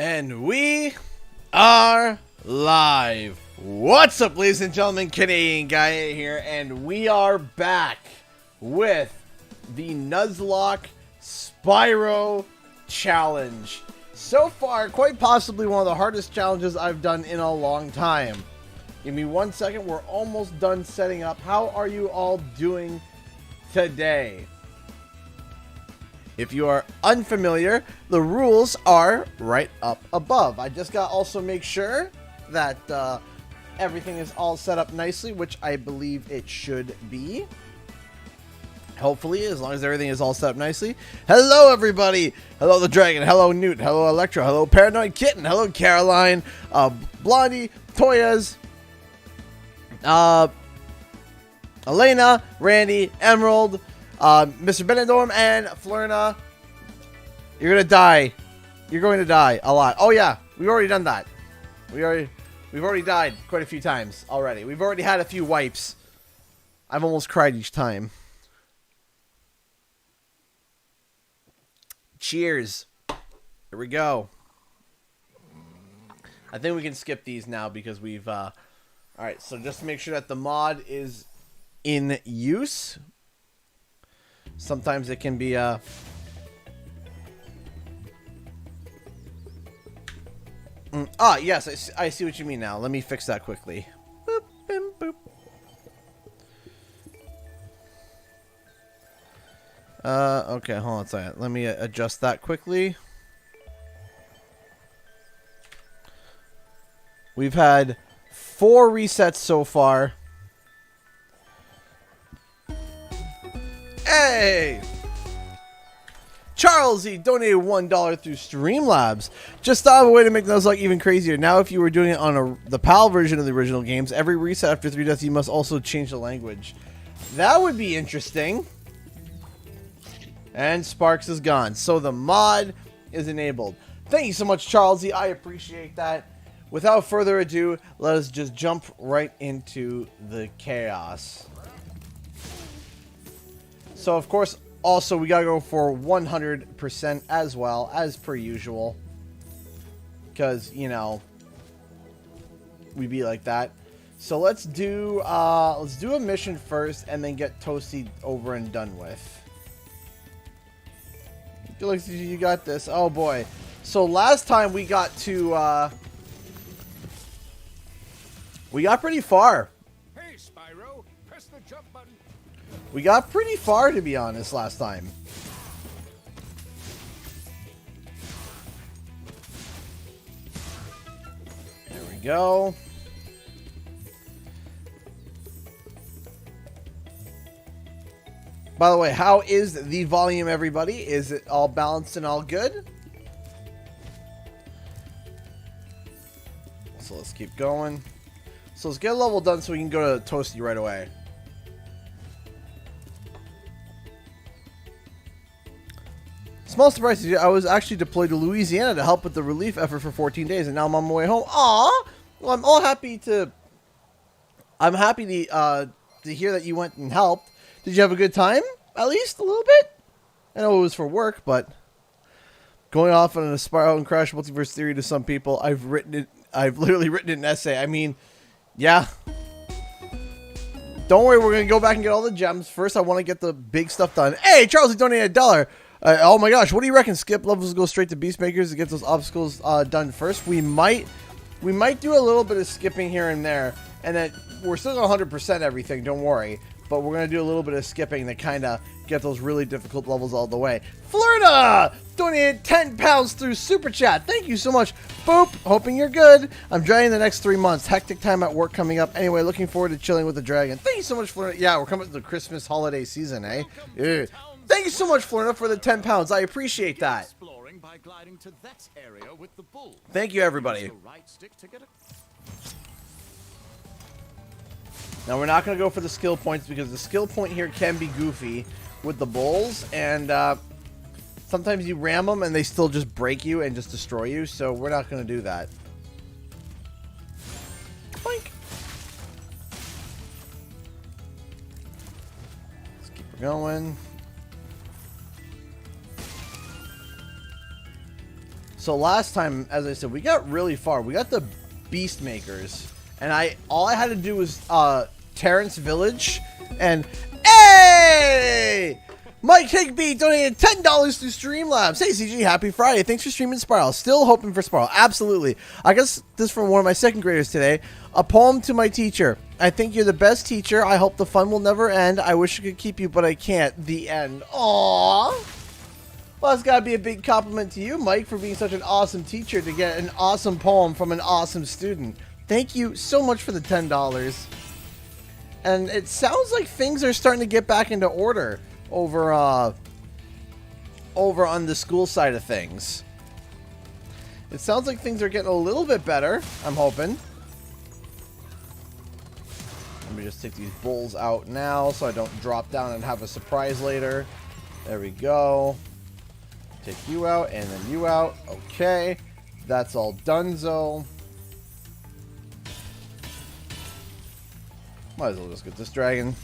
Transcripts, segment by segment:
And we are live. What's up, ladies and gentlemen? Canadian Guy here, and we are back with the Nuzlocke Spyro challenge. So far, quite possibly one of the hardest challenges I've done in a long time. Give me 1 second. We're almost done setting up. How are you all doing today? If you are unfamiliar, the rules are right up above. I just got to also make sure that everything is all set up nicely, which I believe it should be. Hopefully, as long as everything is all set up nicely. Hello, everybody. Hello, the Dragon. Hello, Newt. Hello, Electro. Hello, Paranoid Kitten. Hello, Caroline. Blondie. Toyas. Elena. Randy. Emerald. Mr. Benidorm and Florina. You're gonna die. You're going to die a lot. Oh yeah, we've already done that. We've already died quite a few times already. We've already had a few wipes. I've almost cried each time. Cheers. Here we go. I think we can skip these now because we've alright, so just to make sure that the mod is in use. Sometimes it can be yes, I see what you mean now. Let me fix that quickly. Boop, bim, boop. Okay, hold on a second. Let me adjust that quickly. We've had 4 resets so far. Hey! Charles E donated $1 through Streamlabs. Just thought of a way to make Nuzlocke even crazier. Now, if you were doing it on the PAL version of the original games, every reset after 3 deaths, you must also change the language. That would be interesting. And Sparks is gone. So the mod is enabled. Thank you so much, Charles E. I appreciate that. Without further ado, let us just jump right into the chaos. So, of course, also, we gotta go for 100% as well, as per usual. Because, you know, we be like that. So, let's do a mission first, and then get Toasty over and done with. Felix, you got this. Oh, boy. So, last time we got to, we got pretty far. Hey, Spyro, press the jump button. We got pretty far, to be honest, last time. There we go. By the way, how is the volume, everybody? Is it all balanced and all good? So let's keep going. So let's get a level done so we can go to Toasty right away. Small surprise, I was actually deployed to Louisiana to help with the relief effort for 14 days, and now I'm on my way home. Aww! Well, I'm all happy to... I'm happy to hear that you went and helped. Did you have a good time? At least a little bit? I know it was for work, but... Going off on a Spyro and Crash multiverse theory to some people, I've literally written an essay. I mean, yeah. Don't worry, we're going to go back and get all the gems. First, I want to get the big stuff done. Hey, Charles, you donated $1. Oh my gosh, what do you reckon? Skip levels, go straight to Beastmakers to get those obstacles done first. We might do a little bit of skipping here and there, and then we're still gonna 100% everything. Don't worry, but we're gonna do a little bit of skipping to kind of get those really difficult levels all the way. Florida donated £10 through Super Chat. Thank you so much. Boop. Hoping you're good. I'm driving the next 3 months. Hectic time at work coming up. Anyway, looking forward to chilling with the dragon. Thank you so much, Florida. Yeah, we're coming to the Christmas holiday season, eh? Yeah. Thank you so much, Florida, for the £10. I appreciate that. By gliding to that area with the bull. Thank you, everybody. Now, we're not going to go for the skill points because the skill point here can be goofy with the bulls, and sometimes you ram them and they still just break you and just destroy you, so we're not going to do that. Boink. Let's keep her going. So last time, as I said, we got really far. We got the Beast Makers, and all I had to do was Terrence Village, and hey, Mike Higby donated $10 to Streamlabs. Hey CG, happy Friday! Thanks for streaming Spyro. Still hoping for Spyro. Absolutely. I guess this from one of my second graders today. A poem to my teacher. I think you're the best teacher. I hope the fun will never end. I wish I could keep you, but I can't. The end. Aww. Well, it's got to be a big compliment to you, Mike, for being such an awesome teacher to get an awesome poem from an awesome student. Thank you so much for the $10. And it sounds like things are starting to get back into order over on the school side of things. It sounds like things are getting a little bit better, I'm hoping. Let me just take these bulls out now so I don't drop down and have a surprise later. There we go. Take you out and then you out. Okay. That's all donezo. Might as well just get this dragon.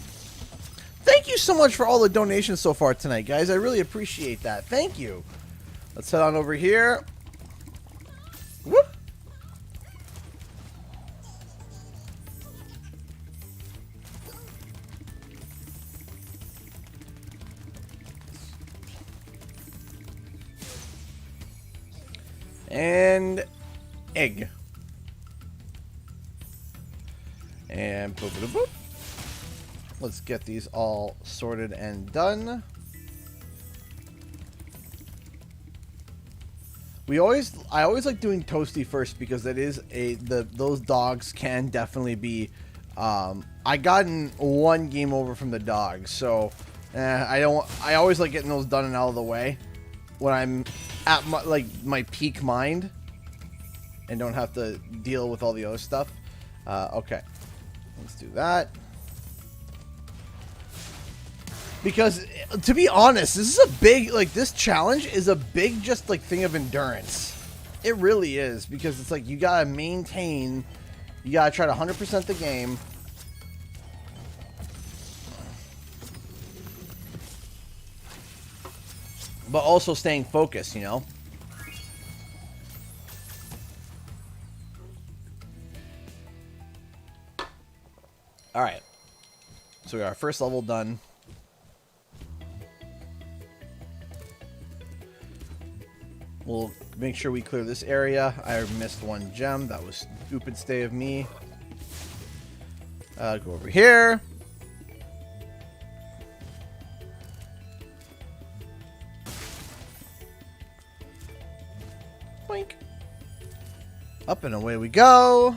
Thank you so much for all the donations so far tonight, guys. I really appreciate that. Thank you. Let's head on over here. Whoop. And egg. And boop, boop, boop. Let's get these all sorted and done. I always like doing Toasty first because that is those dogs can definitely be. I gotten one game over from the dogs, so I always like getting those done and out of the way when I'm at my peak mind and don't have to deal with all the other stuff. Okay, let's do that. Because to be honest, this is a big this challenge is a big thing of endurance. It really is, because it's like you gotta maintain, you gotta try to 100% the game. But also staying focused, you know? Alright. So we got our first level done. We'll make sure we clear this area. I missed one gem. That was stupid stay of me. Go over here. Boink. Up and away we go.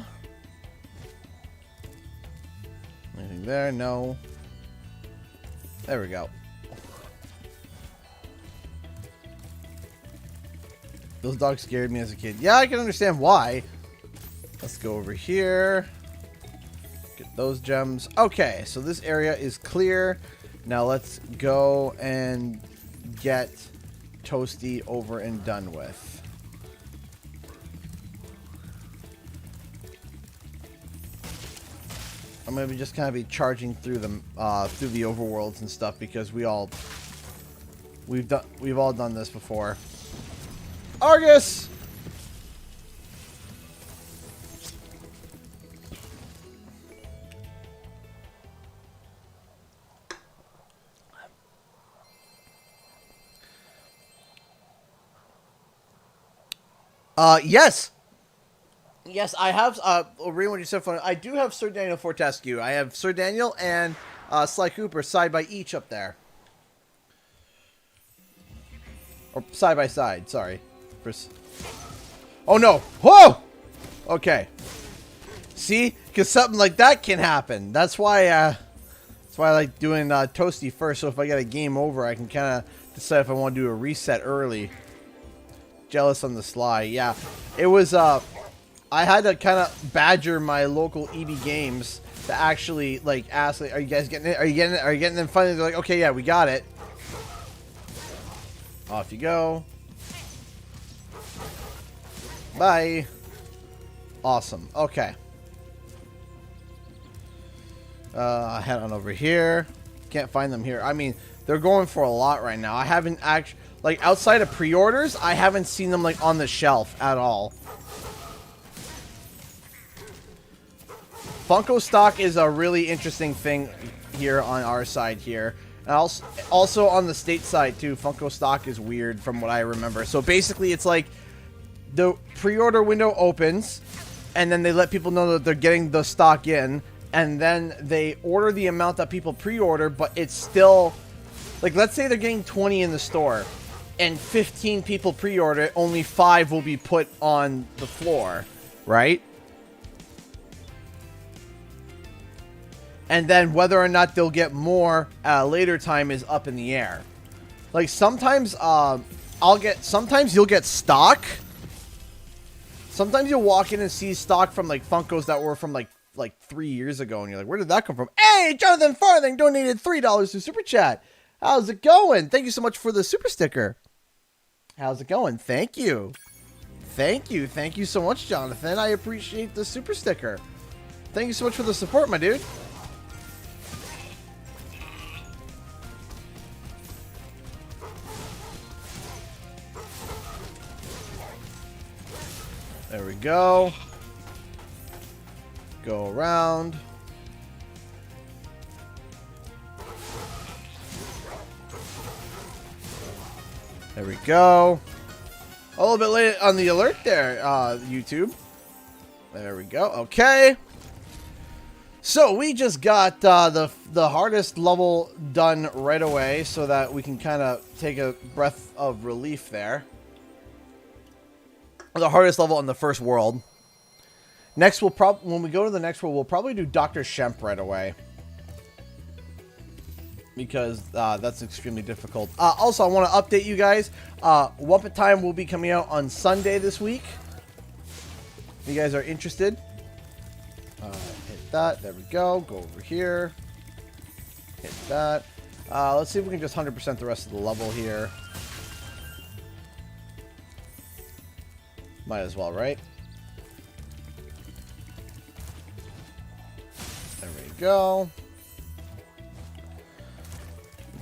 Anything there? No. There we go. Those dogs scared me as a kid. Yeah, I can understand why. Let's go over here. Get those gems. Okay, so this area is clear. Now let's go and get Toasty over and done with. I'm gonna be just kind of be charging through them, through the overworlds and stuff, because we've all done this before. Argus! Yes! Yes, I have, reading what you said, I do have Sir Daniel Fortescue. I have Sir Daniel and, Sly Cooper side by each up there. Or side by side, sorry. Oh no! Whoa! Okay. See? Because something like that can happen. That's why I like doing Toasty first. So if I get a game over, I can kind of decide if I want to do a reset early. Jealous on the sly. Yeah. It was, I had to kind of badger my local EB Games to actually, like, ask, like, are you guys getting it? Are you getting it? Are you getting it? And finally, they're like, okay, yeah, we got it. Off you go. Bye. Awesome. Okay. Head on over here. Can't find them here. I mean, they're going for a lot right now. I haven't actually... Like, outside of pre-orders, I haven't seen them, like, on the shelf at all. Funko stock is a really interesting thing here on our side here. And also on the state side, too, Funko stock is weird from what I remember. So, basically, it's like the pre-order window opens, and then they let people know that they're getting the stock in, and then they order the amount that people pre-order, but it's still... Like, let's say they're getting 20 in the store, and 15 people pre-order it, only 5 will be put on the floor, right? And then whether or not they'll get more at a later time is up in the air. Like, sometimes, sometimes you'll get stock. Sometimes you'll walk in and see stock from, like, Funkos that were from, like 3 years ago, and you're like, where did that come from? Hey, Jonathan Farthing donated $3 to Super Chat. How's it going? Thank you so much for the super sticker. How's it going? Thank you. Thank you. Thank you so much, Jonathan. I appreciate the super sticker. Thank you so much for the support, my dude. There we go. Go around. There we go. A little bit late on the alert there, YouTube. There we go. Okay. So we just got the hardest level done right away, so that we can kind of take a breath of relief there. The hardest level in the first world. Next, when we go to the next world, we'll probably do Dr. Shemp right away, because that's extremely difficult. Also, I want to update you guys. Wumpet Time will be coming out on Sunday this week. If you guys are interested, hit that. There we go. Go over here. Hit that. Let's see if we can just 100% the rest of the level here. Might as well, right? There we go.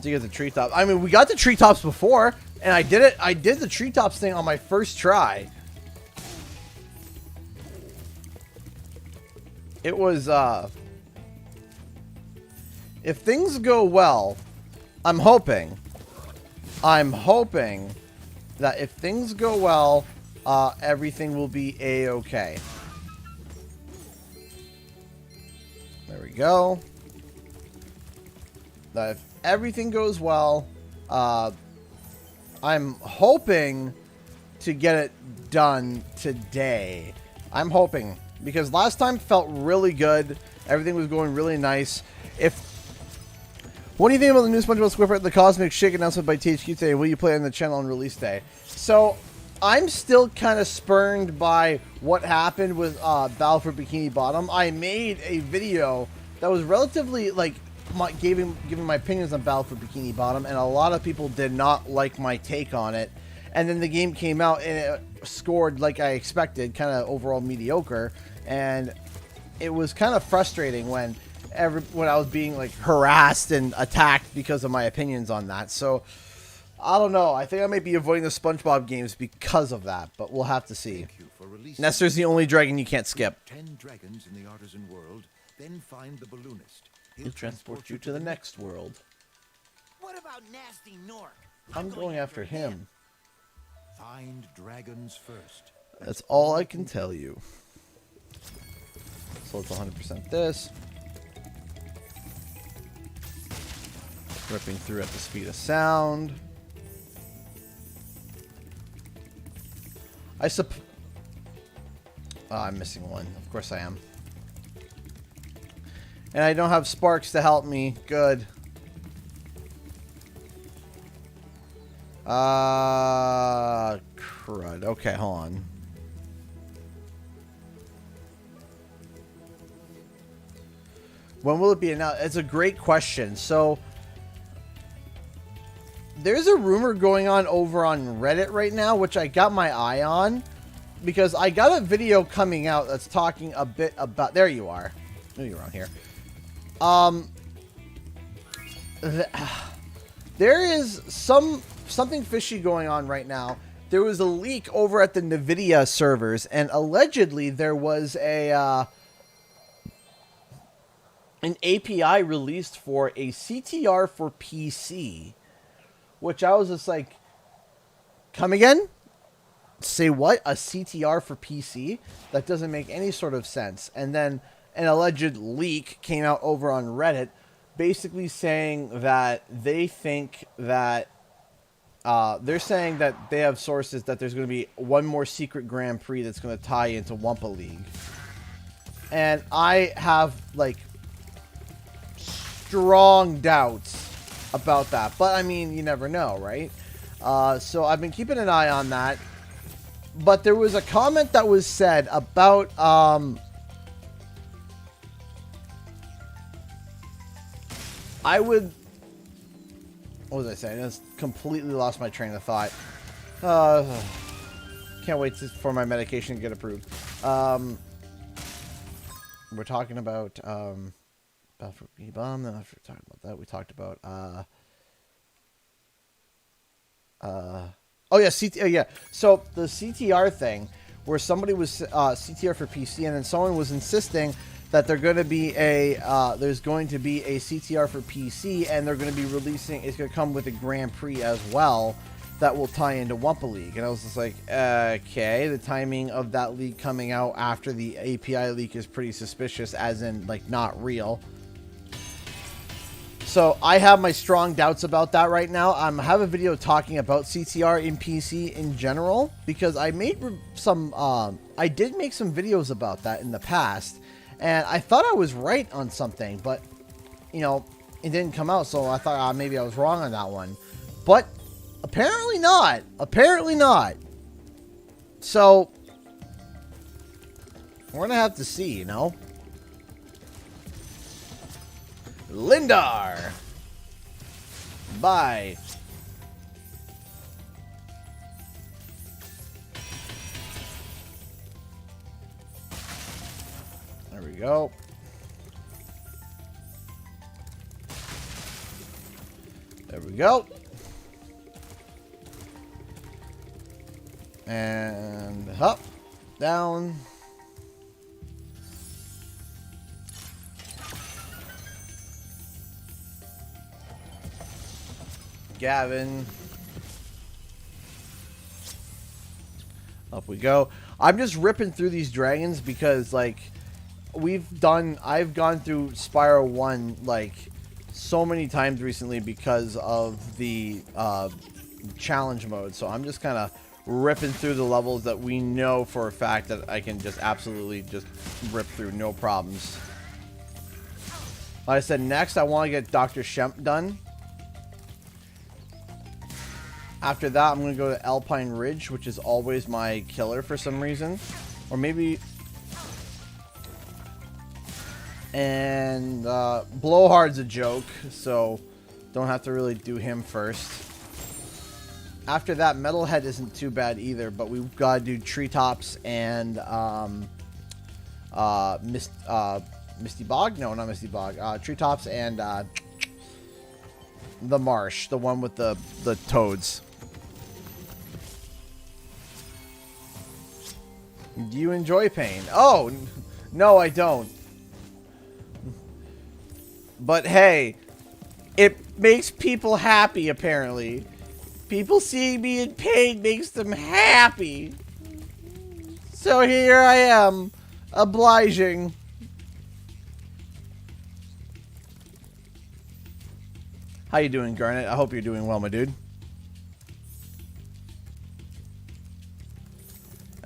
To get the treetops. I mean, we got the treetops before, and I did it. I did the treetops thing on my first try. It was, if things go well, I'm hoping that if things go well, everything will be a-okay. There we go. That if everything goes well, I'm hoping to get it done today. I'm hoping, because last time felt really good. Everything was going really nice. What do you think about the new SpongeBob SquarePants The Cosmic Shake announcement by THQ today? Will you play it on the channel on release day? So, I'm still kind of spurned by what happened with Battle for Bikini Bottom. I made a video that was relatively, like, giving my opinions on Battle for Bikini Bottom, and a lot of people did not like my take on it. And then the game came out, and it scored like I expected, kind of overall mediocre. And it was kind of frustrating when I was being, like, harassed and attacked because of my opinions on that. So, I don't know. I think I might be avoiding the SpongeBob games because of that, but we'll have to see. Nestor's the only dragon you can't skip. 10 dragons in the artisan world, then find the balloonist. He'll transport you to the next world. What about Nasty Nork? I'm going after him. Find dragons first. That's all I can tell you. So let's 100% this. Ripping through at the speed of sound. I'm missing one. Of course I am. And I don't have sparks to help me. Good. Crud. Okay, hold on. When will it be announced? It's a great question. So, there's a rumor going on over on Reddit right now, which I got my eye on, because I got a video coming out that's talking a bit about... There you are. Oh, you're on here. There is some something fishy going on right now. There was a leak over at the NVIDIA servers, and allegedly there was an API released for a CTR for PC, which I was just like, come again? Say what? A CTR for PC? That doesn't make any sort of sense. And then an alleged leak came out over on Reddit, basically saying that they think that they're saying that they have sources that there's going to be one more secret Grand Prix that's going to tie into Wumpa League. And I have, like, strong doubts about that. But, I mean, you never know, right? So I've been keeping an eye on that. But there was a comment that was said about... What was I saying? I just completely lost my train of thought. Can't wait for my medication to get approved. We're talking about Belfort B-Bomb. Then after talking about that, we talked about oh yeah, yeah. So the CTR thing, where somebody was CTR for PC, and then someone was insisting that there's going to be a CTR for PC, and they're going to be releasing. It's going to come with a Grand Prix as well that will tie into Wumpa League. And I was just like, okay, the timing of that leak coming out after the API leak is pretty suspicious, as in like not real. So I have my strong doubts about that right now. I have a video talking about CTR in PC in general, because I made some. I did make some videos about that in the past. And I thought I was right on something, but, you know, it didn't come out, so I thought maybe I was wrong on that one. But apparently not. Apparently not. So, we're going to have to see, you know. Lindar. Bye. There we go. There we go. And up, down. Gavin. Up we go. I'm just ripping through these dragons because, like, I've gone through Spyro 1 like so many times recently because of the challenge mode. So I'm just kind of ripping through the levels that we know for a fact that I can just absolutely just rip through, no problems. Like I said, next I want to get Dr. Shemp done. After that, I'm going to go to Alpine Ridge, which is always my killer for some reason. Or maybe... And Blowhard's a joke, so don't have to really do him first. After that, Metalhead isn't too bad either, but we've got to do Treetops and Misty Bog? No, not Misty Bog. Treetops and the Marsh, the one with the toads. Do you enjoy pain? Oh, no, I don't. But hey, it makes people happy, apparently. People seeing me in pain makes them happy. So here I am, obliging. How you doing, Garnet? I hope you're doing well, my dude.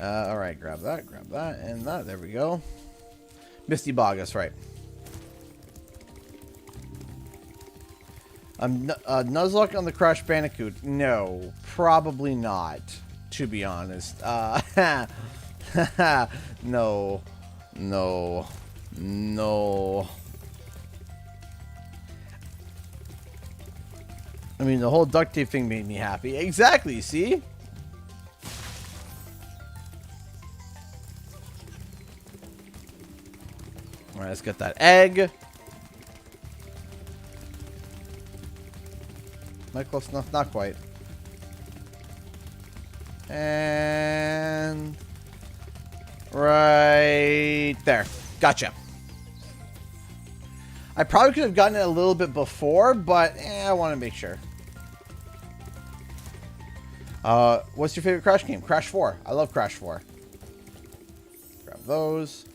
Alright, grab that, and that. There we go. Misty Bog, that's right. Nuzlocke on the Crash Bandicoot? No, probably not, to be honest. No. I mean, the whole duct tape thing made me happy. Exactly, see? Alright, let's get that egg. Not close enough, not quite. And right there. Gotcha. I probably could have gotten it a little bit before, but I want to make sure. What's your favorite Crash game? Crash 4. I love Crash 4. Grab those.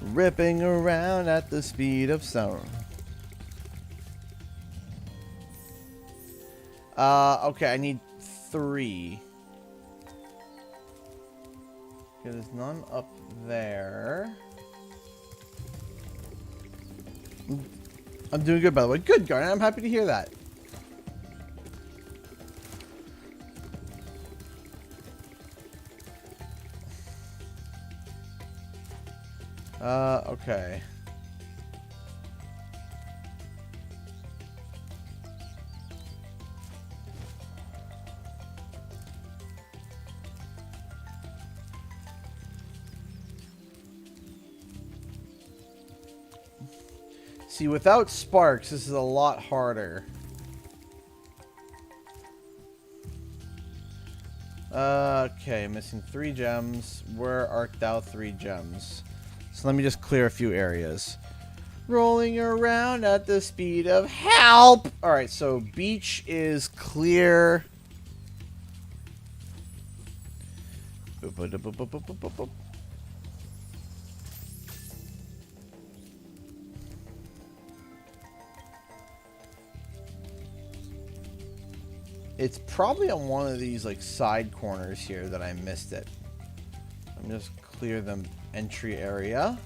Ripping around at the speed of sound. Okay, I need 3. There's none up there. I'm doing good, by the way. Good, Garnet. I'm happy to hear that. Okay. See, without sparks, this is a lot harder. Okay, missing 3 gems. Where art thou 3 gems? So let me just clear a few areas. Rolling around at the speed of help! Alright, so beach is clear. Boop, boop, boop, boop, boop, boop, boop, boop. It's probably on one of these like side corners here that I missed it. Let me just clear the entry area.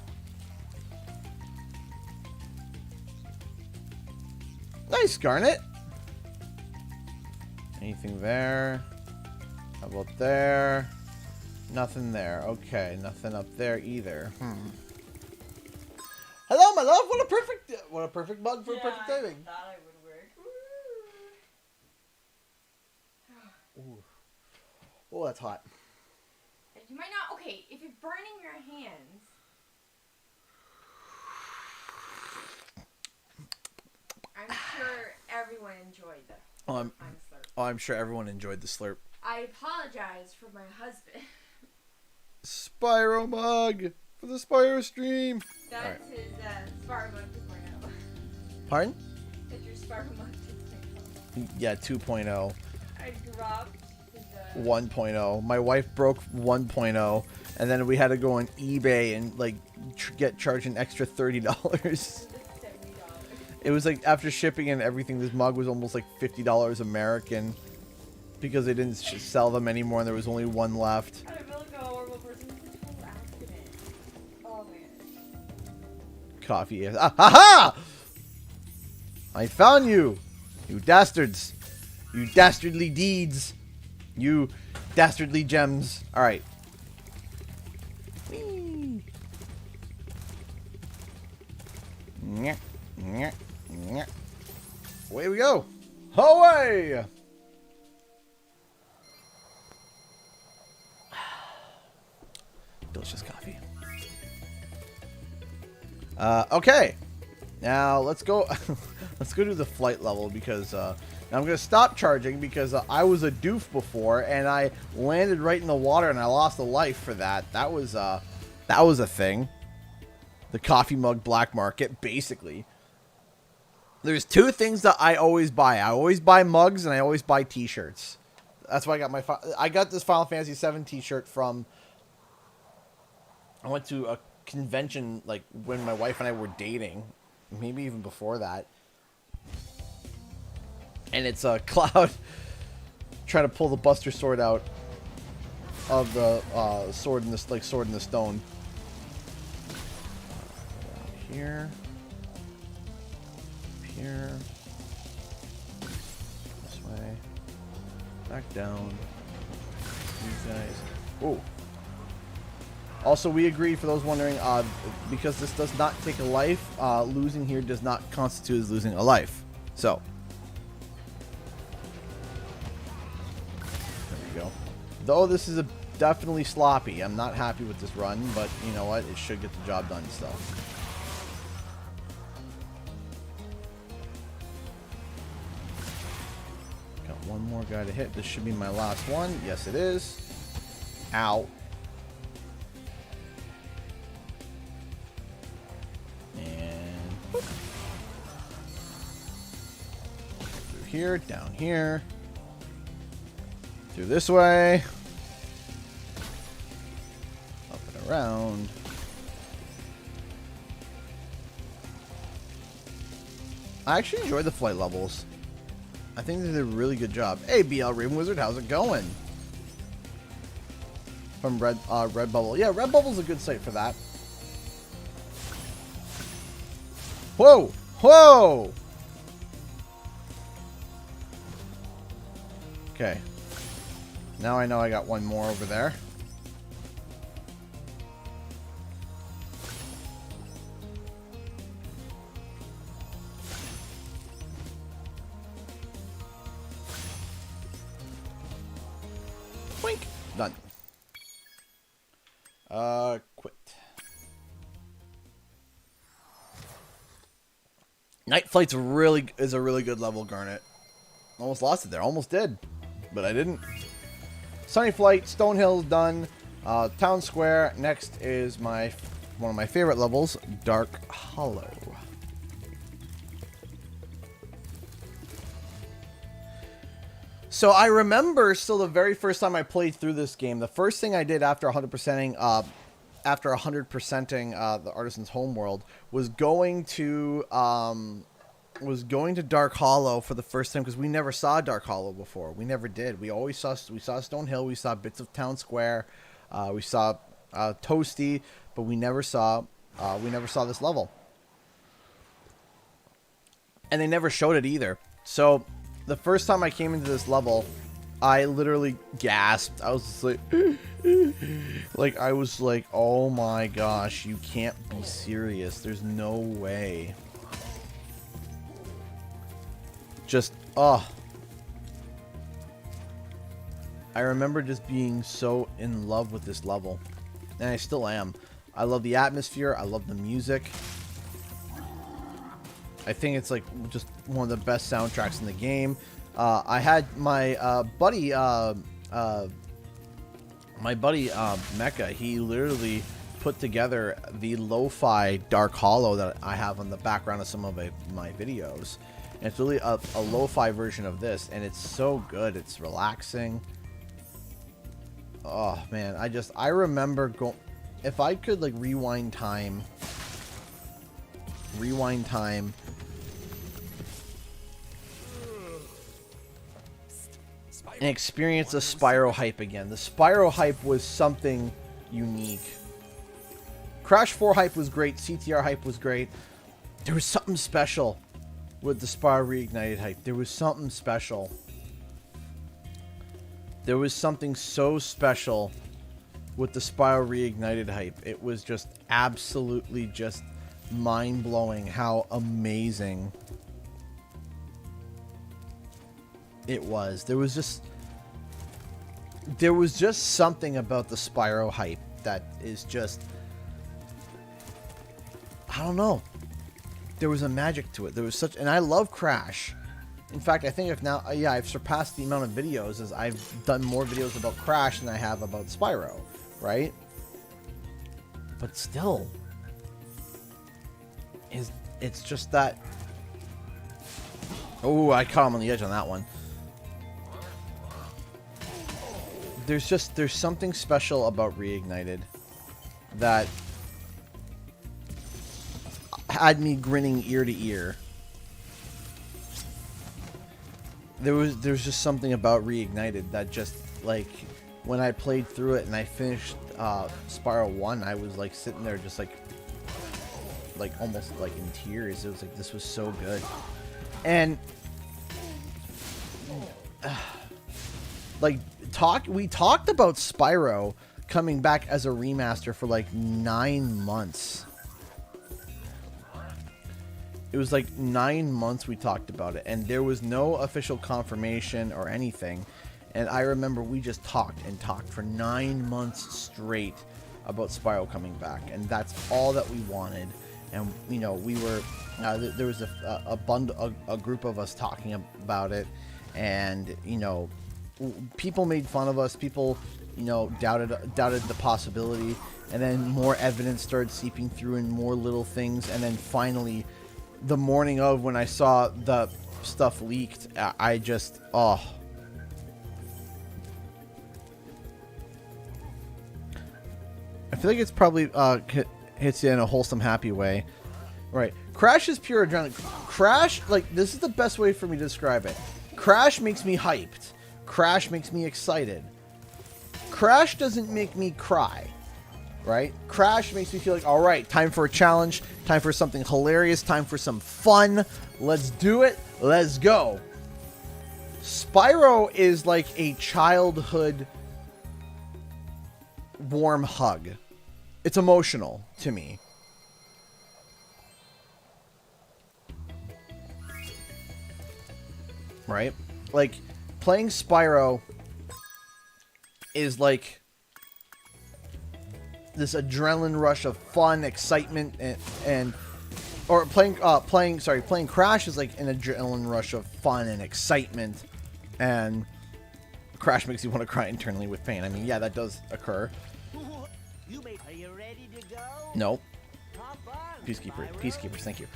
Nice, Garnet. Anything there? How about there? Nothing there. Okay, nothing up there either. Hello, my love. What a perfect mug for perfect timing. I thought it would work. Ooh. Oh, that's hot. You might not. Okay, if you're burning your hands. I'm sure everyone enjoyed the slurp. I'm sure everyone enjoyed the slurp. I apologize for my husband. Spyro mug for the Spyro stream. That's right. his Spyro mug 2.0. Pardon? That's your Spyro mug 2.0. Yeah, 2.0. I dropped his 1.0. My wife broke 1.0, and then we had to go on eBay and like get charged an extra $30. It was like after shipping and everything, this mug was almost like $50 American because they didn't sell them anymore, and there was only one left. I feel like a horrible person. It's a total accident. Oh man. Coffee. Ah, ha ha! I found you, you dastards. You dastardly deeds. You dastardly gems. Alright. Away we go. Away! Delicious coffee. Okay. Now let's go. Let's go to the flight level because now I'm gonna stop charging because I was a doof before and I landed right in the water and I lost a life for that. That was a thing. The coffee mug black market, basically. There's 2 things that I always buy. I always buy mugs and I always buy T-shirts. That's why I got this Final Fantasy VII T-shirt from. I went to a convention like when my wife and I were dating, maybe even before that. And it's a Cloud trying to pull the Buster Sword out of the sword in the sword in the stone. Here. Here. This way. Back down. These guys. Oh. Also, we agreed, for those wondering, because this does not take a life, losing here does not constitute as losing a life. So. There we go. Though this is definitely sloppy. I'm not happy with this run, but you know what? It should get the job done still. one more guy to hit. This should be my last one. Yes, it is. Ow. And boop. Through here, down here. Through this way. Up and around. I actually enjoy the flight levels. I think they did a really good job. Hey, BL Raven Wizard, how's it going? From Redbubble. Yeah, Redbubble's a good site for that. Whoa! Whoa! Okay. Now I know I got one more over there. Wink. Done. Quit. Night Flight's is a really good level, Garnet. Almost lost it there. Almost did. But I didn't. Sunny Flight, Stonehill's done. Town Square. Next is one of my favorite levels, Dark Hollow. So I remember still the very first time I played through this game, the first thing I did after 100%ing the Artisan's Homeworld was going to Dark Hollow for the first time, because we never saw Dark Hollow before. We never did. We saw Stonehill, we saw bits of Town Square, we saw Toasty, but we never saw this level. And they never showed it either. So the first time I came into this level, I literally gasped. I was just like, I was like, oh my gosh, you can't be serious. There's no way. Just, I remember just being so in love with this level. And I still am. I love the atmosphere. I love the music. I think it's like just one of the best soundtracks in the game. I had my buddy Mecca. He literally put together the lo-fi Dark Hollow that I have on the background of some of my videos. And it's really a lo-fi version of this, and it's so good. It's relaxing. Oh man, I remember if I could like rewind time and experience the Spyro hype again. The Spyro hype was something unique. Crash 4 hype was great. CTR hype was great. There was something special with the Spyro Reignited hype. There was something special. There was something so special with the Spyro Reignited hype. It was just absolutely just mind-blowing how amazing it was. There was just something about the Spyro hype that is just, I don't know. There was a magic to it. There was such, and I love Crash. In fact, I think I've surpassed the amount of videos, as I've done more videos about Crash than I have about Spyro, right? But still, it's just that. Oh, I caught him on the edge on that one. There's something special about Reignited that had me grinning ear to ear. There's just something about Reignited that just, like, when I played through it and I finished Spyro 1, I was like sitting there just like almost like in tears. It was like, this was so good. And we talked about Spyro coming back as a remaster for like 9 months. It was like 9 months we talked about it, and there was no official confirmation or anything. And I remember we just talked and talked for 9 months straight about Spyro coming back, and that's all that we wanted. And you know, we were there was a group of us talking about it, and you know, people made fun of us. People, you know, doubted the possibility, and then more evidence started seeping through, and more little things, and then finally, the morning of when I saw the stuff leaked, I just I feel like it's probably hits you in a wholesome, happy way. Right. Crash is pure adrenaline. Crash, like, this is the best way for me to describe it. Crash makes me hyped. Crash makes me excited. Crash doesn't make me cry. Right? Crash makes me feel like, all right, time for a challenge, time for something hilarious, time for some fun. Let's do it. Let's go. Spyro is like a childhood warm hug. It's emotional to me. Right? Like, playing Spyro is like this adrenaline rush of fun, excitement, and playing Crash is like an adrenaline rush of fun and excitement, and Crash makes you want to cry internally with pain. I mean, yeah, that does occur. Are you ready to go? Nope. Hop on, Peacekeepers, thank you.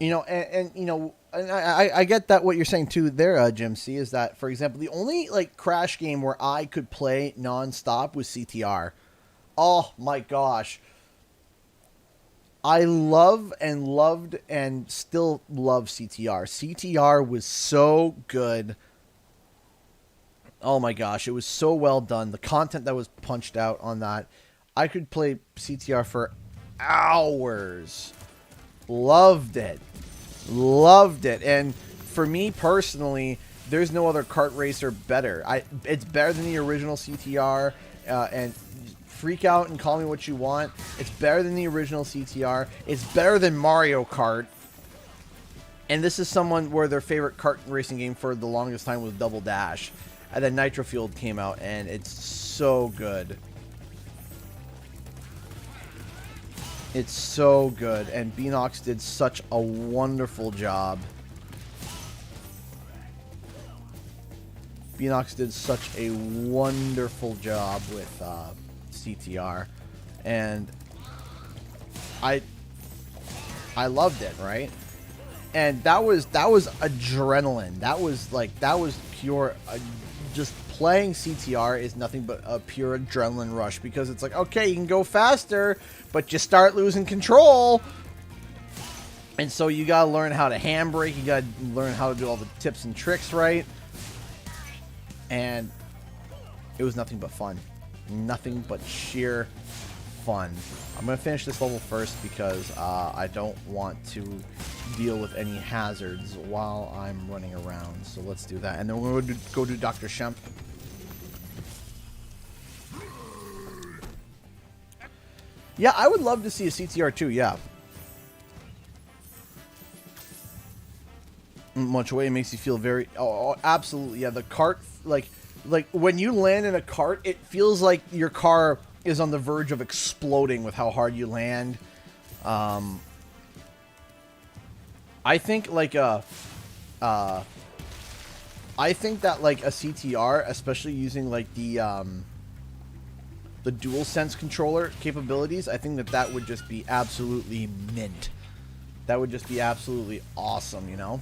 You know, and you know, I get that what you're saying too there, Jim C, is that, for example, the only like Crash game where I could play nonstop was CTR. Oh my gosh. I love and loved and still love CTR. CTR was so good. Oh my gosh, it was so well done. The content that was punched out on that. I could play CTR for hours. Loved it. Loved it. And for me personally, there's no other kart racer better. It's better than the original CTR, and freak out and call me what you want. It's better than the original CTR. It's better than Mario Kart. And this is someone where their favorite kart racing game for the longest time was Double Dash. And then Nitro Fueled came out, and it's so good. It's so good, and Beanox did such a wonderful job. Beanox did such a wonderful job with CTR, and I loved it, right? And that was adrenaline. That was pure. Just playing CTR is nothing but a pure adrenaline rush, because it's like, okay, you can go faster, but you start losing control. And so you gotta learn how to handbrake, you gotta learn how to do all the tips and tricks right. And it was nothing but fun. Nothing but sheer fun. I'm gonna finish this level first because I don't want to deal with any hazards while I'm running around. So let's do that, and then we're going to go do Dr. Shemp. Yeah, I would love to see a CTR too. Yeah, much way it makes you feel very. Oh, absolutely. Yeah, the cart, like when you land in a cart, it feels like your car is on the verge of exploding with how hard you land. I think like I think that like a CTR, especially using like the DualSense controller capabilities, I think that would just be absolutely mint. That would just be absolutely awesome, you know?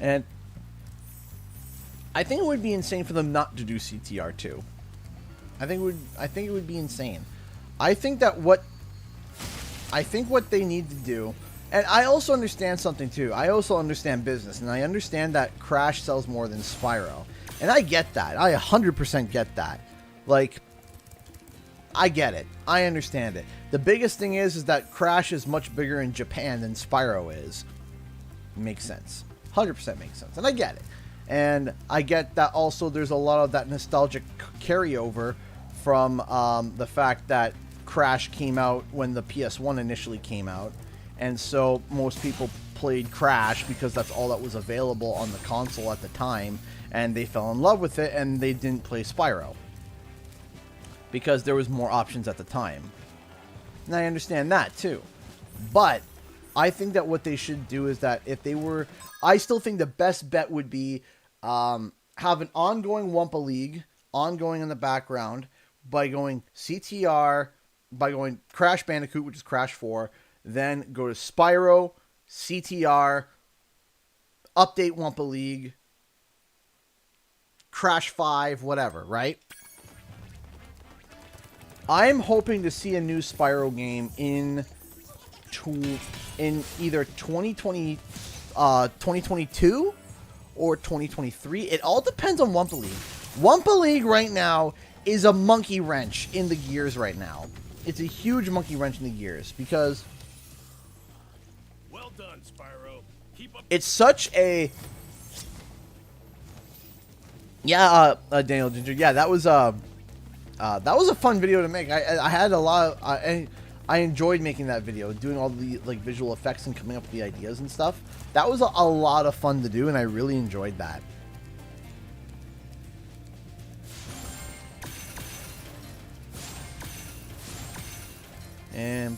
And I think it would be insane for them not to do CTR too. I think it would be insane. I think what they need to do, and I also understand something too. I also understand business, and I understand that Crash sells more than Spyro. And I get that. I 100% get that. Like, I get it. I understand it. The biggest thing is that Crash is much bigger in Japan than Spyro is. Makes sense. 100% makes sense. And I get it. And I get that also there's a lot of that nostalgic carryover from the fact that Crash came out when the PS1 initially came out. And so most people played Crash because that's all that was available on the console at the time. And they fell in love with it, and they didn't play Spyro because there was more options at the time. And I understand that too. But I think that what they should do is that if they were... I still think the best bet would be have an ongoing Wumpa League, ongoing in the background, by going CTR, by going Crash Bandicoot, which is Crash 4, then go to Spyro, CTR, update Wumpa League, Crash 5, whatever, right? I'm hoping to see a new Spyro game in either 2022 or 2023. It all depends on Wumpa League. Wumpa League right now is a monkey wrench in the gears right now. It's a huge monkey wrench in the gears because Well done, Spyro. Keep up. it's such a... Yeah, Daniel Ginger. Yeah, that was a fun video to make. I had a lot of... I enjoyed making that video, doing all the like visual effects and coming up with the ideas and stuff. That was a lot of fun to do, and I really enjoyed that. And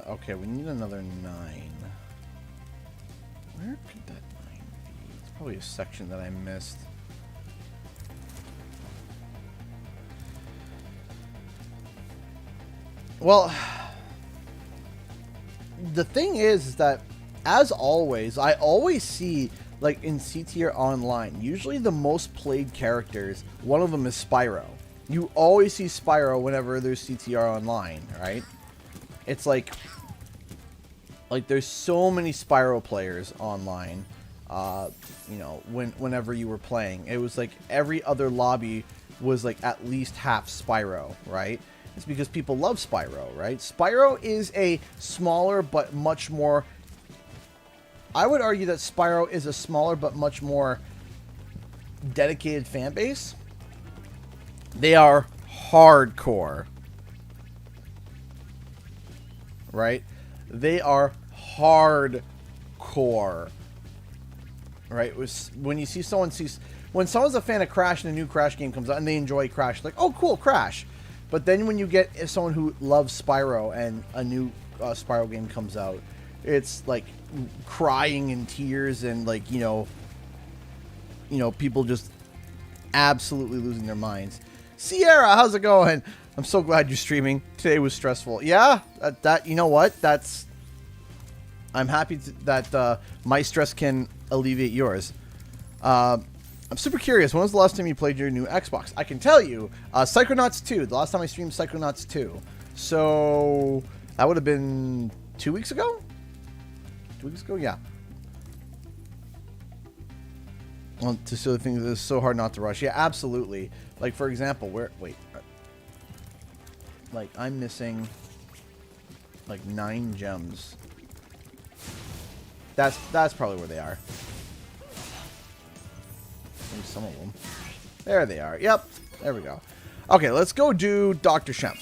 okay, we need another 9. Where could that 9 be? It's probably a section that I missed. Well, the thing is that, as always, I always see, like, in CTR Online, usually the most played characters, one of them is Spyro. You always see Spyro whenever there's CTR Online, right? It's like there's so many Spyro players online, you know, whenever you were playing. It was like every other lobby was like at least half Spyro, right? It's because people love Spyro, right? Spyro is a smaller but much more... I would argue that Spyro is a smaller but much more dedicated fan base. They are hardcore. Right? They are hardcore. Right? When you see someone when someone's a fan of Crash and a new Crash game comes out and they enjoy Crash, like, oh cool, Crash. But then when you get someone who loves Spyro and a new Spyro game comes out, it's like crying in tears and like, you know, people just absolutely losing their minds. Sierra, how's it going? I'm so glad you're streaming. Today was stressful. Yeah, that you know what? I'm happy that my stress can alleviate yours. I'm super curious. When was the last time you played your new Xbox? I can tell you, Psychonauts 2. The last time I streamed Psychonauts 2. So that would have been 2 weeks ago? 2 weeks ago? Yeah. Well, to see the things, it's so hard not to rush. Yeah, absolutely. Like, for example, like, I'm missing, like, 9 gems. That's probably where they are. Maybe some of them. There they are. Yep. There we go. Okay, let's go do Dr. Shemp.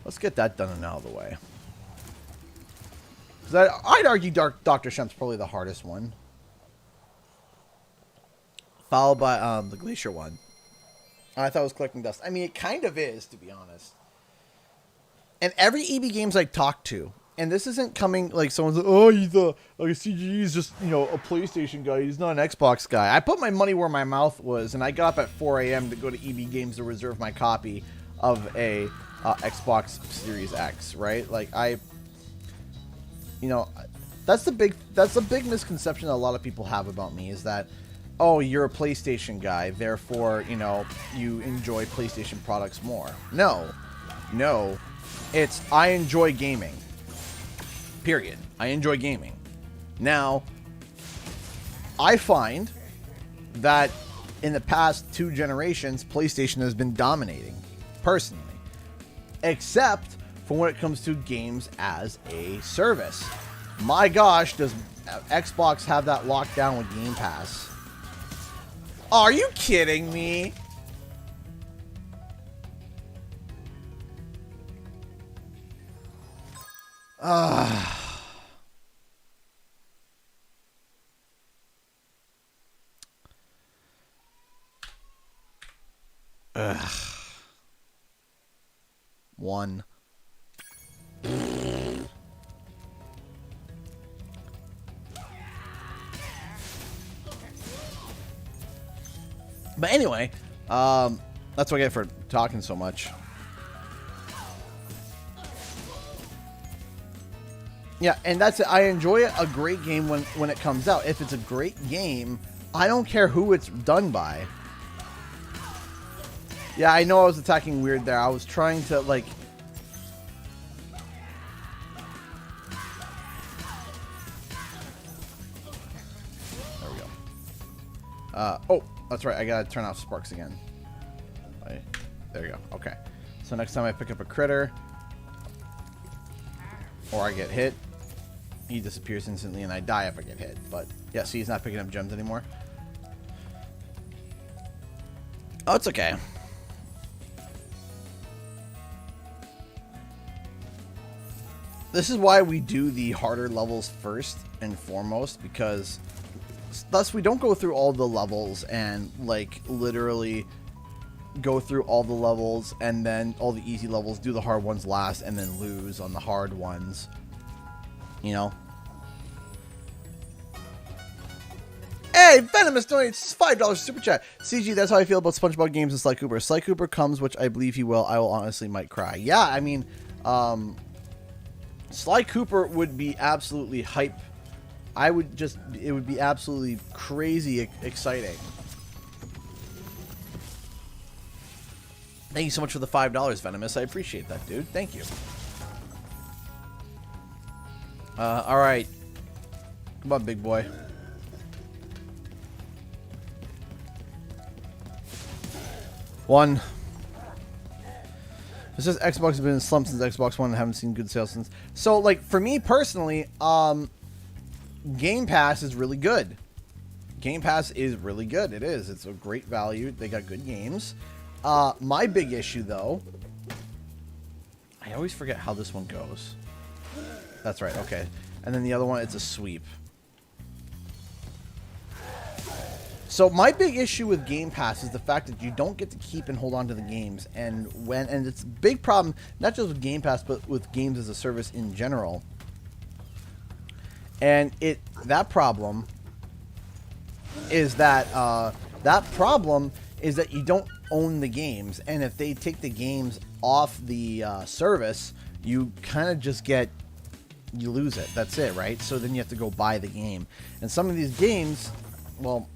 Let's get that done and out of the way. I'd argue Dr. Shemp's probably the hardest one. Followed by the Glacier one. I thought it was collecting dust. I mean, it kind of is, to be honest. And every EB games I talk to, and this isn't coming like someone's like, oh, he's like a CGE is just, you know, a PlayStation guy. He's not an Xbox guy. I put my money where my mouth was, and I got up at 4 a.m. to go to EB Games to reserve my copy of a Xbox Series X, right? Like, you know, that's the big misconception that a lot of people have about me is that, oh, you're a PlayStation guy, therefore, you know, you enjoy PlayStation products more. No. It's, I enjoy gaming. Period. I enjoy gaming. Now, I find that in the past 2 generations, PlayStation has been dominating, personally. Except for when it comes to games as a service. My gosh, does Xbox have that locked down with Game Pass? Are you kidding me? But anyway, that's what I get for talking so much. Yeah, and that's it. I enjoy a great game when it comes out. If it's a great game, I don't care who it's done by. Yeah, I know I was attacking weird there. I was trying to, like... There we go. Oh, that's right. I gotta turn off sparks again. There you go. Okay. So next time I pick up a critter, or I get hit, he disappears instantly and I die if I get hit. But, yeah, see, he's not picking up gems anymore. Oh, it's okay. This is why we do the harder levels first and foremost, because thus we don't go through all the levels and, like, literally go through all the levels and then all the easy levels, do the hard ones last, and then lose on the hard ones. You know? Hey, Venomous donates $5 super chat. CG, that's how I feel about SpongeBob games and Sly Cooper. Sly Cooper comes, which I believe he will. I will honestly might cry. Yeah, I mean, Sly Cooper would be absolutely hype. It would be absolutely crazy exciting. Thank you so much for the $5, Venomous. I appreciate that, dude. Thank you. Alright. Come on, big boy. One. It says Xbox has been in a slump since Xbox One and haven't seen good sales since. So, like, for me personally, Game Pass is really good. Game Pass is really good. It is. It's a great value. They got good games. My big issue, though, I always forget how this one goes. That's right. Okay. And then the other one, it's a sweep. So my big issue with Game Pass is the fact that you don't get to keep and hold on to the games, and it's a big problem not just with Game Pass but with games as a service in general. And that problem is that you don't own the games, and if they take the games off the service, you kind of just you lose it. That's it, right? So then you have to go buy the game, and some of these games, well,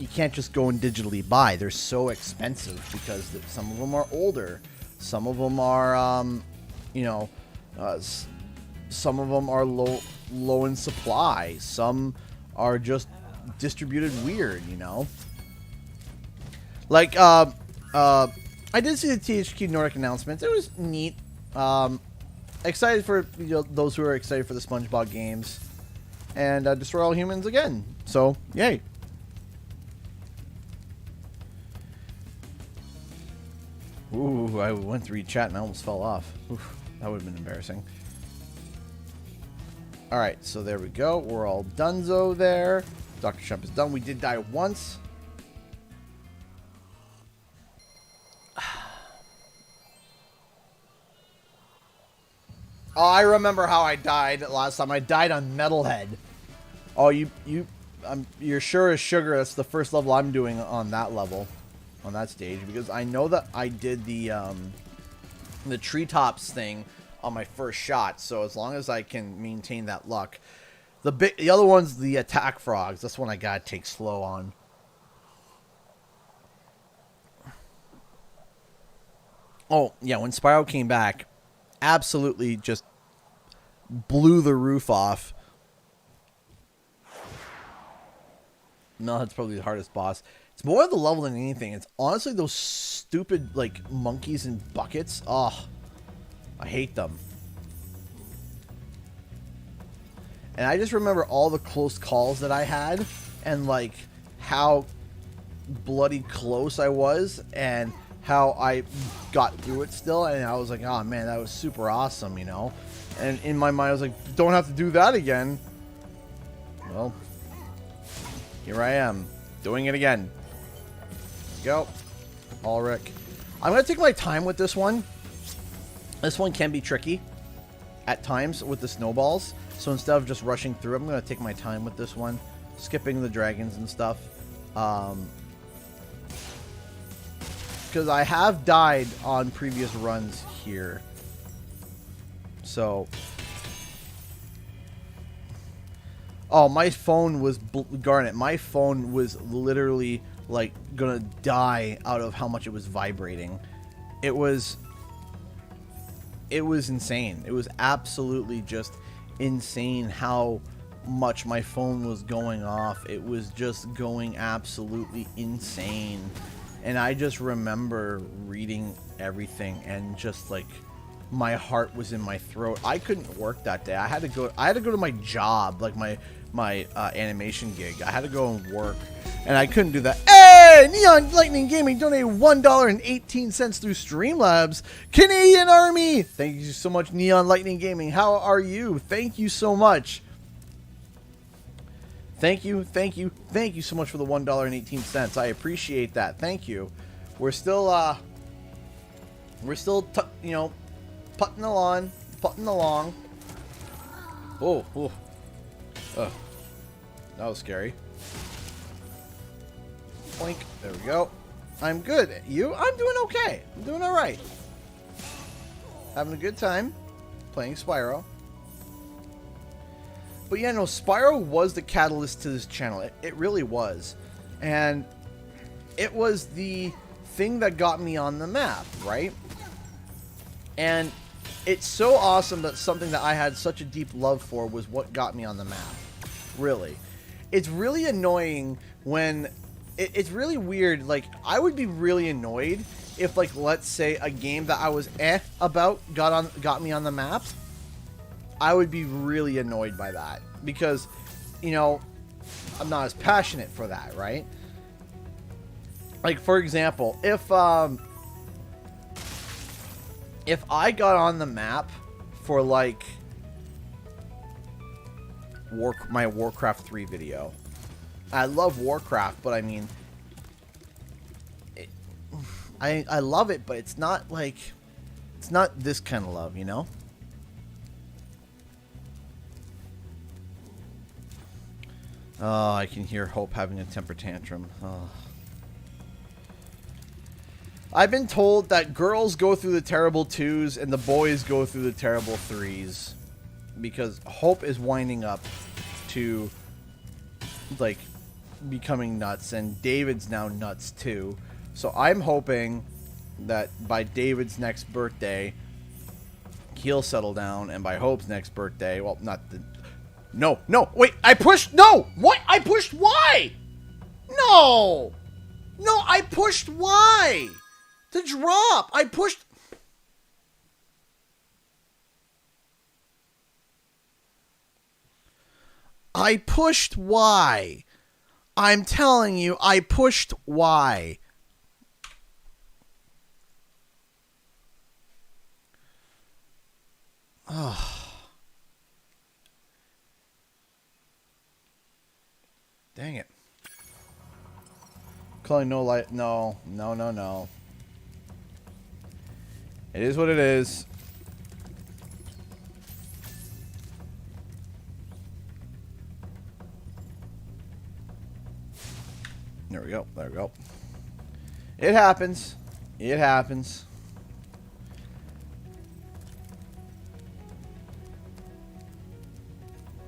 you can't just go and digitally buy. They're so expensive because some of them are older. Some of them are, some of them are low in supply. Some are just distributed weird, you know? Like, I did see the THQ Nordic announcements. It was neat. Excited for those who are excited for the SpongeBob games. And Destroy All Humans again. So, yay. Ooh, I went to read chat and I almost fell off. Oof, that would have been embarrassing. Alright, so there we go. We're all donezo there. Dr. Trump is done. We did die once. Oh, I remember how I died last time. I died on Metalhead. Oh, you're sure as sugar. That's the first level I'm doing on that level. On that stage, because I know that I did the Treetops thing on my first shot, so as long as I can maintain that luck. The other one's the attack frogs. That's one I gotta take slow on. Oh yeah, when Spyro came back, absolutely just blew the roof off. No, that's probably the hardest boss. It's more of the level than anything. It's honestly those stupid, like, monkeys in buckets. Oh, I hate them. And I just remember all the close calls that I had and, like, how bloody close I was and how I got through it still. And I was like, oh, man, that was super awesome, you know? And in my mind, I was like, don't have to do that again. Well, here I am, doing it again. Go. Ulrich. I'm going to take my time with this one. This one can be tricky at times with the snowballs. So instead of just rushing through, I'm going to take my time with this one. Skipping the dragons and stuff. because I have died on previous runs here. So, oh, my phone was Garnet. My phone was literally like gonna die out of how much it was vibrating. It was insane. It was absolutely just insane how much my phone was going off. It was just going absolutely insane. And I just remember reading everything and just like my heart was in my throat. I couldn't work that day. I had to go to my job, like my animation gig. I had to go and work, and I couldn't do that. Hey, Neon Lightning Gaming donated $1.18 through Streamlabs. Canadian Army, thank you so much, Neon Lightning Gaming. How are you? Thank you so much. Thank you so much for the $1.18. I appreciate that. Thank you. We're still you know, putting along. Oh, that was scary. Blink. There we go. I'm good. You? I'm doing okay. I'm doing all right. Having a good time playing Spyro. But yeah, no, Spyro was the catalyst to this channel. It really was. And it was the thing that got me on the map, right? And it's so awesome that something that I had such a deep love for was what got me on the map. Really. It's really annoying when... It's really weird. Like, I would be really annoyed if, like, let's say a game that I was about got me on the map. I would be really annoyed by that. Because, you know, I'm not as passionate for that, right? Like, for example, if I got on the map for, like, my Warcraft 3 video. I love Warcraft, but I mean, I love it, but it's not, like, it's not this kind of love, you know? Oh, I can hear Hope having a temper tantrum. Oh. I've been told that girls go through the terrible 2s and the boys go through the terrible 3s. Because Hope is winding up to, like, becoming nuts. And David's now nuts, too. So I'm hoping that by David's next birthday, he'll settle down. And by Hope's next birthday, well, not the... No, wait, I pushed, no! What? I pushed Y! No! No, I pushed Y! To drop! I pushed... Y. I'm telling you, I pushed Y. Oh. Dang it. Calling no light. No. It is what it is. There we go. There we go. It happens. It happens.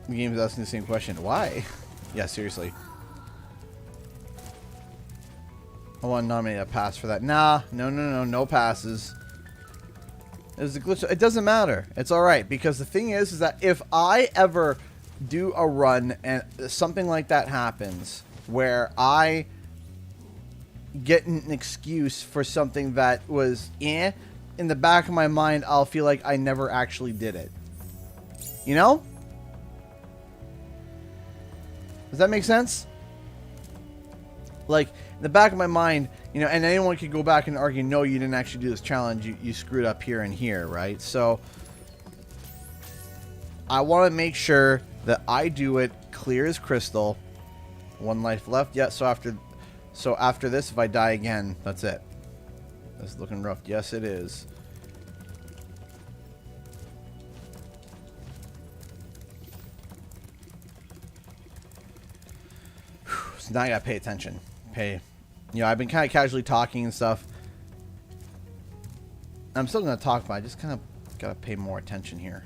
The game is asking the same question. Why? Yeah, seriously. I want to nominate a pass for that. Nah, no passes. There's a glitch. It doesn't matter. It's alright, because the thing is that if I ever do a run and something like that happens, where I get an excuse for something that was in the back of my mind, I'll feel like I never actually did it. You know? Does that make sense? Like, in the back of my mind, you know, and anyone could go back and argue, no, you didn't actually do this challenge. You screwed up here and here, right? So, I want to make sure that I do it clear as crystal. One life left. Yeah, so after this, if I die again, that's it. That's looking rough. Yes, it is. So now I gotta pay attention. You know, I've been kind of casually talking and stuff, I'm still going to talk, but I just kind of got to pay more attention here.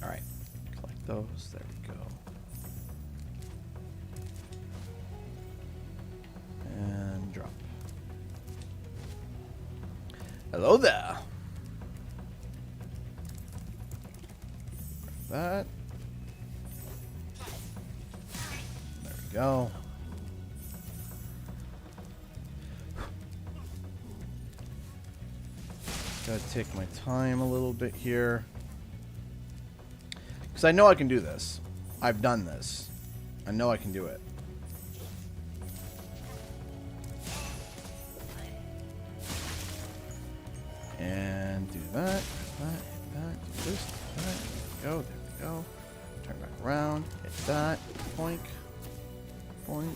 All right. Collect those. There we go. And drop. Hello there. That. There we go. Gotta take my time a little bit here. Because I know I can do this. I've done this. I know I can do it. And do that, do this, that. There we go. Turn back around, hit that, boink, boink.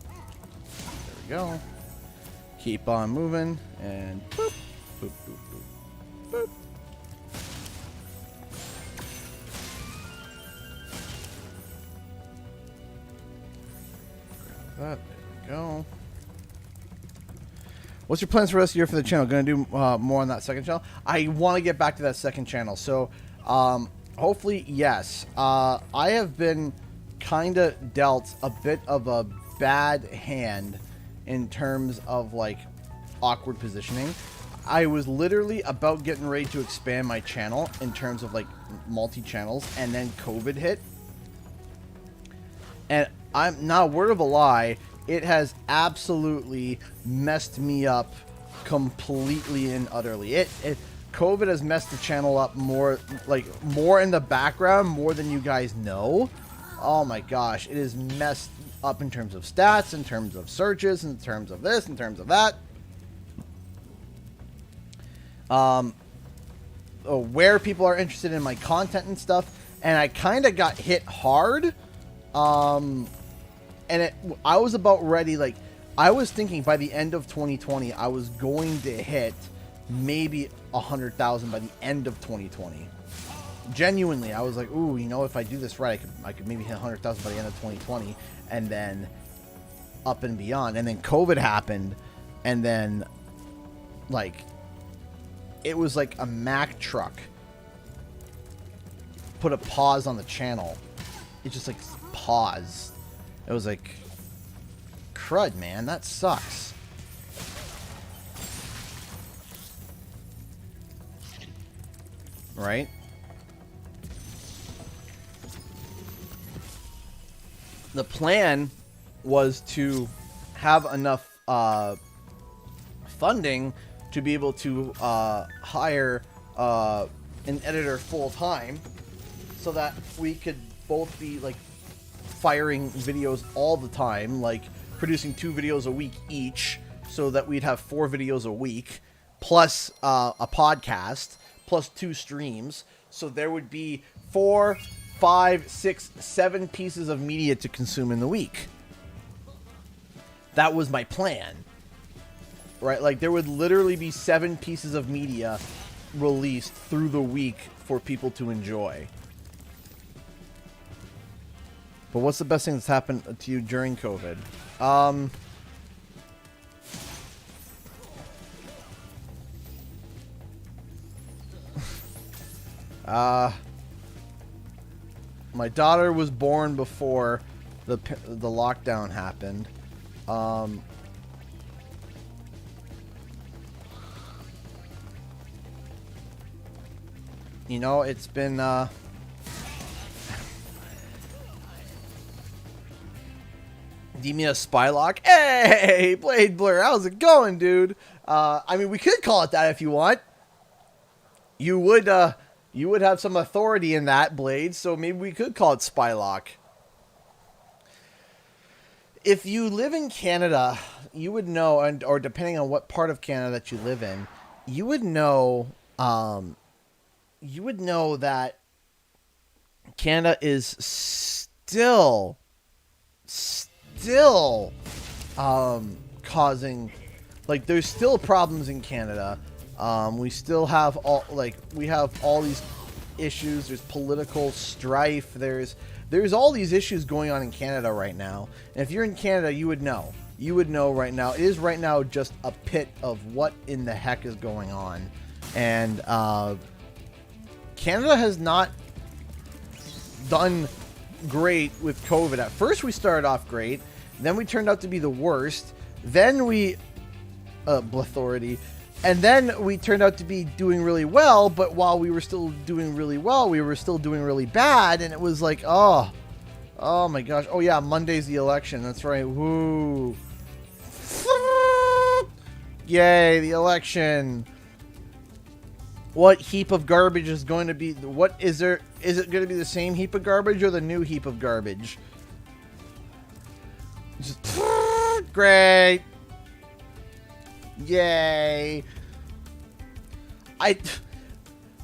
There we go. Keep on moving, and boop, boop, boop, boop, boop. Grab that, there we go. What's your plans for the rest of the year for the channel? Going to do more on that second channel? I want to get back to that second channel. So, hopefully, yes. I have been kind of dealt a bit of a bad hand in terms of, like, awkward positioning. I was literally about getting ready to expand my channel in terms of, like, multi-channels, and then COVID hit. And I'm not a word of a lie. It has absolutely messed me up completely and utterly. COVID has messed the channel up more in the background, more than you guys know. Oh my gosh, it is messed up in terms of stats, in terms of searches, in terms of this, in terms of that. Where people are interested in my content and stuff, and I kind of got hit hard. And I was about ready, like, I was thinking by the end of 2020, I was going to hit maybe 100,000 by the end of 2020. Genuinely, I was like, ooh, you know, if I do this right, I could maybe hit 100,000 by the end of 2020, and then up and beyond. And then COVID happened, and then, like, it was like a Mack truck put a pause on the channel. It just, like, paused. It was like, crud, man, that sucks. Right? The plan was to have enough funding to be able to hire an editor full-time so that we could both be, like, firing videos all the time, like producing 2 videos a week each, so that we'd have 4 videos a week, plus a podcast, plus 2 streams. So there would be 4, 5, 6, 7 pieces of media to consume in the week. That was my plan. Right? Like, there would literally be 7 pieces of media released through the week for people to enjoy. But what's the best thing that's happened to you during COVID? My daughter was born before the lockdown happened. You know, it's been Demia Spylock. Hey, Blade Blur, how's it going, dude? I mean, we could call it that if you want. You would have some authority in that, Blade, so maybe we could call it Spylock. If you live in Canada, you would know, or depending on what part of Canada that you live in, you would know that Canada is still causing, like, there's still problems in Canada. We still have all, like, we have all these issues, there's political strife, there's all these issues going on in Canada right now. And if you're in Canada, you would know. You would know right now. It is right now just a pit of what in the heck is going on. And Canada has not done great with COVID. At first we started off great, then we turned out to be the worst, then we Blethority, and then we turned out to be doing really well, but while we were still doing really well, we were still doing really bad, and it was like, oh my gosh. Oh yeah, Monday's the election, that's right. Woo. Yay, the election. What heap of garbage is going to be? What is there? Is it going to be the same heap of garbage or the new heap of garbage? Just great. Yay.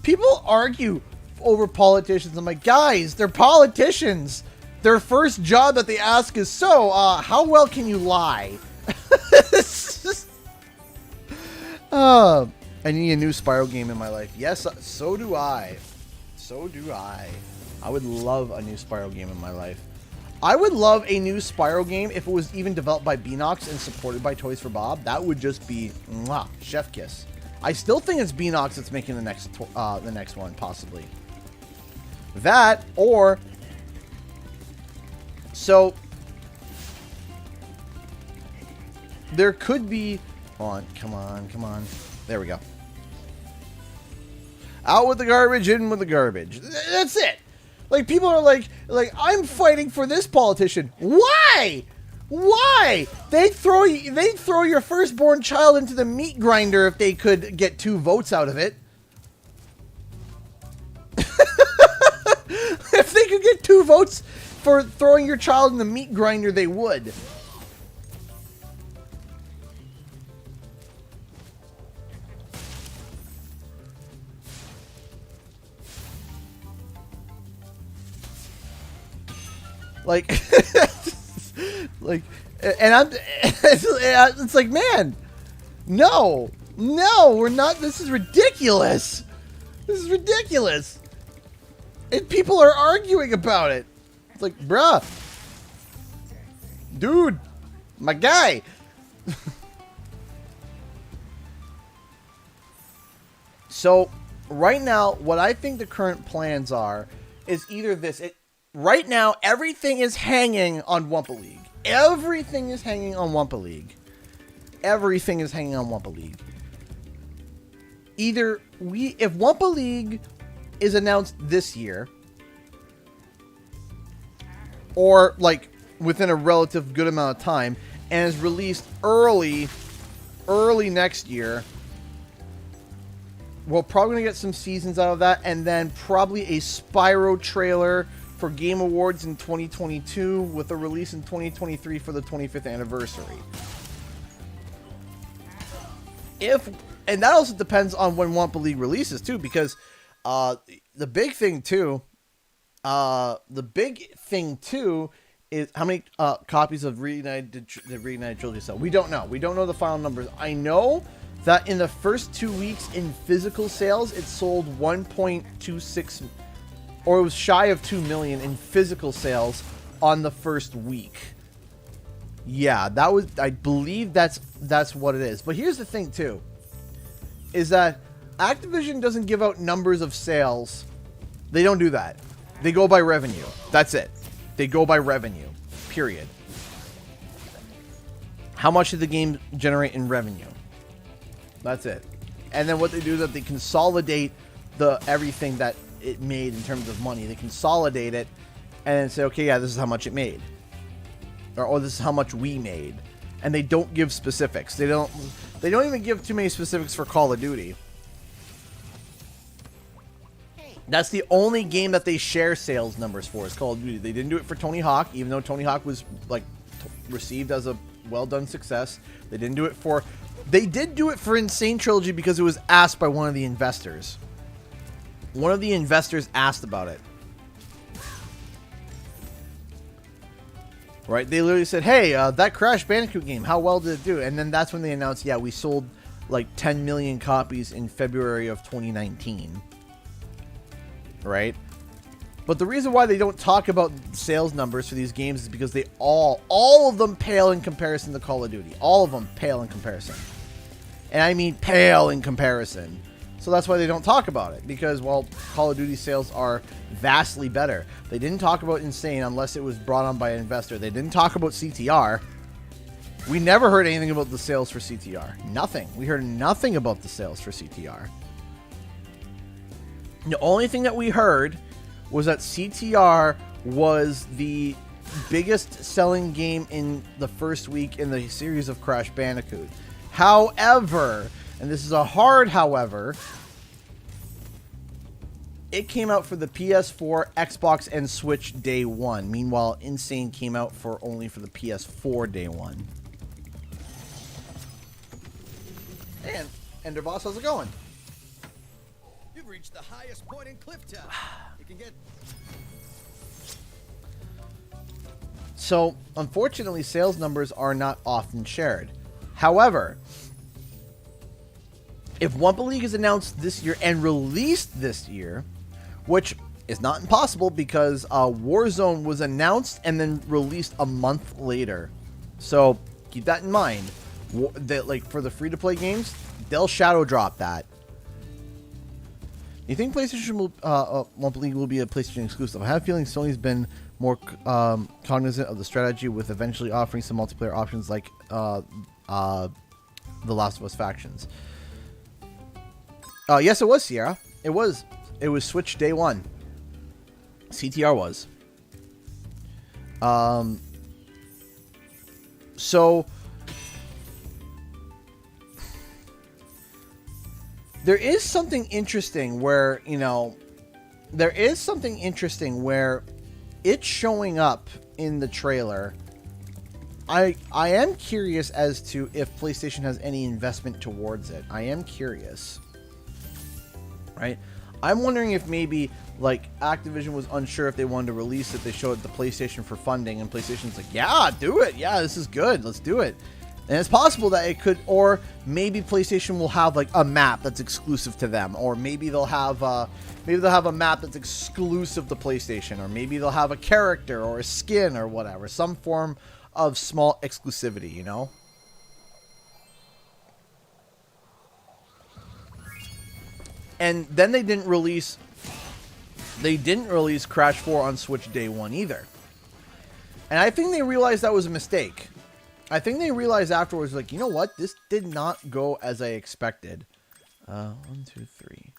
People argue over politicians. I'm like, guys, they're politicians. Their first job that they ask is, so, how well can you lie? It's just, I need a new Spyro game in my life. Yes, so do I. So do I. I would love a new Spyro game in my life. I would love a new Spyro game if it was even developed by Beanox and supported by Toys for Bob. That would just be mwah, chef kiss. I still think it's Beanox that's making the next one, possibly. That, or... So... There could be... Come on. There we go. Out with the garbage, in with the garbage. That's it. Like, people are like, I'm fighting for this politician. Why? Why? They'd throw your firstborn child into the meat grinder if they could get 2 votes out of it. If they could get 2 votes for throwing your child in the meat grinder, they would. Like, and it's like, man, no, we're not, this is ridiculous. This is ridiculous. And people are arguing about it. It's like, bruh, dude, my guy. So, right now, what I think the current plans are is either this, right now, everything is hanging on Wumpa League. Everything is hanging on Wumpa League. Everything is hanging on Wumpa League. Either if Wumpa League is announced this year, or like within a relative good amount of time, and is released early next year, we're probably gonna get some seasons out of that, and then probably a Spyro trailer for Game Awards in 2022 with a release in 2023 for the 25th anniversary. And that also depends on when Wumpa League releases too, because the big thing too is how many copies of the Reignited trilogy sell. We don't know. We don't know the final numbers. I know that in the first 2 weeks in physical sales, it sold 1.26, or it was shy of 2 million in physical sales on the first week. Yeah, that was, I believe that's what it is. But here's the thing too, is that Activision doesn't give out numbers of sales. They don't do that. They go by revenue. That's it. They go by revenue. Period. How much did the game generate in revenue? That's it. And then what they do is that they consolidate everything that it made in terms of money. They consolidate it and then say, okay, yeah, this is how much it made. Or this is how much we made. And they don't give specifics. They don't even give too many specifics for Call of Duty. That's the only game that they share sales numbers for, is Call of Duty. They didn't do it for Tony Hawk, even though Tony Hawk was like received as a well-done success. They didn't do it for... They did do it for Insane Trilogy because it was asked by one of the investors. One of the investors asked about it. Right? They literally said, hey, that Crash Bandicoot game, how well did it do? And then that's when they announced, yeah, we sold like 10 million copies in February of 2019. right? But the reason why they don't talk about sales numbers for these games is because they all of them pale in comparison to Call of Duty. All of them pale in comparison. And I mean pale in comparison. So that's why they don't talk about it. Because, well, Call of Duty sales are vastly better. They didn't talk about Insane unless it was brought on by an investor. They didn't talk about CTR. We never heard anything about the sales for CTR. Nothing. We heard nothing about the sales for CTR. The only thing that we heard was that CTR was the biggest selling game in the first week in the series of Crash Bandicoot. However, and this is a hard however, it came out for the PS4, Xbox, and Switch day one. Meanwhile, Insane came out only for the PS4 day one. And Enderboss, how's it going? You've reached the highest point in Clifftown. You can get... So, unfortunately, sales numbers are not often shared. However, if Wumpa League is announced this year and released this year, which is not impossible because Warzone was announced and then released a month later. So, keep that in mind. That, like, for the free-to-play games, they'll shadow drop that. You think PlayStation will, Wumpa League will be a PlayStation exclusive? I have a feeling Sony's been more cognizant of the strategy with eventually offering some multiplayer options like The Last of Us Factions. Yes, it was, Sierra. It was Switch day one. CTR was. So there is something interesting where, it's showing up in the trailer. I am curious as to if PlayStation has any investment towards it. I am curious. Right? I'm wondering if maybe, like, Activision was unsure if they wanted to release it. They showed it to PlayStation for funding, and PlayStation's like, yeah, do it. Yeah, this is good. Let's do it. And it's possible that it could, or maybe PlayStation will have, like, a map that's exclusive to them, or maybe they'll have a map that's exclusive to PlayStation, or maybe they'll have a character or a skin or whatever, some form of small exclusivity, you know? And then they didn't release Crash 4 on Switch day one either. And I think they realized that was a mistake. I think they realized afterwards, like, you know what? This did not go as I expected. 1, 2, 3.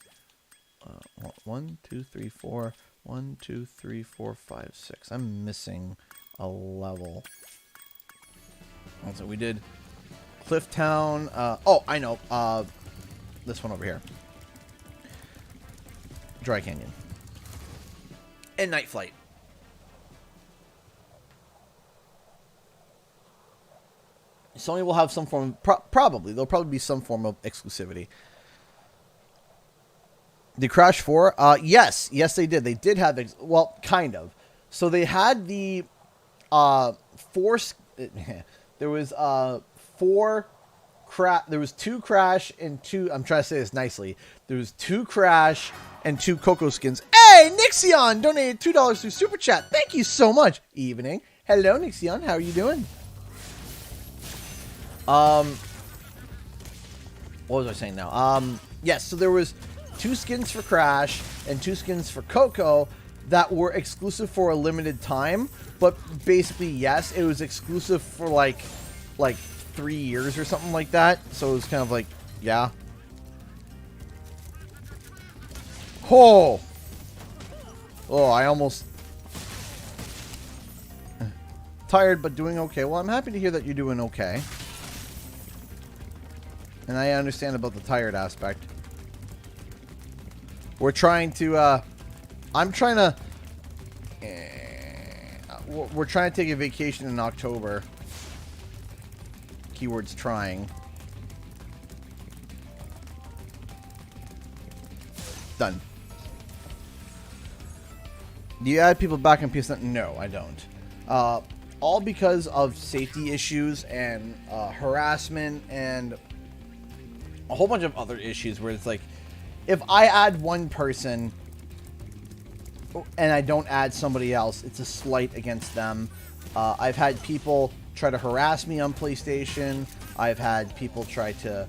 1, 2, 3, 4. 1, 2, 3, 4, 5, 6. I'm missing a level. So we did Clifftown. Oh, I know. This one over here. Dry Canyon. And Night Flight. Sony will have some form, probably. There'll probably be some form of exclusivity. The Crash 4? Yes. Yes, they did. They did have, well, kind of. So they had the four, there was there was 2 Crash and 2, I'm trying to say this nicely. There was 2 Crash and 2 Coco skins. Hey, Nixion donated $2 through Super Chat. Thank you so much. Evening. Hello, Nixion. How are you doing? What was I saying now? Yes, so there was 2 skins for Crash and 2 skins for Coco that were exclusive for a limited time, but basically, yes, it was exclusive for like 3 years or something like that. So it was kind of like, yeah. Oh, I almost tired, but doing okay. Well, I'm happy to hear that you're doing okay. And I understand about the tired aspect. We're trying to, we're trying to take a vacation in October. Keywords trying. Done. Do you add people back on PSN? No, I don't. All because of safety issues and harassment and a whole bunch of other issues where it's like, if I add one person, and I don't add somebody else, it's a slight against them. I've had people try to harass me on PlayStation. I've had people try to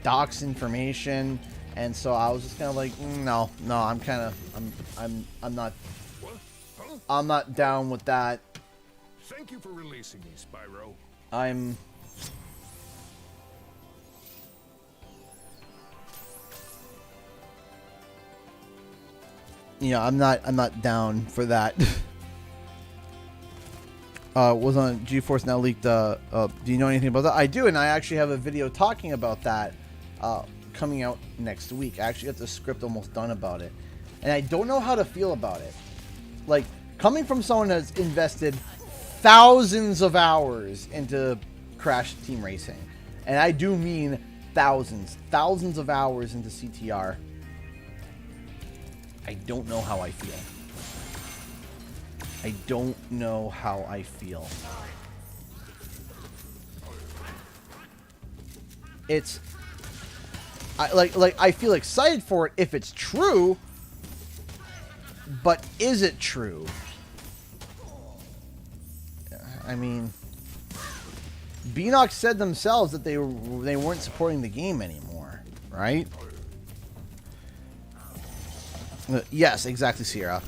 dox information, and so I was just kind of like, no, I'm not down with that. Thank you for releasing me, Spyro. I'm not down for that. Was on GeForce Now leaked. Do you know anything about that? I do, and I actually have a video talking about that coming out next week. I actually got the script almost done about it, and I don't know how to feel about it. Like, coming from someone that's invested thousands of hours into Crash Team Racing, and I do mean thousands of hours into CTR. I don't know how I feel. I don't know how I feel. I feel excited for it if it's true, but is it true? I mean, Beanox said themselves that they weren't supporting the game anymore, right? Yes, exactly, Sierra.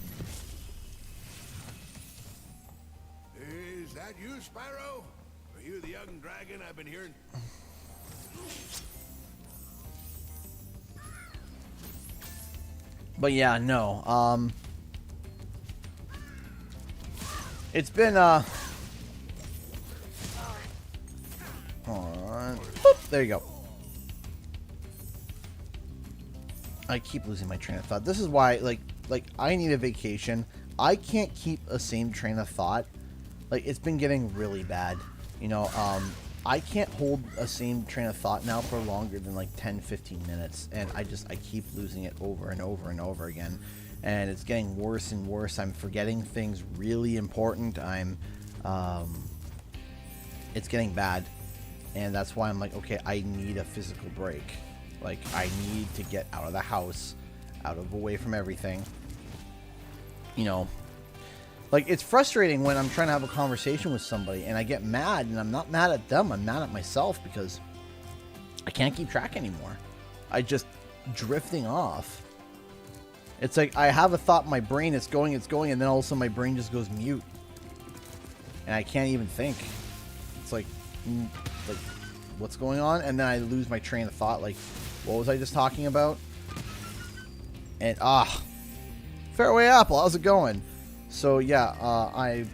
Is that you, Spyro? Are you the young dragon I've been hearing? But yeah, no. It's been hold on. Boop, there you go. I keep losing my train of thought. This is why, like I need a vacation. I can't keep a same train of thought. Like, it's been getting really bad. You know, I can't hold a same train of thought now for longer than like 10-15 minutes, and I keep losing it over and over and over again, and it's getting worse and worse. I'm forgetting things really important. It's getting bad, and that's why I'm like, okay, I need a physical break. Like, I need to get out of the house, away from everything. You know, like, it's frustrating when I'm trying to have a conversation with somebody and I get mad, and I'm not mad at them, I'm mad at myself because I can't keep track anymore. I just drifting off. It's like I have a thought in my brain, it's going, and then all of a sudden my brain just goes mute. And I can't even think. It's like what's going on? And then I lose my train of thought, like, what was I just talking about? And, Fairway Apple, how's it going? So, yeah, I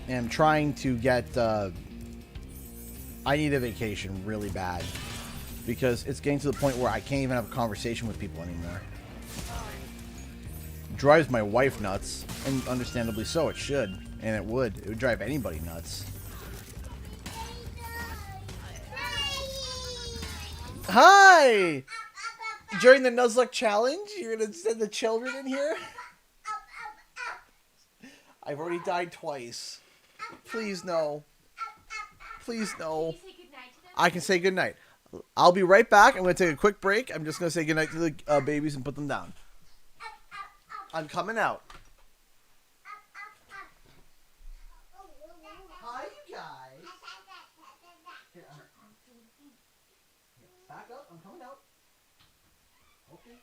am trying to get, I need a vacation really bad. Because it's getting to the point where I can't even have a conversation with people anymore. Drives my wife nuts, and understandably so, it should. And it would drive anybody nuts. Hi! During the Nuzlocke challenge, you're gonna send the children in here? I've already died twice. Please no. Please no. I can say goodnight. I'll be right back. I'm gonna take a quick break. I'm just gonna say goodnight to the babies and put them down. I'm coming out. Hi, you guys. Here, back up. I'm coming out. Okay.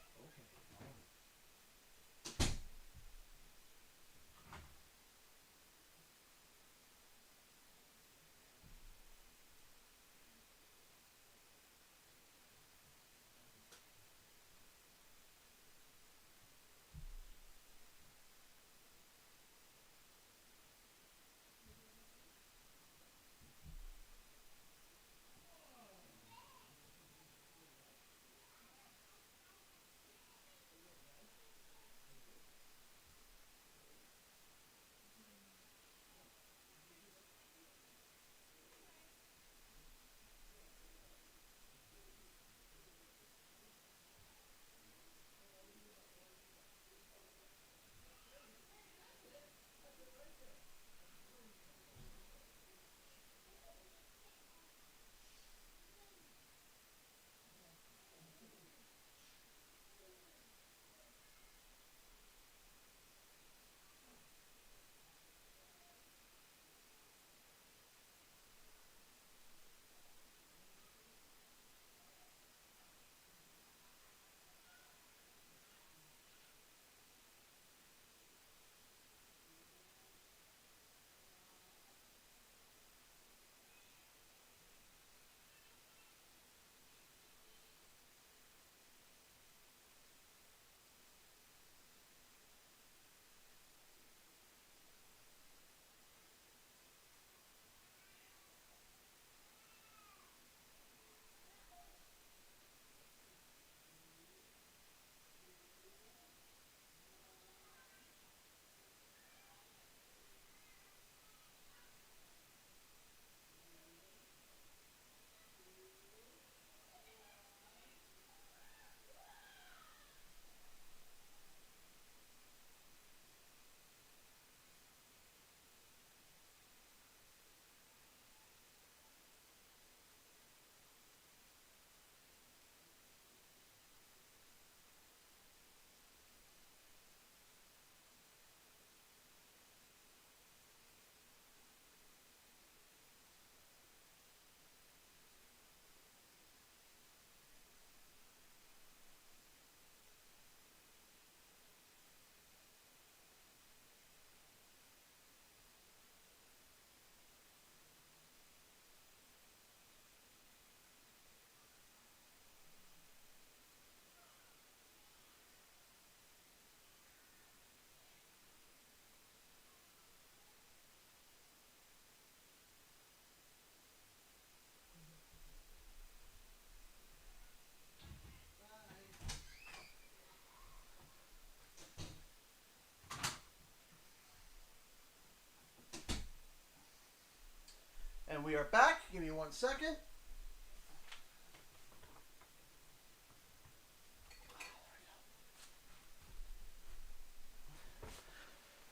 are back. Give me 1 second.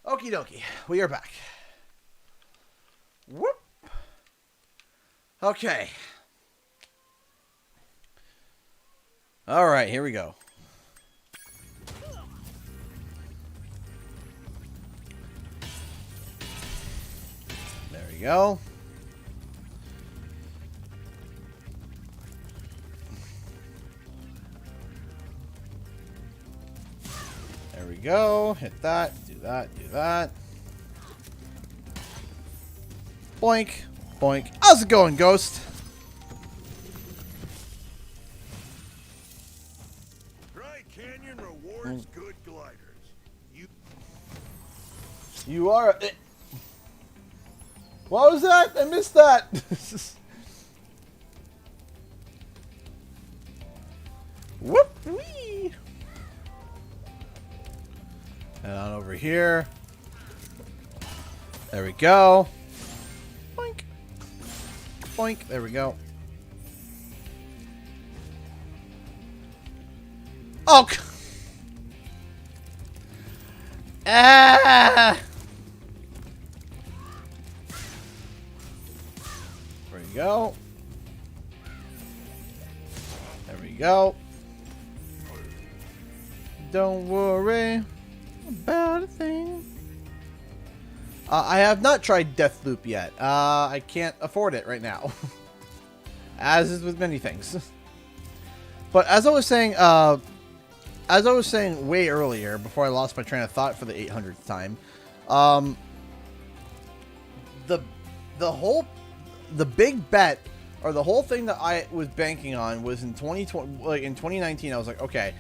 Okie dokie. We are back. Whoop. Okay. All right, here we go. There we go. There we go. Hit that. Do that. Do that. Boink. Boink. How's it going, Ghost? Dry Canyon rewards good gliders. You are. What was that? I missed that. Whoop wee. Head on over here. There we go. Boink. Boink. There we go. Oh. Ah. There we go. There we go. Don't worry about a thing. I have not tried Deathloop yet. I can't afford it right now. As is with many things. But as I was saying way earlier, before I lost my train of thought for the 800th time, the big bet, or the whole thing that I was banking on, was in 2020. Like in 2019, I was like, okay,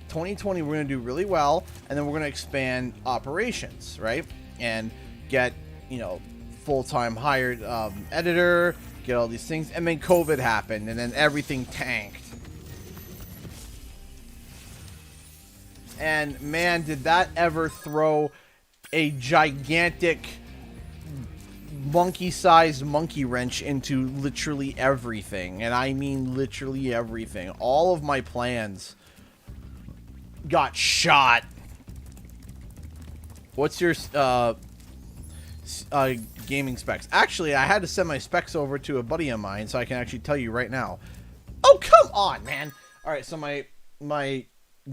2020 we're gonna do really well, and then we're gonna expand operations, right? And get, you know, full-time hired editor, get all these things, and then COVID happened, and then everything tanked. And man, did that ever throw a gigantic monkey-sized monkey wrench into literally everything. And I mean literally everything. All of my plans got shot. What's your gaming specs? Actually, I had to send my specs over to a buddy of mine, so I can actually tell you right now. Oh, come on, man. All right, so my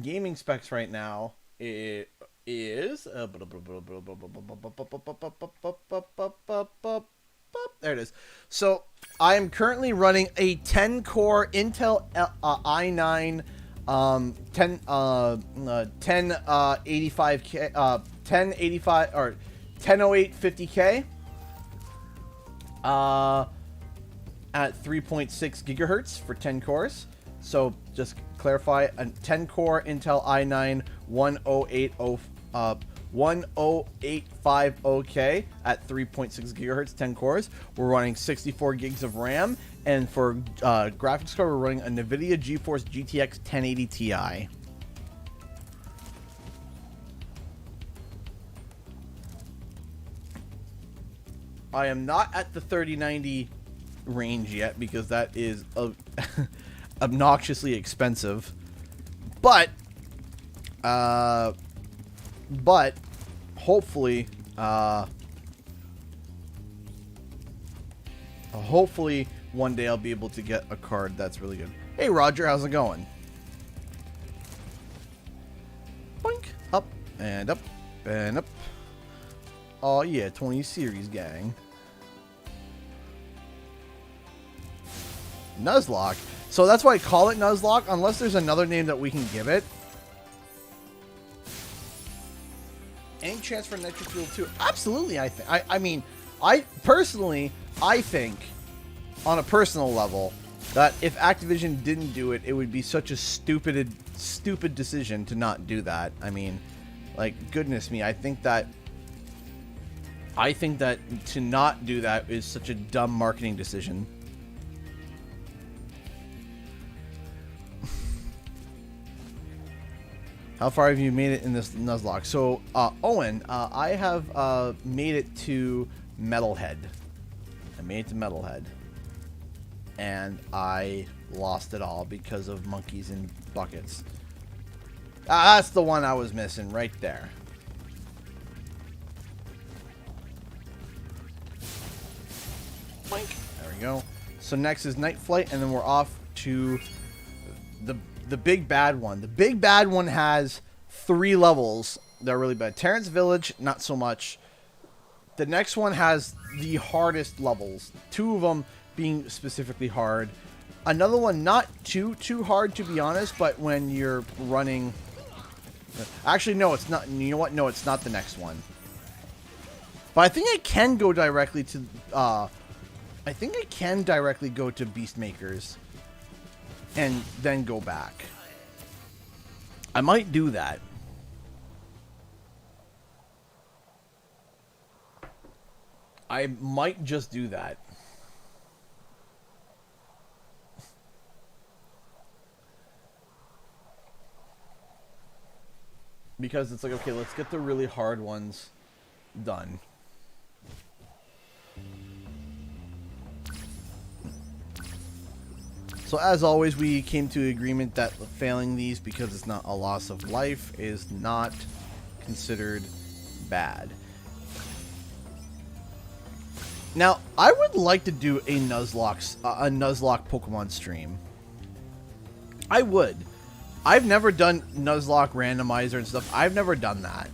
gaming specs right now is there it is. So I am currently running a 10-core Intel i9 1085K 1085 or 1008 50K at 3.6 gigahertz for 10 cores. So just clarify, a 10-core Intel i9 1080K at 3.6 gigahertz, 10 cores. We're running 64 gigs of RAM, and for graphics card, we're running a NVIDIA GeForce GTX 1080 Ti. I am not at the 3090 range yet because that is obnoxiously expensive, but hopefully one day I'll be able to get a card that's really good. Hey Roger, how's it going? Boink. Up and up and up. Oh yeah, 20 series gang. Nuzlocke. So that's why I call it Nuzlocke, unless there's another name that we can give it. Any chance for Nitro Fuel 2? Absolutely, I think. I mean, I personally, I think, on a personal level, that if Activision didn't do it, it would be such a stupid decision to not do that. I mean, like, goodness me, I think that to not do that is such a dumb marketing decision. How far have you made it in this Nuzlocke? So, Owen, I have made it to Metalhead. I made it to Metalhead. and I lost it all because of monkeys in buckets. That's the one I was missing right there. Boink. There we go. So next is Night Flight, and then we're off to the big bad one. The big bad one has 3 levels that are really bad. Terrence Village, not so much. The next one has the hardest levels. 2 of them being specifically hard. Another one not too hard, to be honest, but when you're running... Actually, no, it's not. You know what? No, it's not the next one. But I think I can go directly to... I think I can directly go to Beastmakers and then go back. I might do that. I might just do that. Because it's like, okay, let's get the really hard ones done. So as always, we came to agreement that failing these because it's not a loss of life is not considered bad. Now, I would like to do a Nuzlocke Pokemon stream. I would. I've never done Nuzlocke randomizer and stuff. I've never done that.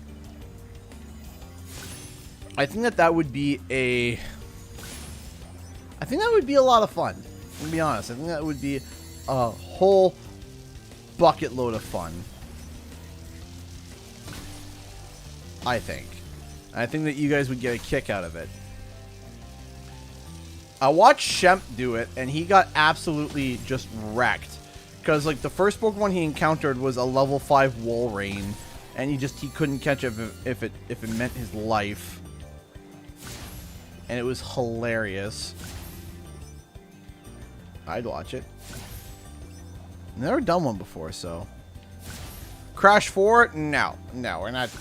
I think that would be a... I think that would be a lot of fun. To be honest, I think that would be a whole bucket load of fun. I think. I think that you guys would get a kick out of it. I watched Shemp do it, and he got absolutely just wrecked. Because, like, the first Pokemon he encountered was a level 5 Walrein, and he couldn't catch it if it meant his life. And it was hilarious. I'd watch it. Never done one before, so. Crash 4? No, we're not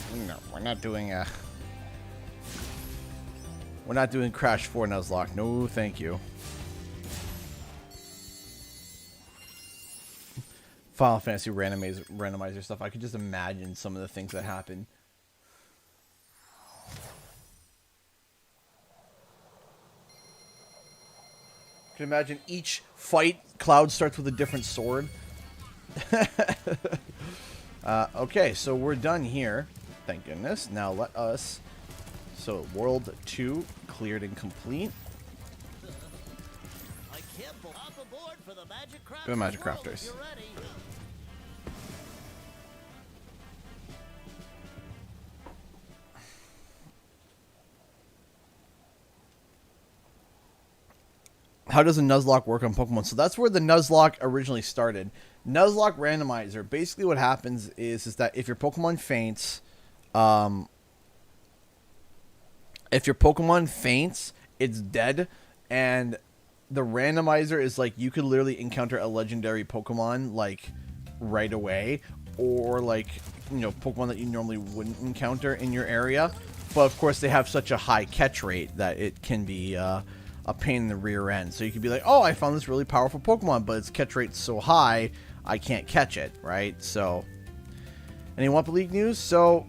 doing a. We're not doing Crash 4 Nuzlocke. No, thank you. Final Fantasy randomizer stuff. I could just imagine some of the things that happen. I can imagine each fight, Cloud starts with a different sword. Okay, so we're done here. Thank goodness. Now let us... So, World 2 cleared and complete. Go Magic Crafters. How does a Nuzlocke work on Pokemon? So that's where the Nuzlocke originally started. Nuzlocke randomizer. Basically what happens is that if your Pokemon faints, it's dead, and the randomizer is like you could literally encounter a legendary Pokemon like right away, or like, you know, Pokemon that you normally wouldn't encounter in your area. But of course they have such a high catch rate that it can be a pain in the rear end. So you could be like, oh, I found this really powerful Pokemon, but its catch rate's so high, I can't catch it, right? So, any Wumpa League news? So,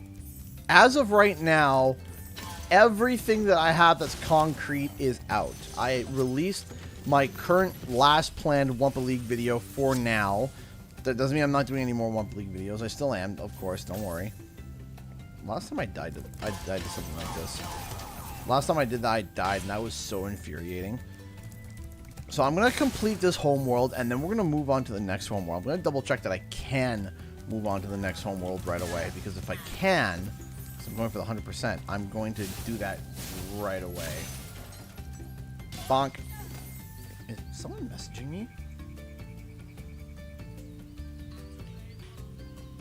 as of right now, everything that I have that's concrete is out. I released my current last planned Wumpa League video for now. That doesn't mean I'm not doing any more Wumpa League videos. I still am, of course, don't worry. Last time I died to something like this. Last time I did that, I died, and that was so infuriating. So I'm going to complete this home world, and then we're going to move on to the next home world. I'm going to double check that I can move on to the next home world right away, because if I can, because I'm going for the 100%, I'm going to do that right away. Bonk. Is someone messaging me?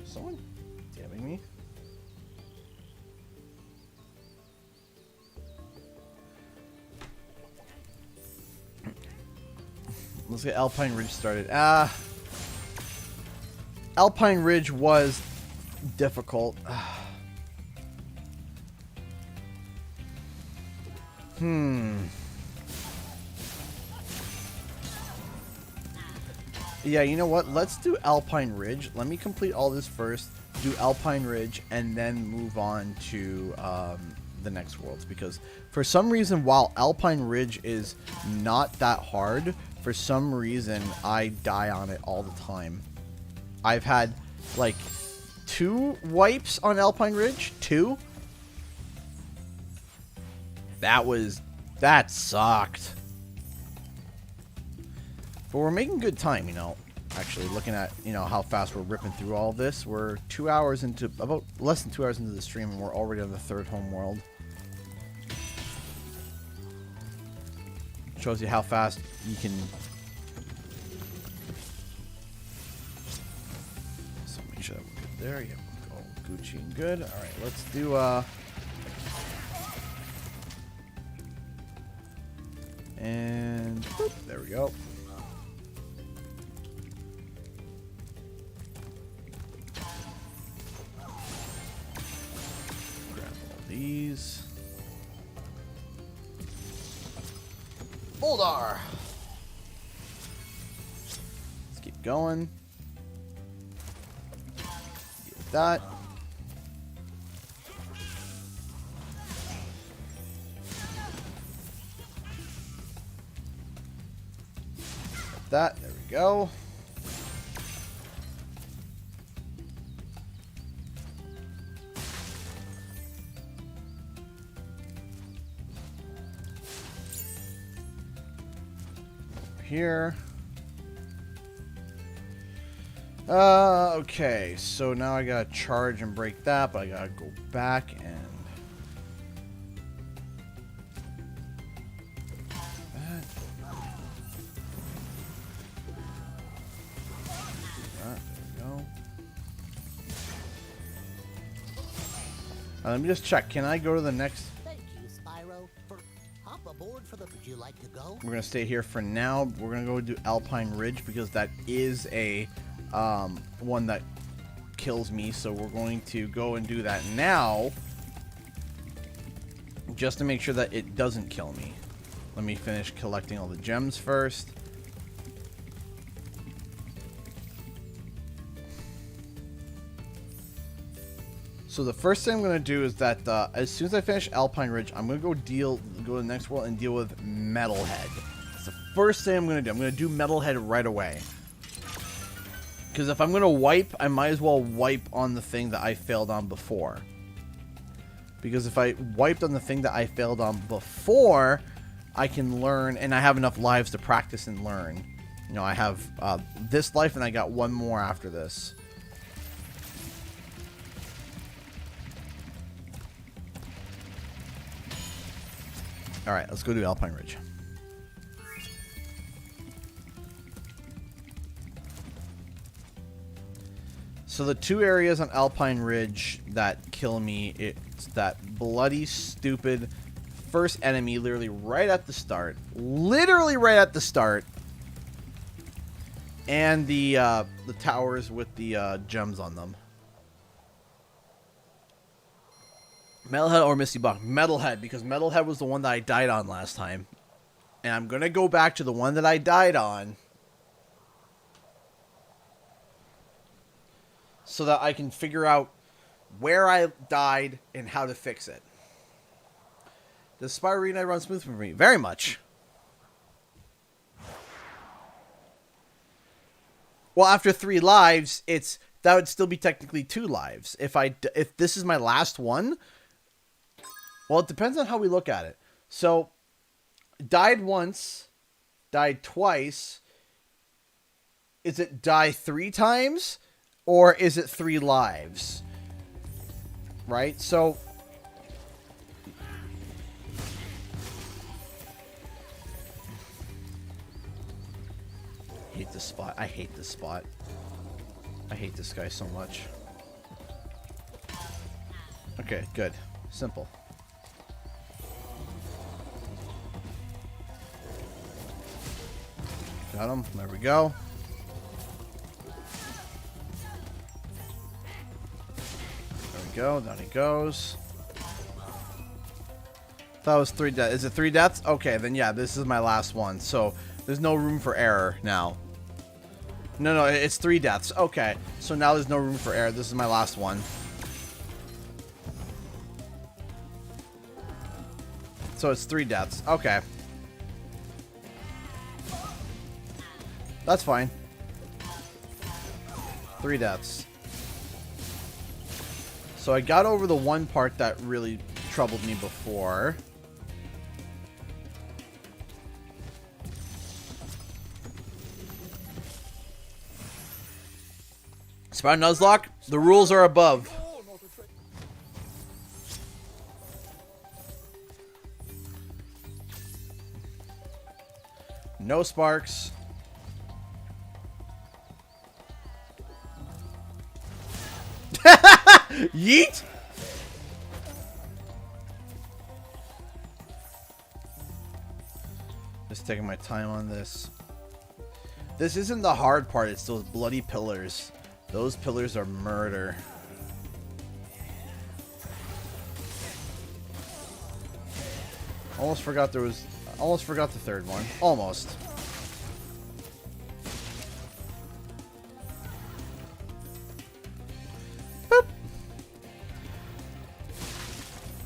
Is someone DMing me? Let's get Alpine Ridge started. Alpine Ridge was difficult. Yeah, you know what? Let's do Alpine Ridge. Let me complete all this first, do Alpine Ridge, and then move on to the next worlds. Because for some reason, while Alpine Ridge is not that hard, for some reason, I die on it all the time. I've had, like, 2 wipes on Alpine Ridge. 2. That sucked. But we're making good time, you know. Actually, looking at, you know, how fast we're ripping through all this. We're 2 hours into, about less than 2 hours into the stream, and we're already on the 3rd home world. Shows you how fast you can. So make sure that we're good there. Yep, all Gucci and good. All right, let's do and boop, there we go. Grab all these. Boldar. Let's keep going. Get that. That. There we go. Here. Okay, so now I gotta charge and break that, but I gotta go back and let me just check. Can I go to the next? Thank you, Spyro. Hop aboard for the. Would you like to go? We're gonna stay here for now. We're gonna go do Alpine Ridge because that is a one that kills me. So we're going to go and do that now, just to make sure that it doesn't kill me. Let me finish collecting all the gems first. So the first thing I'm going to do is that as soon as I finish Alpine Ridge, I'm going to go to the next world and deal with Metalhead. It's the first thing I'm going to do. I'm going to do Metalhead right away. Because if I'm going to wipe, I might as well wipe on the thing that I failed on before. Because if I wiped on the thing that I failed on before, I can learn, and I have enough lives to practice and learn. You know, I have this life, and I got one more after this. Alright, let's go do Alpine Ridge. So the 2 areas on Alpine Ridge that kill me, it's that bloody, stupid first enemy literally right at the start. Literally right at the start. And the towers with the gems on them. Metalhead or Misty Buck? Metalhead, because Metalhead was the one that I died on last time. And I'm going to go back to the one that I died on, so that I can figure out where I died and how to fix it. Does Spyro Reignited run smooth for me? Very much. Well, after 3 lives, that would still be technically 2 lives. If this is my last one, well, it depends on how we look at it. So, died once, died twice. Is it die 3 times? Or is it 3 lives? Right? So, I hate this spot. I hate this spot. I hate this guy so much. Okay, good. Simple. Got him. There we go. There we go. Down he goes. That was 3 deaths. Is it 3 deaths? Okay, then yeah, this is my last one. So there's no room for error now. No, no, it's 3 deaths. Okay, so now there's no room for error. This is my last one. So it's 3 deaths. Okay. That's fine. 3 deaths. So I got over the one part that really troubled me before. Spyro Nuzlocke, the rules are above. No sparks. Yeet! Just taking my time on this. This isn't the hard part, it's those bloody pillars. Those pillars are murder. Almost forgot there was... Almost forgot the third one. Almost. Boop.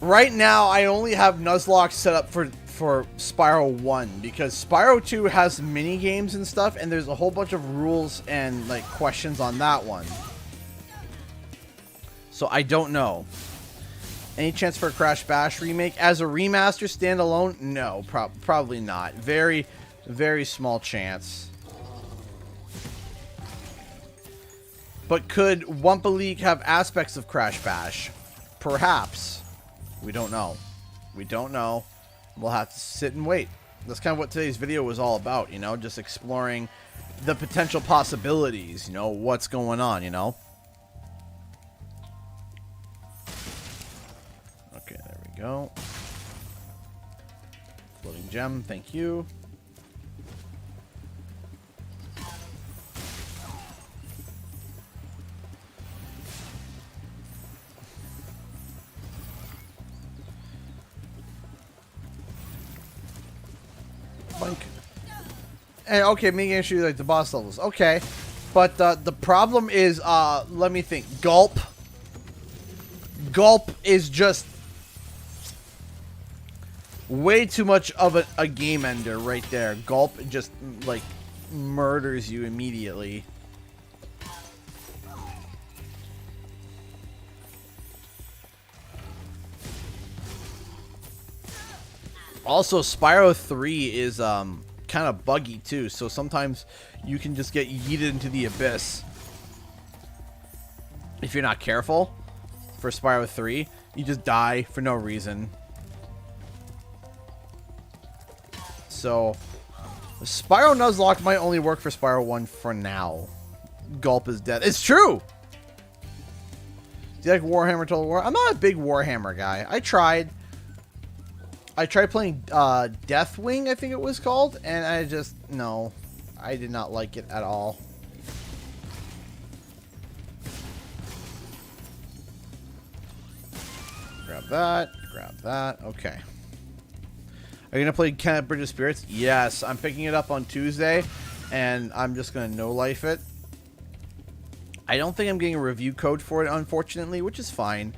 Right now, I only have Nuzlocke set up for Spyro 1 because Spyro 2 has mini games and stuff, and there's a whole bunch of rules and like questions on that one. So I don't know. Any chance for a Crash Bash remake as a remaster standalone? No, probably not. Very, very small chance. But could Wumpa League have aspects of Crash Bash? Perhaps. We don't know. We don't know. We'll have to sit and wait. That's kind of what today's video was all about, you know, just exploring the potential possibilities, you know, what's going on, you know. Okay, there we go. Floating gem, thank you. And okay, making issue like the boss levels. Okay. But the problem is, let me think. Gulp. Gulp is just way too much of a game ender right there. Gulp just, like, murders you immediately. Also, Spyro 3 is, kind of buggy too, so sometimes you can just get yeeted into the abyss if you're not careful. For Spyro 3, you just die for no reason. So Spyro Nuzlocke might only work for Spyro 1 for now. Gulp is dead. It's true. Do you like Warhammer Total War? I'm not a big Warhammer guy. I tried playing Deathwing, I think it was called, and I just, no, I did not like it at all. Grab that, okay. Are you gonna play Kenneth Bridge of Spirits? Yes, I'm picking it up on Tuesday, and I'm just gonna no-life it. I don't think I'm getting a review code for it, unfortunately, which is fine.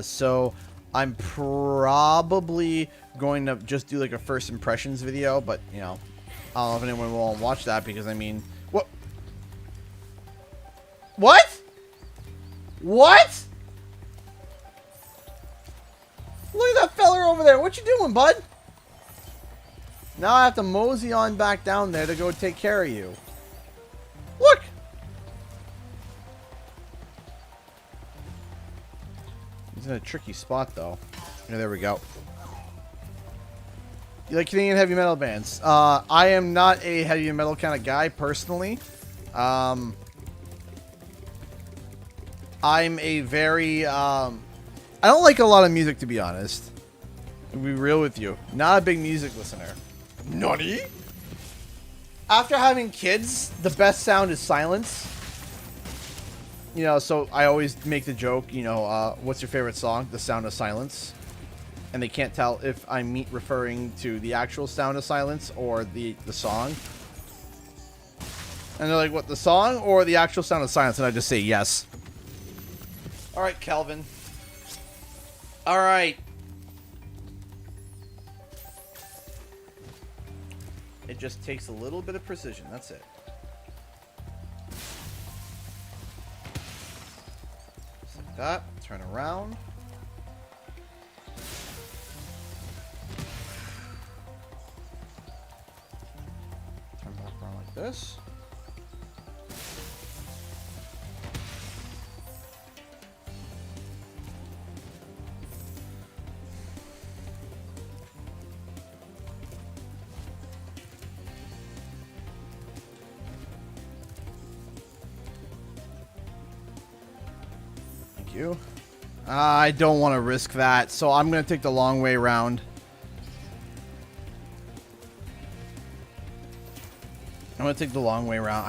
So I'm probably going to just do like a first impressions video, but you know, I don't know if anyone will watch that because I mean, what? What? What? Look at that fella over there. What you doing, bud? Now I have to mosey on back down there to go take care of you. Look. He's in a tricky spot, though. Yeah, there we go. You like Canadian heavy metal bands? I am not a heavy metal kind of guy, personally. I'm a very... I don't like a lot of music, to be honest. To be real with you. Not a big music listener. Nutty? After having kids, the best sound is silence. You know, so I always make the joke, you know, what's your favorite song? The Sound of Silence. And they can't tell if I'm referring to the actual Sound of Silence or the song. And they're like, what, the song or the actual Sound of Silence? And I just say yes. All right, Kelvin. All right. It just takes a little bit of precision. That's it. Just like that. Turn around. Turn back around like this. You. I don't want to risk that, so I'm going to take the long way around. I'm going to take the long way around.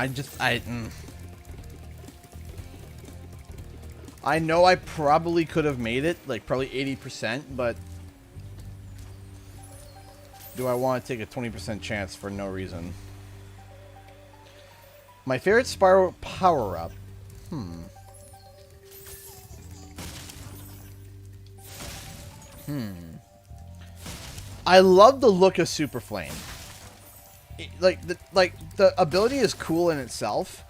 I know I probably could have made it, like probably 80%, but do I want to take a 20% chance for no reason? My favorite Spyro power-up. I love the look of Super Flame. The ability is cool in itself,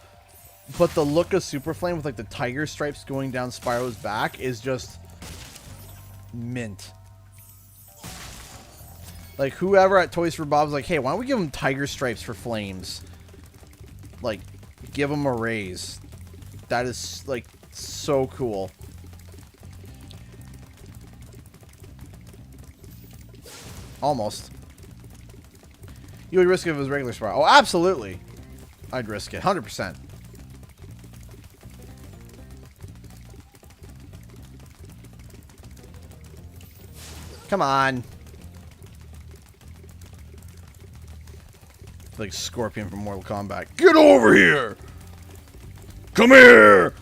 but the look of Super Flame with like the tiger stripes going down Spyro's back is just mint. Like whoever at Toys for Bob was like, hey, why don't we give him tiger stripes for flames? Like, give him a raise. That is like so cool. Almost. You would risk it if it was regular Spyro. Oh, absolutely. I'd risk it. 100%. Come on. Like Scorpion from Mortal Kombat. Get over here! Come here!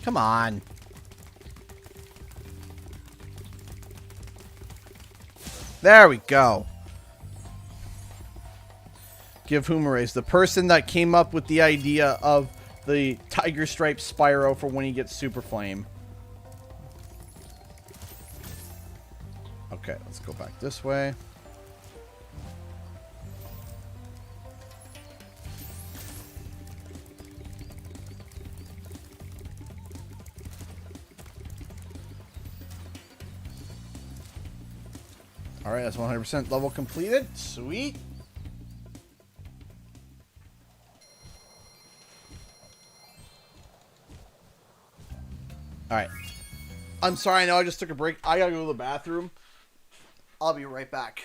Come on. There we go. Give whom a raise. The person that came up with the idea of the tiger stripe Spyro for when he gets Super Flame. Okay, let's go back this way. Alright, that's 100% level completed. Sweet. Alright. I'm sorry, I know I just took a break. I gotta go to the bathroom. I'll be right back.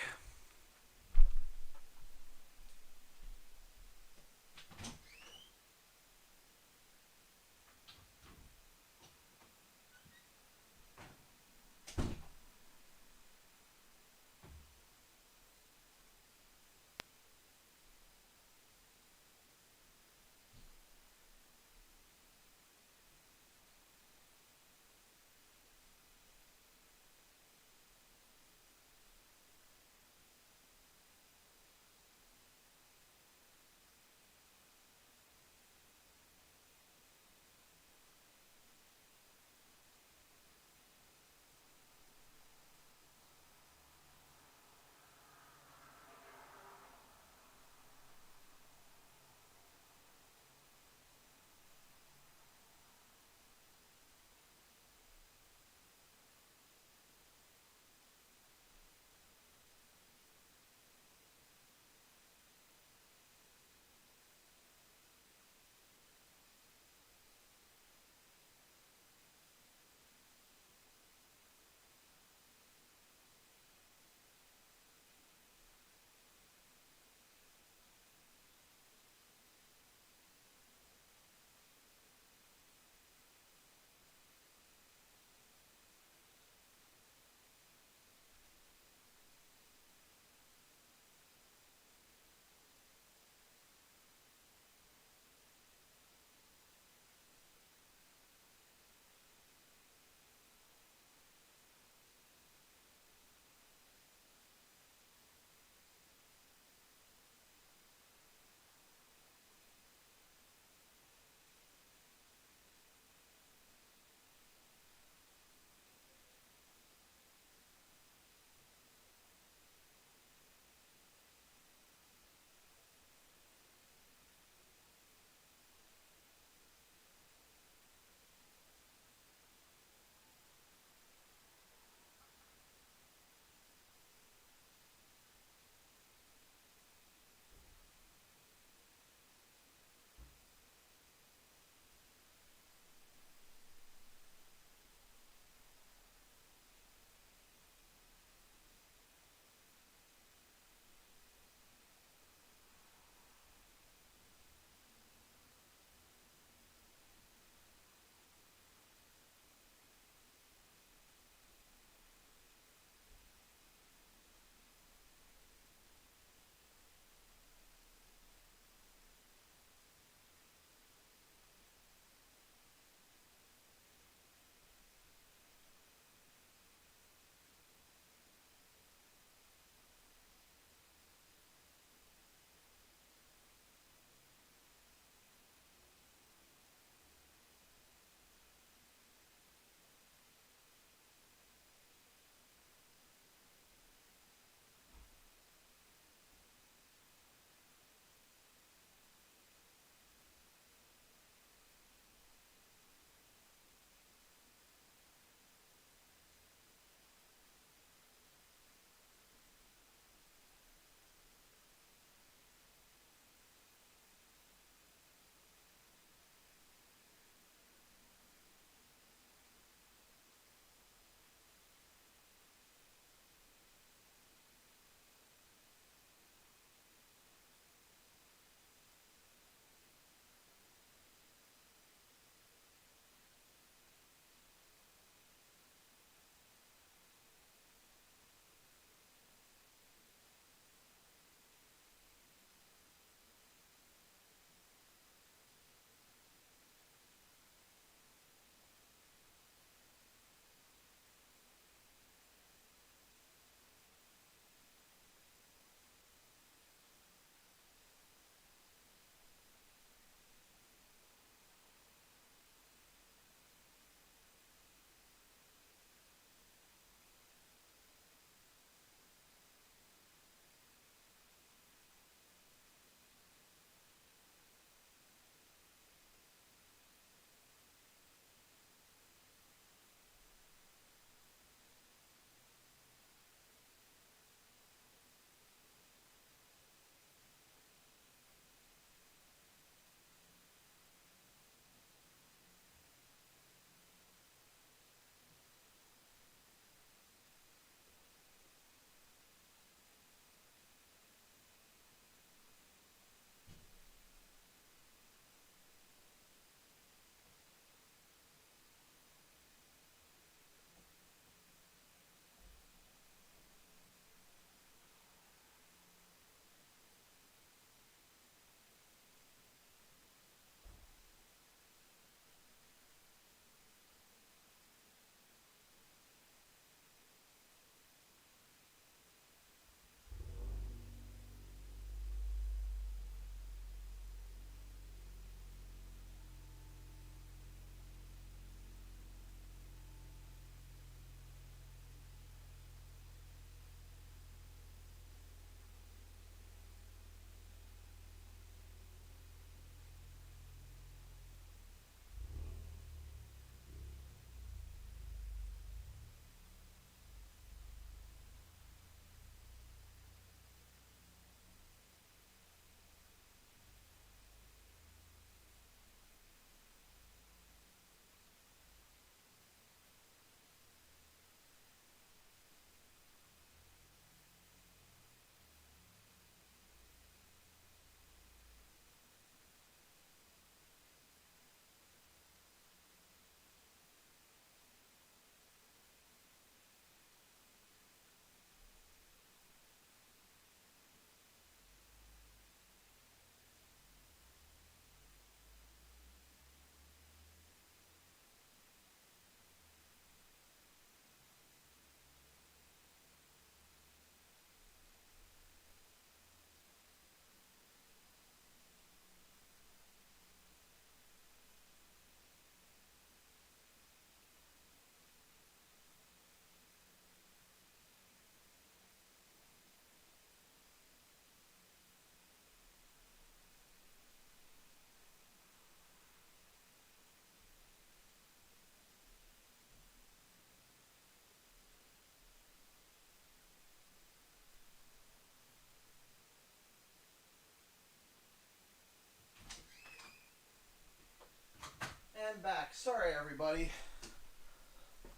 Sorry, everybody.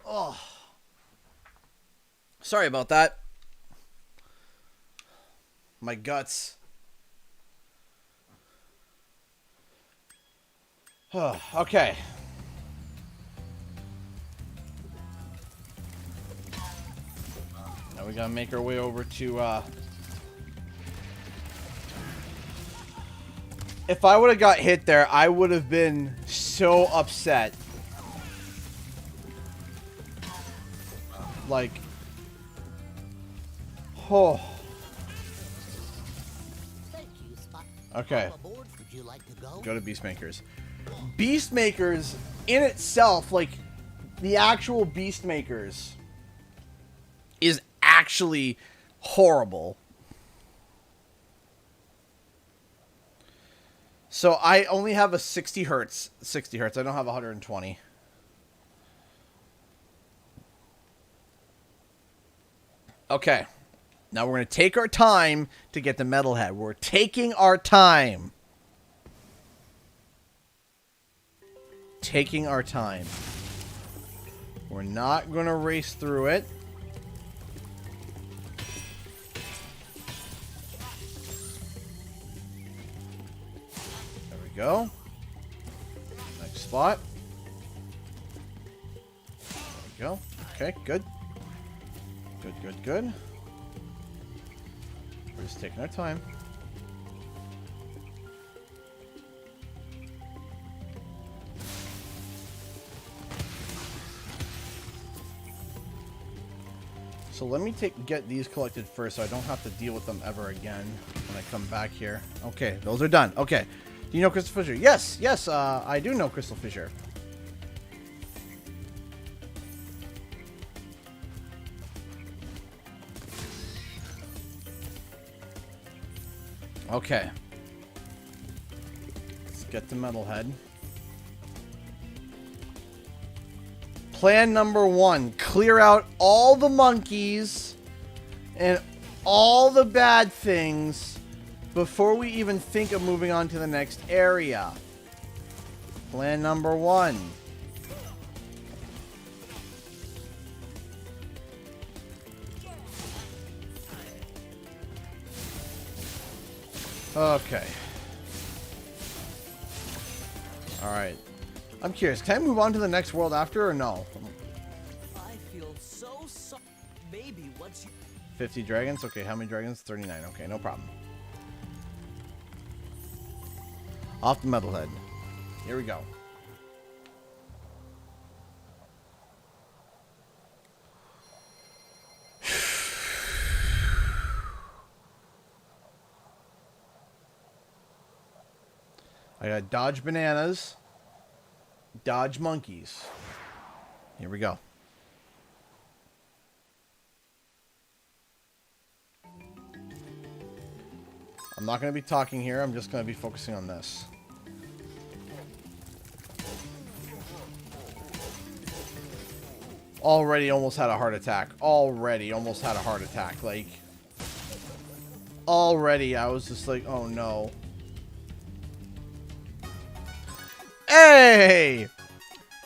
Oh. Sorry about that. My guts. Okay. Now we gotta make our way over to, if I would have got hit there, I would have been so upset. Like, oh. Thank you, Spot. Okay. Hop aboard. Would you like to go? Go to Beastmakers. Beastmakers in itself, like the actual Beastmakers, is actually horrible. So I only have a 60 hertz. 60 hertz. I don't have 120. Okay. Now we're going to take our time to get the Metalhead. We're taking our time. Taking our time. We're not going to race through it. There we go. Next spot. There we go. Okay, good. Good, good, good. We're just taking our time. So let me get these collected first so I don't have to deal with them ever again when I come back here. Okay, those are done. Okay. Do you know Crystal Fissure? Yes, yes, I do know Crystal Fissure. Okay. Let's get the Metalhead. Plan number 1, clear out all the monkeys and all the bad things before we even think of moving on to the next area. Plan number 1. Okay. Alright. I'm curious, can I move on to the next world after or no? I feel so maybe once you 50 dragons? Okay, how many dragons? 39. Okay, no problem. Off the Metalhead. Here we go. I got dodge bananas, dodge monkeys. Here we go. I'm not going to be talking here. I'm just going to be focusing on this. Already almost had a heart attack. Already almost had a heart attack. Like, already I was just like, oh no. Hey!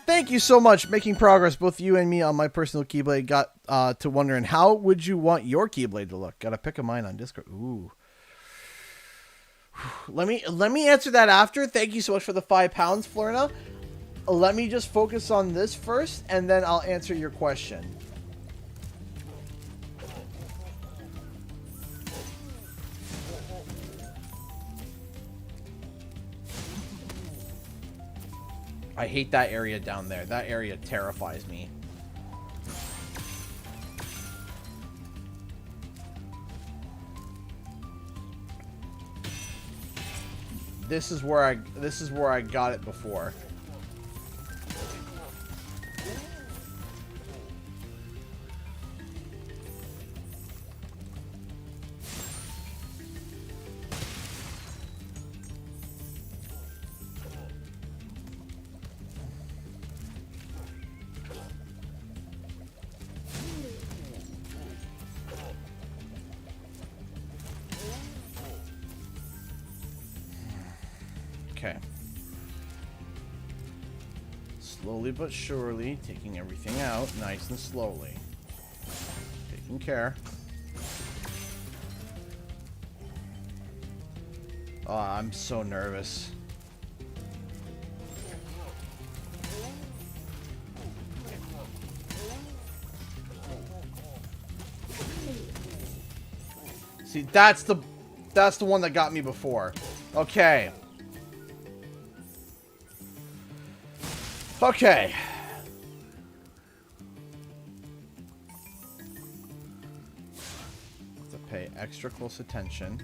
Thank you so much. Making progress, both you and me, on my personal Keyblade. Got to wondering, how would you want your Keyblade to look? Gotta pick a mine on Discord. Ooh. Let me answer that after. Thank you so much for the £5, Florina. Let me just focus on this first, and then I'll answer your question. I hate that area down there. That area terrifies me. This is where I got it before. Slowly but surely, taking everything out, nice and slowly. Taking care. Oh, I'm so nervous. See, that's the one that got me before. Okay. Okay. Have to pay extra close attention.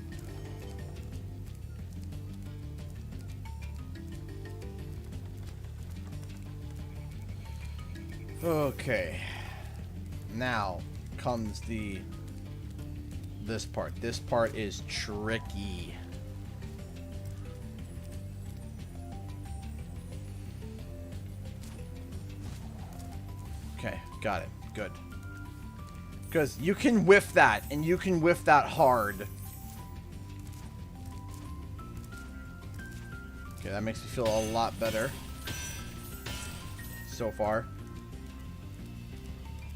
Okay. Now comes this part. This part is tricky. Okay, got it. Good. Because you can whiff that, and you can whiff that hard. Okay, that makes me feel a lot better. So far.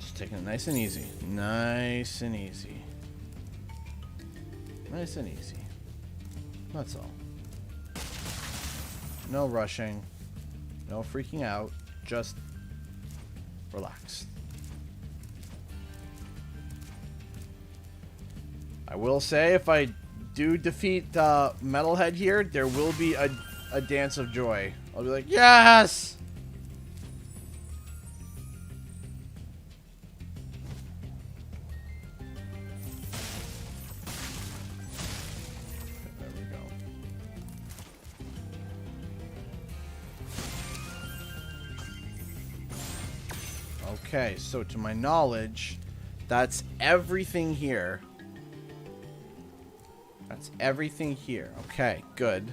Just taking it nice and easy. Nice and easy. Nice and easy. That's all. No rushing. No freaking out. Just relax. I will say, if I do defeat Metalhead here, there will be a dance of joy. I'll be like, yes! There we go. Okay, so to my knowledge, that's everything here. That's everything here. Okay, good.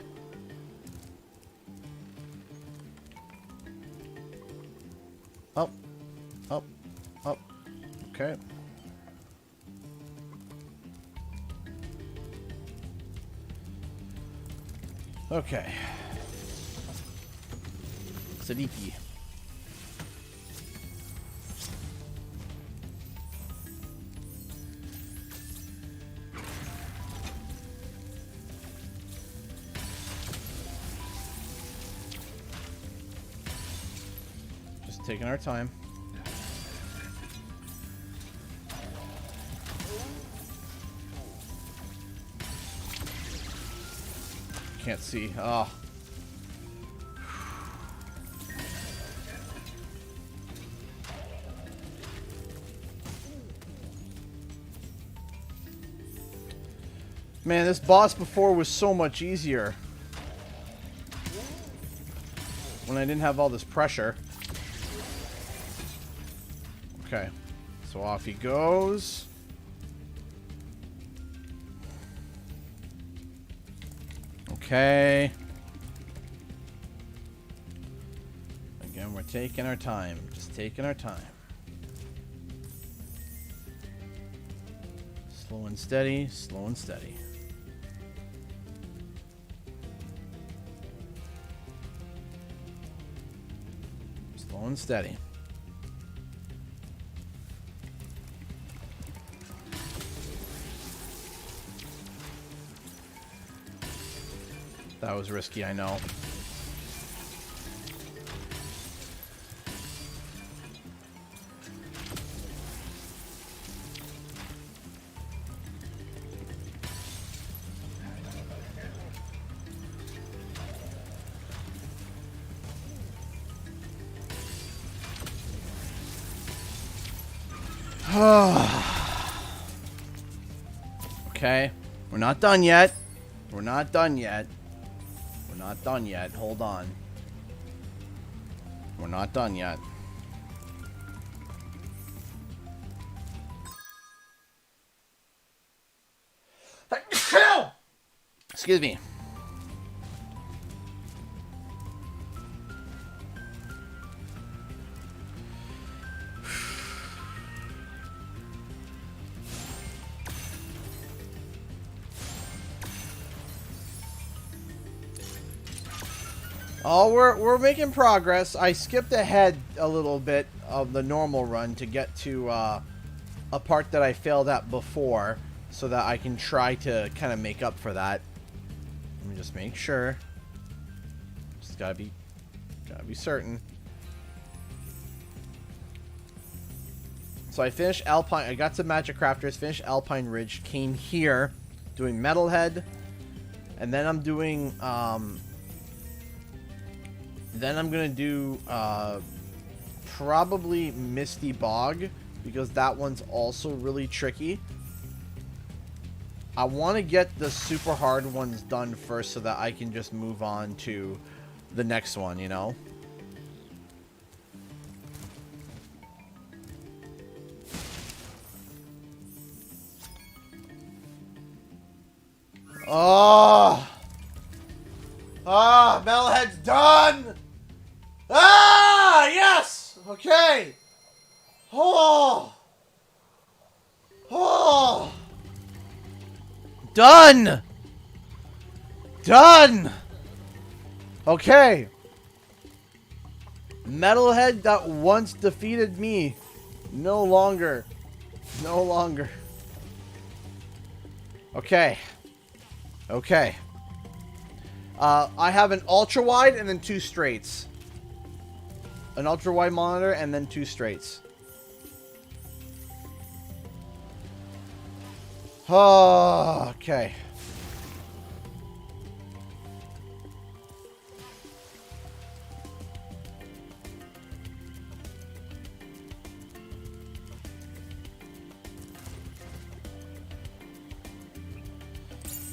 Up, up, up. Okay. Okay. Sadiki. Taking our time. Can't see. Oh. Man, this boss before was so much easier. When I didn't have all this pressure. Okay, so off he goes. Okay. Again, we're taking our time. Just taking our time. Slow and steady, slow and steady. Slow and steady. That was risky, I know. Okay, we're not done yet. We're not done yet. We're not done yet. Hold on. We're not done yet. Excuse me. Oh, we're making progress. I skipped ahead a little bit of the normal run to get to a part that I failed at before, so that I can try to kind of make up for that. Let me just make sure. Just gotta be certain. So I finished Alpine. I got to Magic Crafters, finished Alpine Ridge, came here, doing Metalhead, and then I'm doing. Then I'm gonna do probably Misty Bog, because that one's also really tricky. I want to get the super hard ones done first so that I can just move on to the next one, you know? Oh! Ah, Metalhead's done! Ah, yes! Okay! Oh! Oh! Done! Done! Okay. Metalhead that once defeated me. No longer. No longer. Okay. Okay. I have an ultra wide and then 2 straights. An ultra wide monitor and then 2 straights. Oh, okay.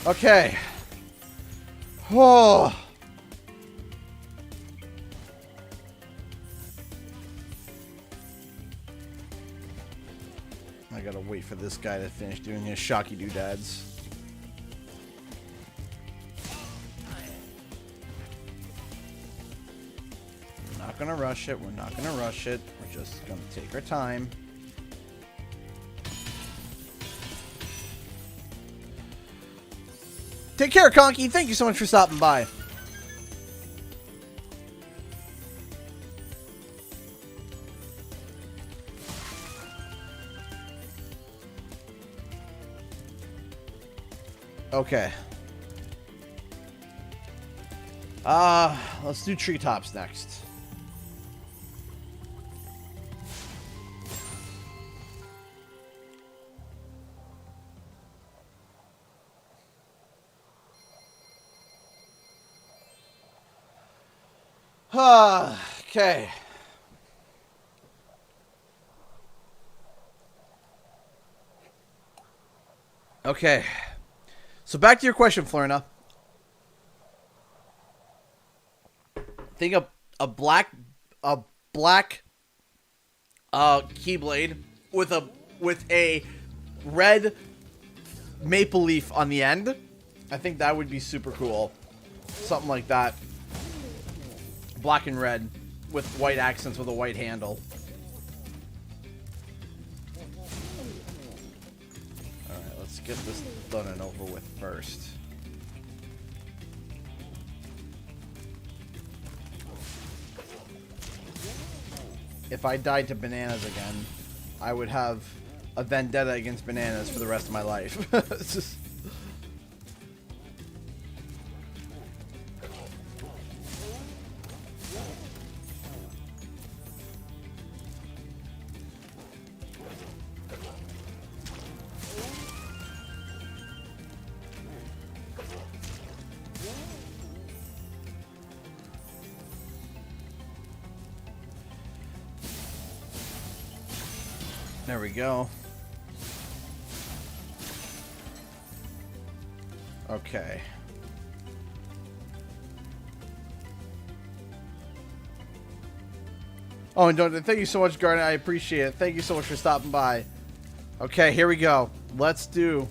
Okay. Oh. I gotta wait for this guy to finish doing his shocky doodads. We're not gonna rush it. We're not gonna rush it. We're just gonna take our time. Take care, Conky. Thank you so much for stopping by. Okay. Let's do Treetops next. Okay. Okay. So back to your question, Florina. Think of a black keyblade with a red maple leaf on the end. I think that would be super cool. Something like that. Black and red with white accents with a white handle. Alright, let's get this done and over with first. If I died to bananas again, I would have a vendetta against bananas for the rest of my life. It's just... There we go. Okay. Oh, and thank you so much, Garnet. I appreciate it. Thank you so much for stopping by. Okay, here we go. Let's do...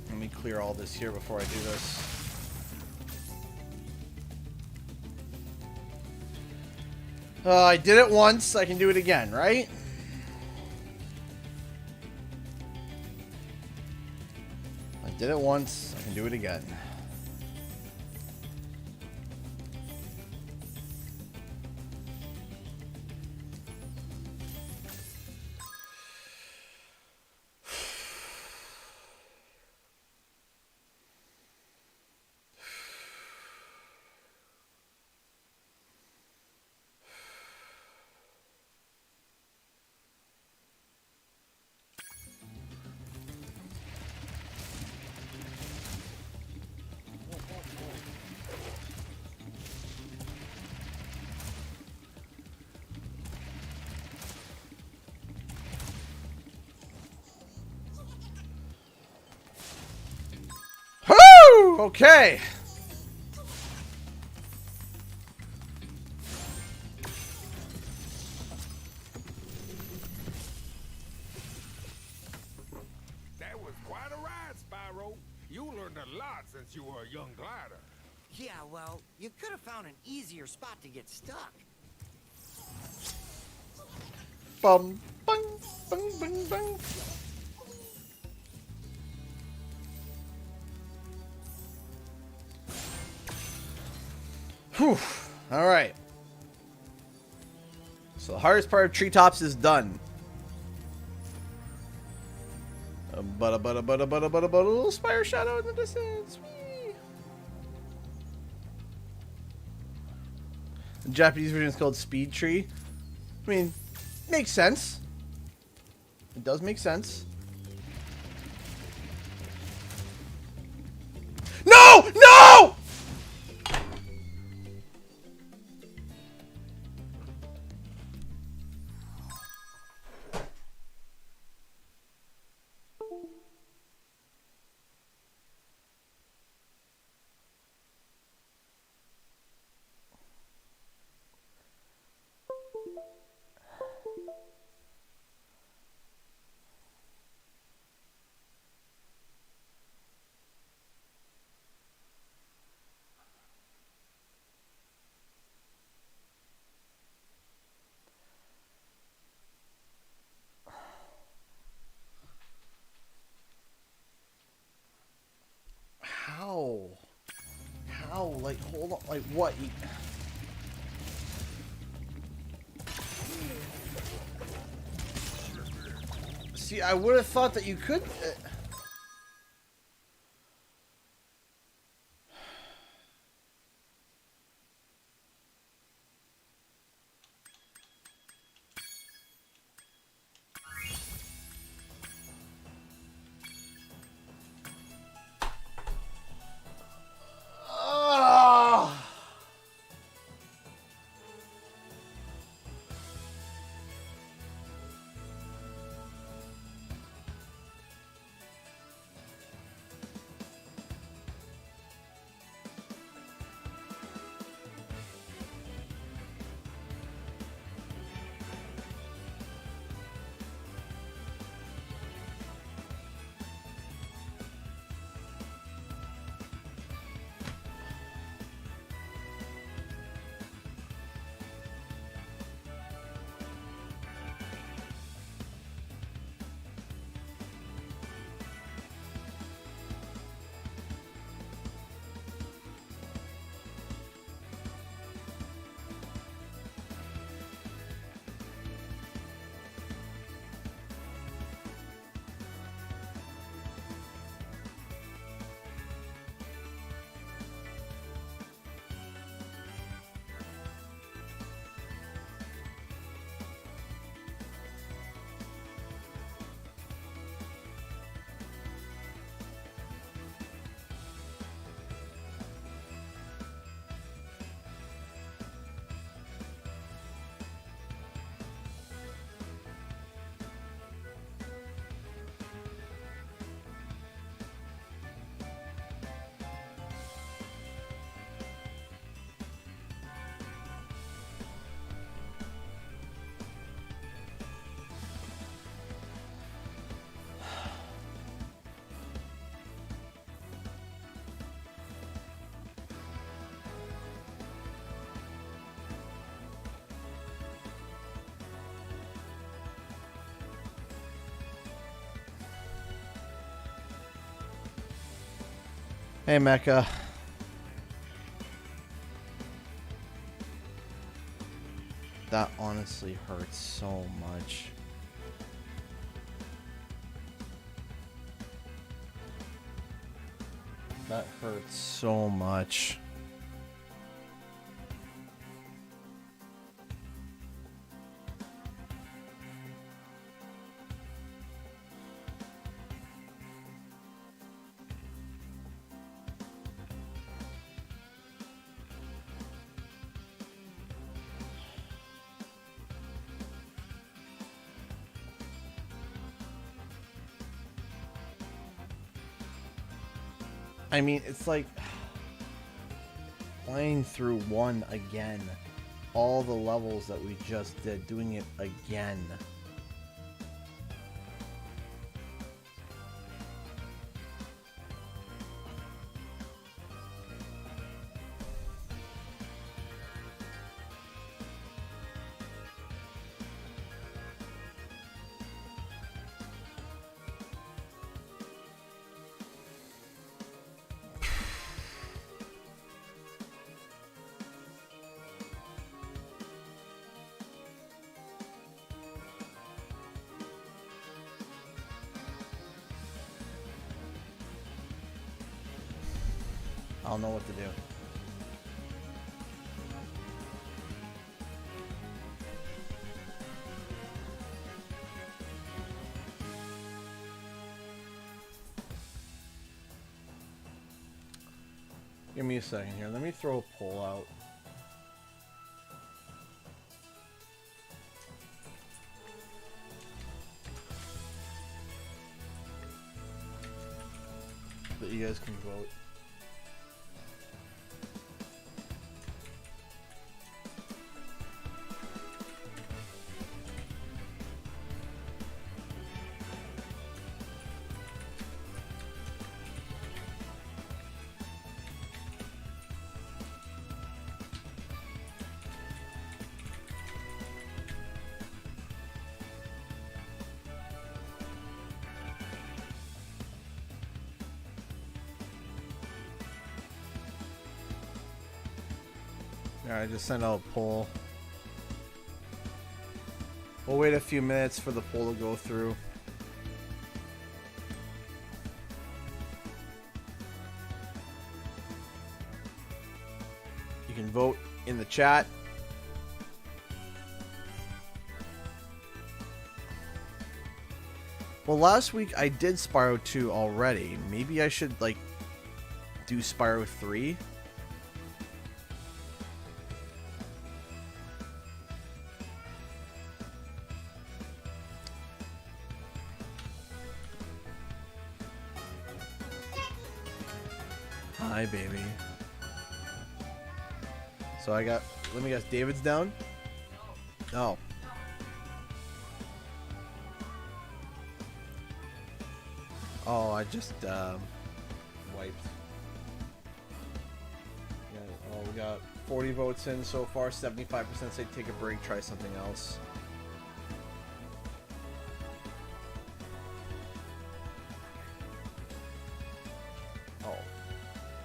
Let me clear all this here before I do this. I did it once. I can do it again, right? I did it once, I can do it again. Woo! Okay. That was quite a ride, Spyro. You learned a lot since you were a young glider. Yeah, well, you could have found an easier spot to get stuck. Bum, bung, bung, bung, bung. Whew. All right. So the hardest part of Treetops is done. A little Spyro shadow in the distance. Whee! The Japanese version is called Speed Tree. I mean, makes sense. It does make sense. No! No! How? How? Like, hold on. Like, what? See, I would have thought that you could. Hey, Mecca. That honestly hurts so much. That hurts so much. I mean, it's like playing through one again. All the levels that we just did, doing it again. I don't know what to do. Give me a second here. Let me throw a poll out. That you guys can vote. Alright, just send out a poll. We'll wait a few minutes for the poll to go through. You can vote in the chat. Well, last week I did Spyro 2 already. Maybe I should, like, do Spyro 3? Hi, baby. So I got, let me guess, David's down? No. Oh, I just, wiped. Yeah, oh, we got 40 votes in so far, 75% say take a break, try something else.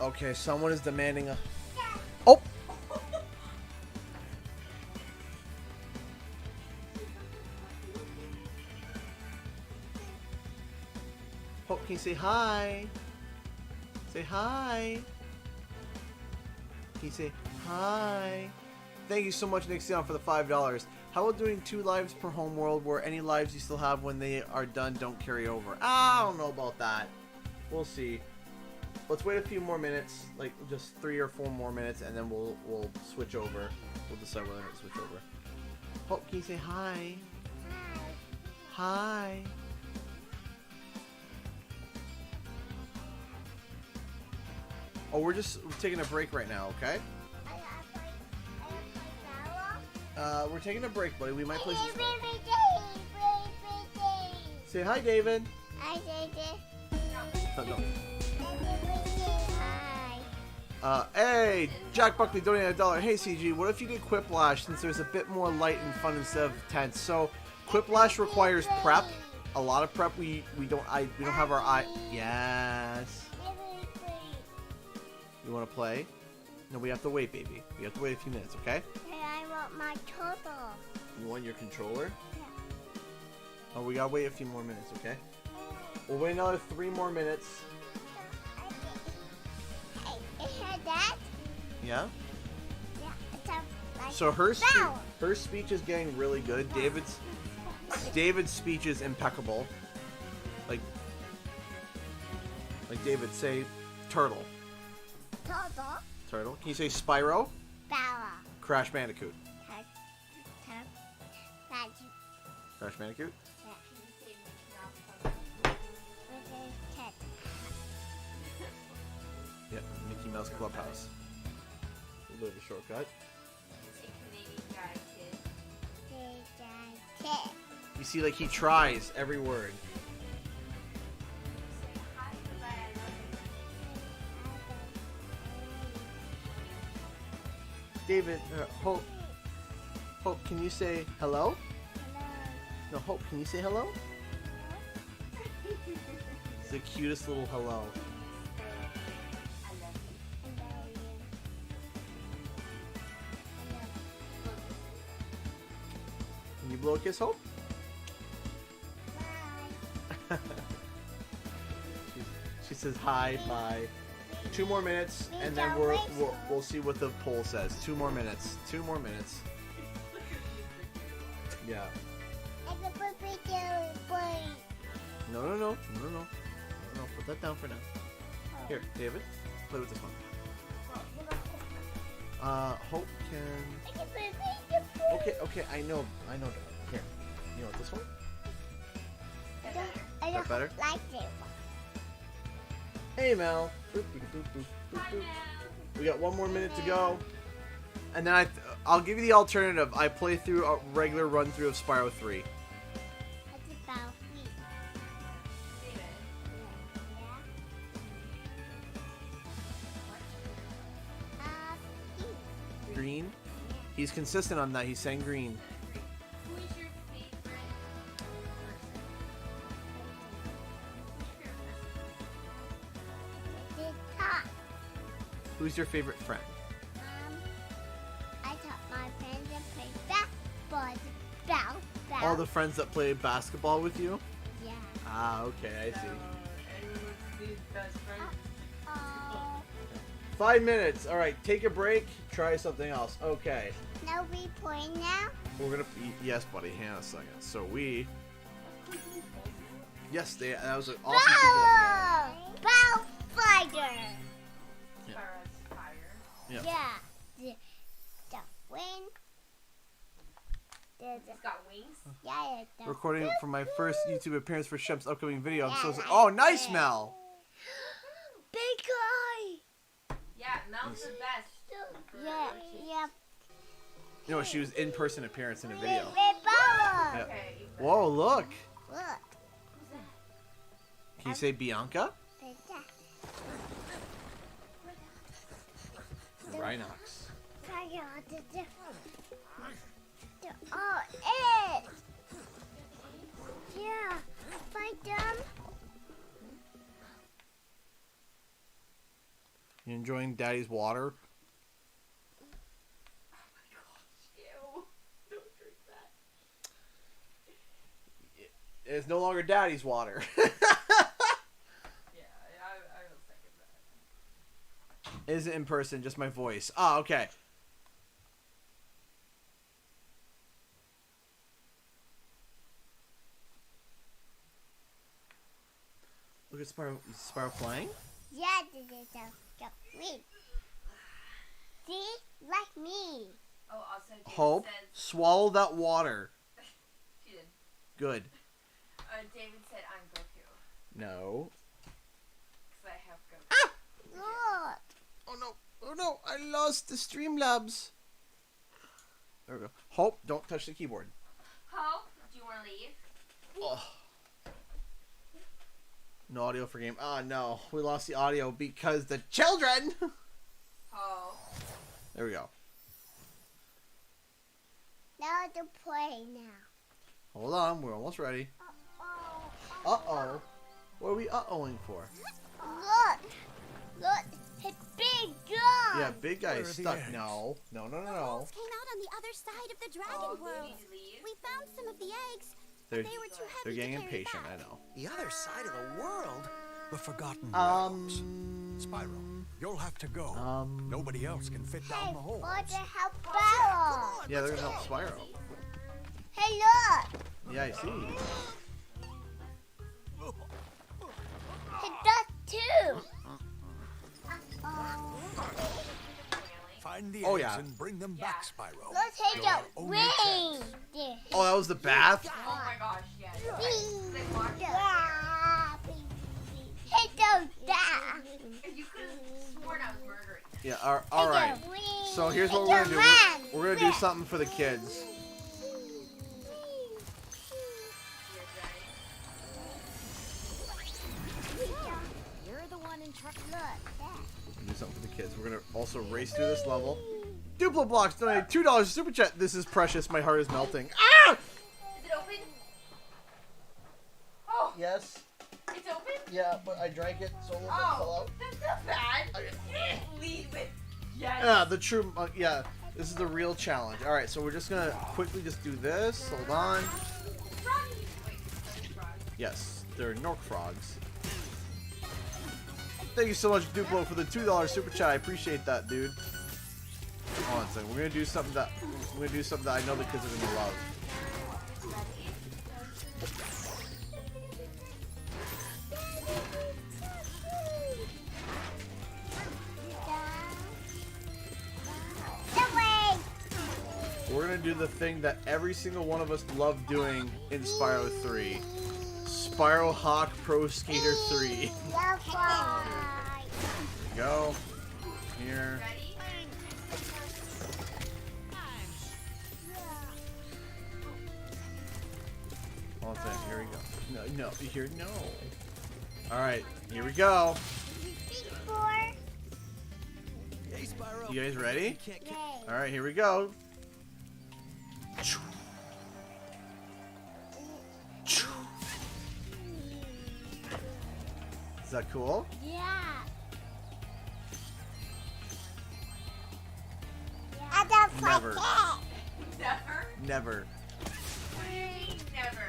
Okay, someone is demanding a... Oh! Oh, can you say hi? Say hi. Can you say hi? Thank you so much, Nixion, for the $5. How about doing 2 lives per homeworld where any lives you still have when they are done don't carry over? I don't know about that. We'll see. Let's wait a few more minutes, like just 3 or 4 more minutes, and then we'll switch over. We'll decide whether to switch over. Oh, can you say hi? Hi. Oh, we're taking a break right now, okay? We're taking a break, buddy. We might play some. Say hi, David. Hi, David. No. Hey, Jack Buckley donated $1. Hey, CG, what if you did Quiplash since there's a bit more light and fun instead of tense? So, Quiplash requires prep, a lot of prep. We don't have our eye. Yes. You want to play? No, we have to wait, baby. We have to wait a few minutes, okay? And I want my turtle. You want your controller? Yeah. Oh, we gotta wait a few more minutes, okay? We'll wait another 3 more minutes. I heard that. Yeah? Yeah, it's a like So her flower. her speech is getting really good. David's speech is impeccable. Like David, say turtle. Turtle. Turtle. Can you say Spyro? Flower. Crash Bandicoot. Magic. Crash Bandicoot? Yep, Mickey Mouse Clubhouse. A little bit of a shortcut. You see, like, he tries every word. David, Hope, can you say hello? No, Hope, can you say hello? It's the cutest little hello. Can you blow a kiss, Hope? She says hi, bye. 2 more minutes, and then we'll see what the poll says. 2 more minutes. 2 more minutes. Yeah. No. Put that down for now. Here, David, play with this one. Hope can. Okay. I know. Here, you want this one? I Is that better? like it. Hey, Mel. Boop, boop, boop, boop, boop, boop. We got 1 more minute to go, and then I'll give you the alternative. I play through a regular run through of Spyro 3. It's about me. Green. He's consistent on that. He's saying green. Who is your favorite Who's your favorite friend? I taught my friends to play basketball. All the friends that play basketball with you? Yeah. Ah, okay, I see. Everyone's best friend? Oh. 5 minutes. All right, take a break. Try something else. Okay. No, we playing now? We're gonna. Yes, buddy. Hang on a second. So we. Yes, that was an awesome thing. Bow fighter. Spyro's fire. Yeah. Yeah. The wind. It's got wings. Yeah. The Recording for my first YouTube appearance for Shep's upcoming video. I'm so. Yeah, Oh, nice, yeah. Mel. big guy. Yeah, Mel's the best. Yeah. You know, she was in-person appearance in a video. Red power. Yeah. Okay. Whoa, look. Look. Can you say Bianca? Rhinox. Oh, it. Yeah. Fight them. You enjoying Daddy's water? Ew. Don't drink that. It's no longer Daddy's water. Yeah, I will second that. Isn't in person, just my voice. Oh, okay. Look at Spyro. Is Spyro flying? Yeah, this is a me. See? Like me. Oh, also David Hope, says swallow that water. she did. Good. David said I'm Goku No. because I have Goku. Look. Oh no. Oh no. I lost the Streamlabs. There we go. Hope, don't touch the keyboard. Hope, do you want to leave? Oh. No audio for game. Oh no. We lost the audio because the children. Hope. There we go. Now to play now. Hold on. We're almost ready. Oh. Uh-oh. What are we uh-ohing for? Look. Look. Hit big guy. Yeah, big guy Where is are the stuck. eggs? No. The wolves came out on the other side of the dragon world. We found some of the eggs. They're, They were too heavy they're getting to carry impatient, back. I know. The other side of the world? The forgotten realms. Spyro, Um, you'll have to go. Nobody else can fit down the holes. What the hell, Spyro? yeah, they're gonna help Spyro. Hey, look. Yeah, I see. He does too. Find the Oh, eggs yeah. and bring them back, Spyro. Let's take Your the only ring. chance. Oh, that was the bath? Oh my gosh, yeah. Hey, those that. You could have sworn I was murdering. Yeah, alright. So here's what we're gonna do. We're gonna do something for the kids. You're the one in charge. Look, Do something for the kids. We're gonna also race through this level. Duplo Blocks donated $2 super chat. This is precious. My heart is melting. Ah! Is it open? Oh, Yes. it's open? Yeah, but I drank it, so a little Oh, that's not bad. You didn't lead with yes. Yeah, the true. Yeah, this is the real challenge. All right, so we're just gonna quickly just do this. Hold on. Yes, they're Nork frogs. Thank you so much, Duplo, for the $2 super chat. I appreciate that, dude. Hold on a second. We're gonna do something that I know the kids are gonna love. We're gonna do the thing that every single one of us loved doing in Spyro 3. Spyro Hawk Pro Skater 3. Here we go. Here. Hold on a second. Here we go. No, here, no. Alright, here we go. Hey, Spyro. You guys ready? You can't kill- Alright, here we go. Is that cool? Yeah. I don't Never. Never? Never. Never.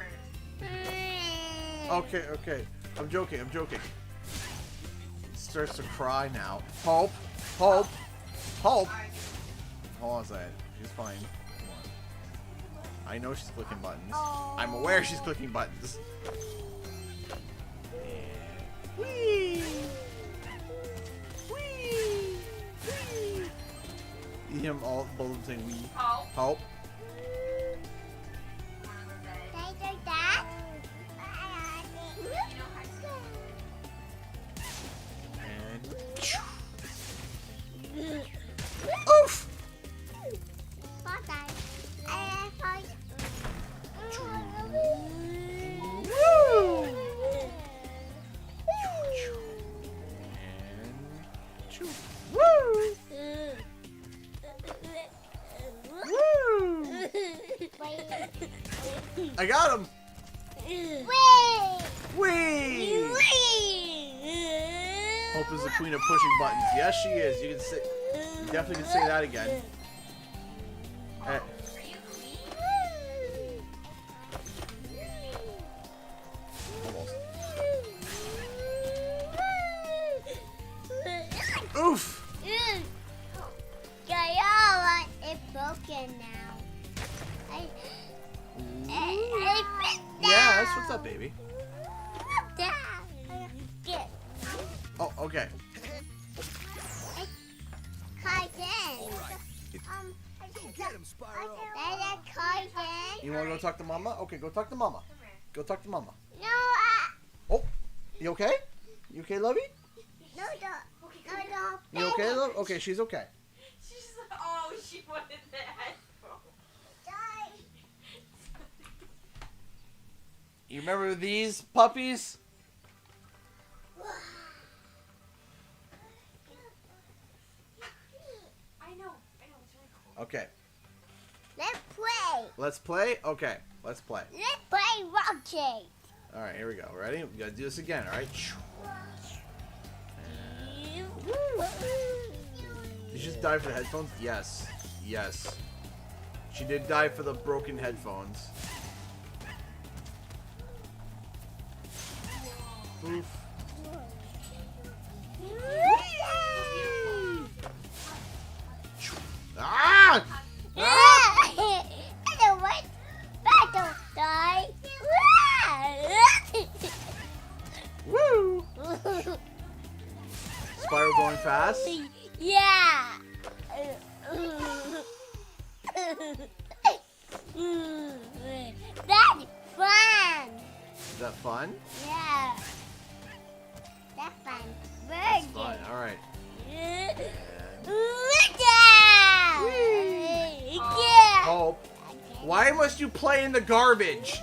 Okay. I'm joking. Starts to cry now. Hope. Hold on a second. She's fine. Come on. I know she's clicking buttons. I'm aware she's clicking buttons. Whee! Whee! Whee! You hear them all, both of them saying wee. Hope. And oof! Woo! And choo. Woo! Woo! I got him! Whee! Hope is the queen of pushing buttons. Yes, she is. You can say, you definitely can say that again. Hey. Almost. Oof! It's broken now. Yes, what's up, baby? Get Oh, okay. Carson. All right. Go get him, Spyro. Carson. You want to go talk to Mama? Okay, go talk to Mama. Go talk to Mama. No, Oh, you okay? You okay, Lovey? no, don't. You okay, love? Okay, she's okay. She's like, oh, she wanted that. You remember these puppies? I know, it's really cool. Okay, Let's play. let's play? Okay, let's play. Let's play Rocket. Alright, here we go. Ready? We gotta do this again, alright? Did she just die for the headphones? Yes. Yes. She did die for the broken headphones. Oof. Ah! I don't want. I don't die. Woo! Spyro going fast? Yeah. That's fun. Is that fun? Yeah. That's fun. That's fun. All right. Yeah. Hope. Why must you play in the garbage?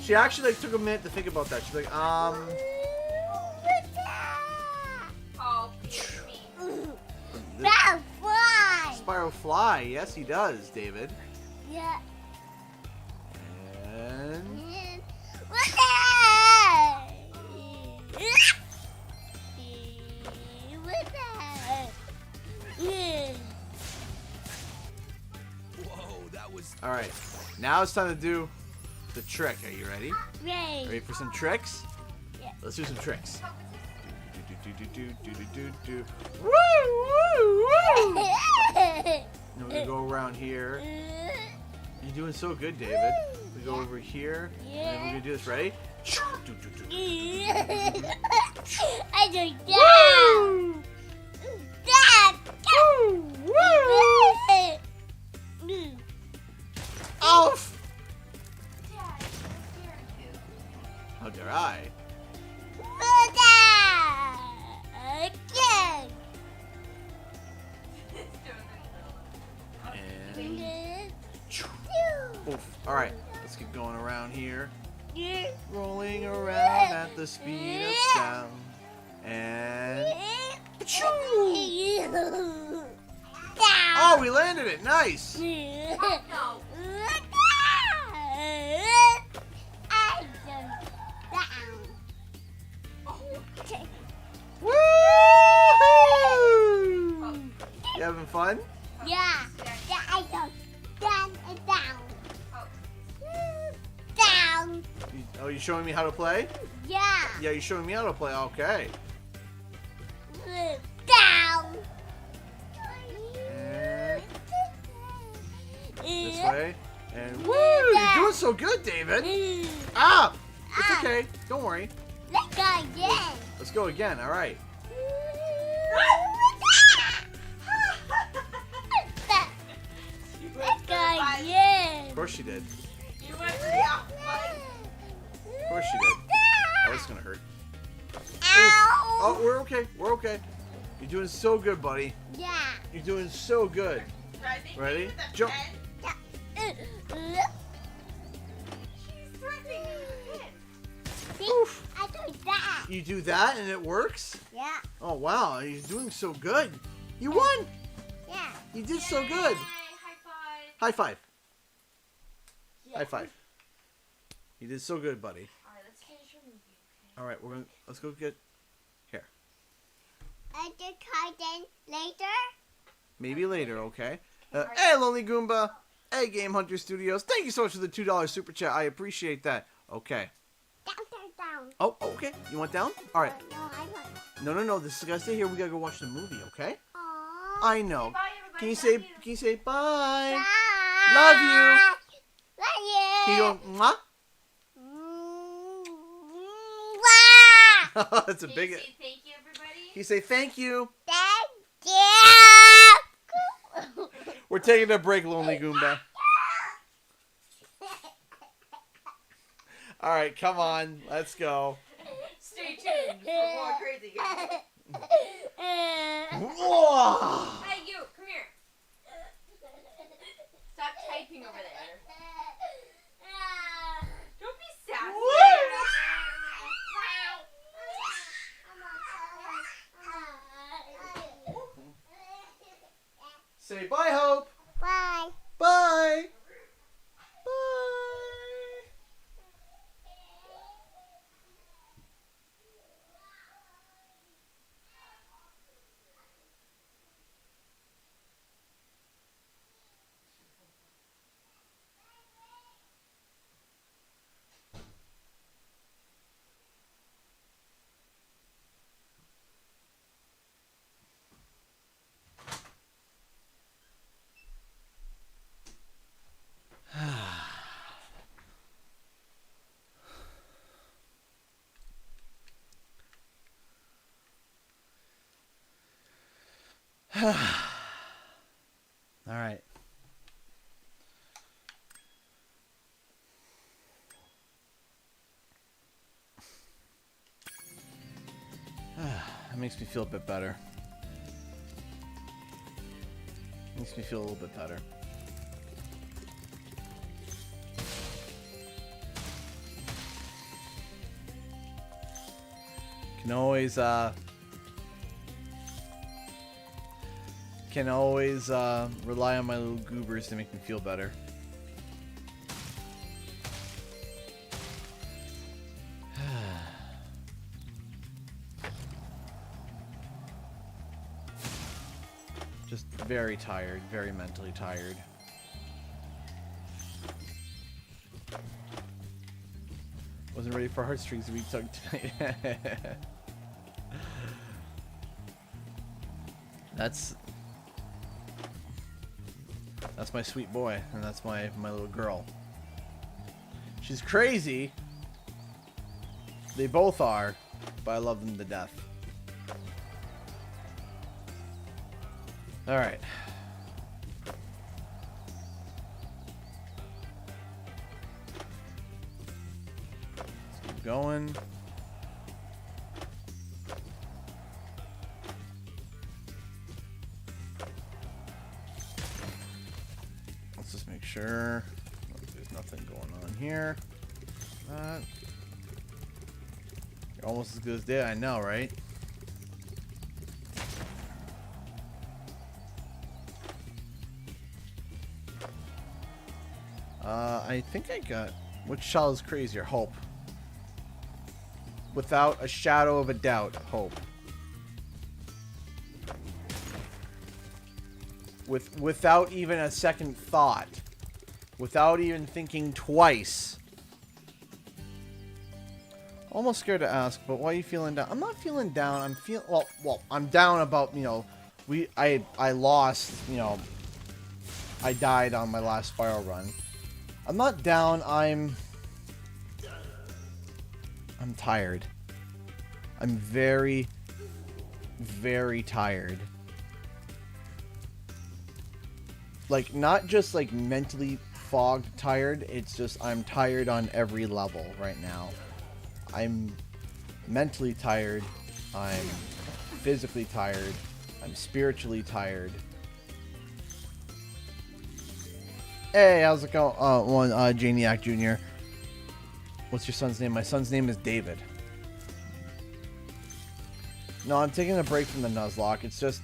She actually like took a minute to think about that. She's like, Oh, me. That's fun. Spyro fly. Yes, he does, David. Yeah. And Whoa, that was. all right. Now it's time to do the trick. Are you ready? Ray. Ready for some tricks? Yeah. Let's do some tricks. Do. Woo, woo, woo. Then we're gonna go around here. You're doing so good, David. We go over here, and then we're gonna do this. Ready? I do that. Off! Dad, you're scared too. How dare I? Again. And oof. All right, let's get going around here. Rolling around at the speed of sound. And oh, we landed it. Nice. No. Woo! You having fun? Yeah, I go down and down. Down. Oh, you showing me how to play? Yeah. Yeah, you showing me how to play. Okay. Down. And this way. And woo! You're doing so good, David. Ah! It's okay. Don't worry. Let's go again. Let's go again. All right. Let's go again. Of course she did. You went to the opposite. Of course she did. Oh, it's gonna hurt. Ow. Oh, we're okay. We're okay. You're doing so good, buddy. Yeah. You're doing so good. Ready? Jump. She's threatening me. Oof. I do that. You do that and it works? Yeah. Oh, wow. You're doing so good. You won. Yeah. You did so good. High five. High five. High five. You did so good, buddy. Alright, let's finish your movie, okay? All right, let's go get here. I do garden later. Maybe later, okay? Hey, Lonely Goomba. Hey, Game Hunter Studios. Thank you so much for the $2 super chat. I appreciate that. Okay. Down, down, down. Oh, okay. You want down? All right. No, I want. No. This is gotta stay here. We gotta go watch the movie, okay? Aww. I know. Bye, everybody. Can you Love say? Can you say bye? Bye. Love you. Love you. Can you go? Mwah? Mwah. That's a Can big. you say thank you, everybody? Can you say thank you? Thank you. We're taking a break, Lonely Goomba. All right, come on, let's go. Stay tuned for more crazy. Whoa! Hey, you, come here. Stop typing over there. Don't be sassy. Say bye, Hope. Bye. Bye. Bye. Alright. That makes me feel a bit better. Makes me feel a little bit better. Can always rely on my little goobers to make me feel better. Just very tired, very mentally tired. Wasn't ready for heartstrings to be tugged tonight. That's my sweet boy, and that's my little girl. She's crazy. They both are, but I love them to death. All right. Let's keep going. Let's just make sure there's nothing going on here. You're almost as good as dead, I know, right? I think I got... Which child is crazier? Hope. Without a shadow of a doubt, Hope. Without even a second thought. Without even thinking twice. Almost scared to ask, but why are you feeling down? I'm not feeling down. I'm feeling... Well, I'm down about, you know... I lost, you know... I died on my last Spyro run. I'm not down, I'm tired. I'm very, very tired. Like, not just like mentally fogged tired, it's just I'm tired on every level right now. I'm mentally tired, I'm physically tired, I'm spiritually tired. Hey, how's it going? Janiac Jr. What's your son's name? My son's name is David. No, I'm taking a break from the Nuzlocke. It's just...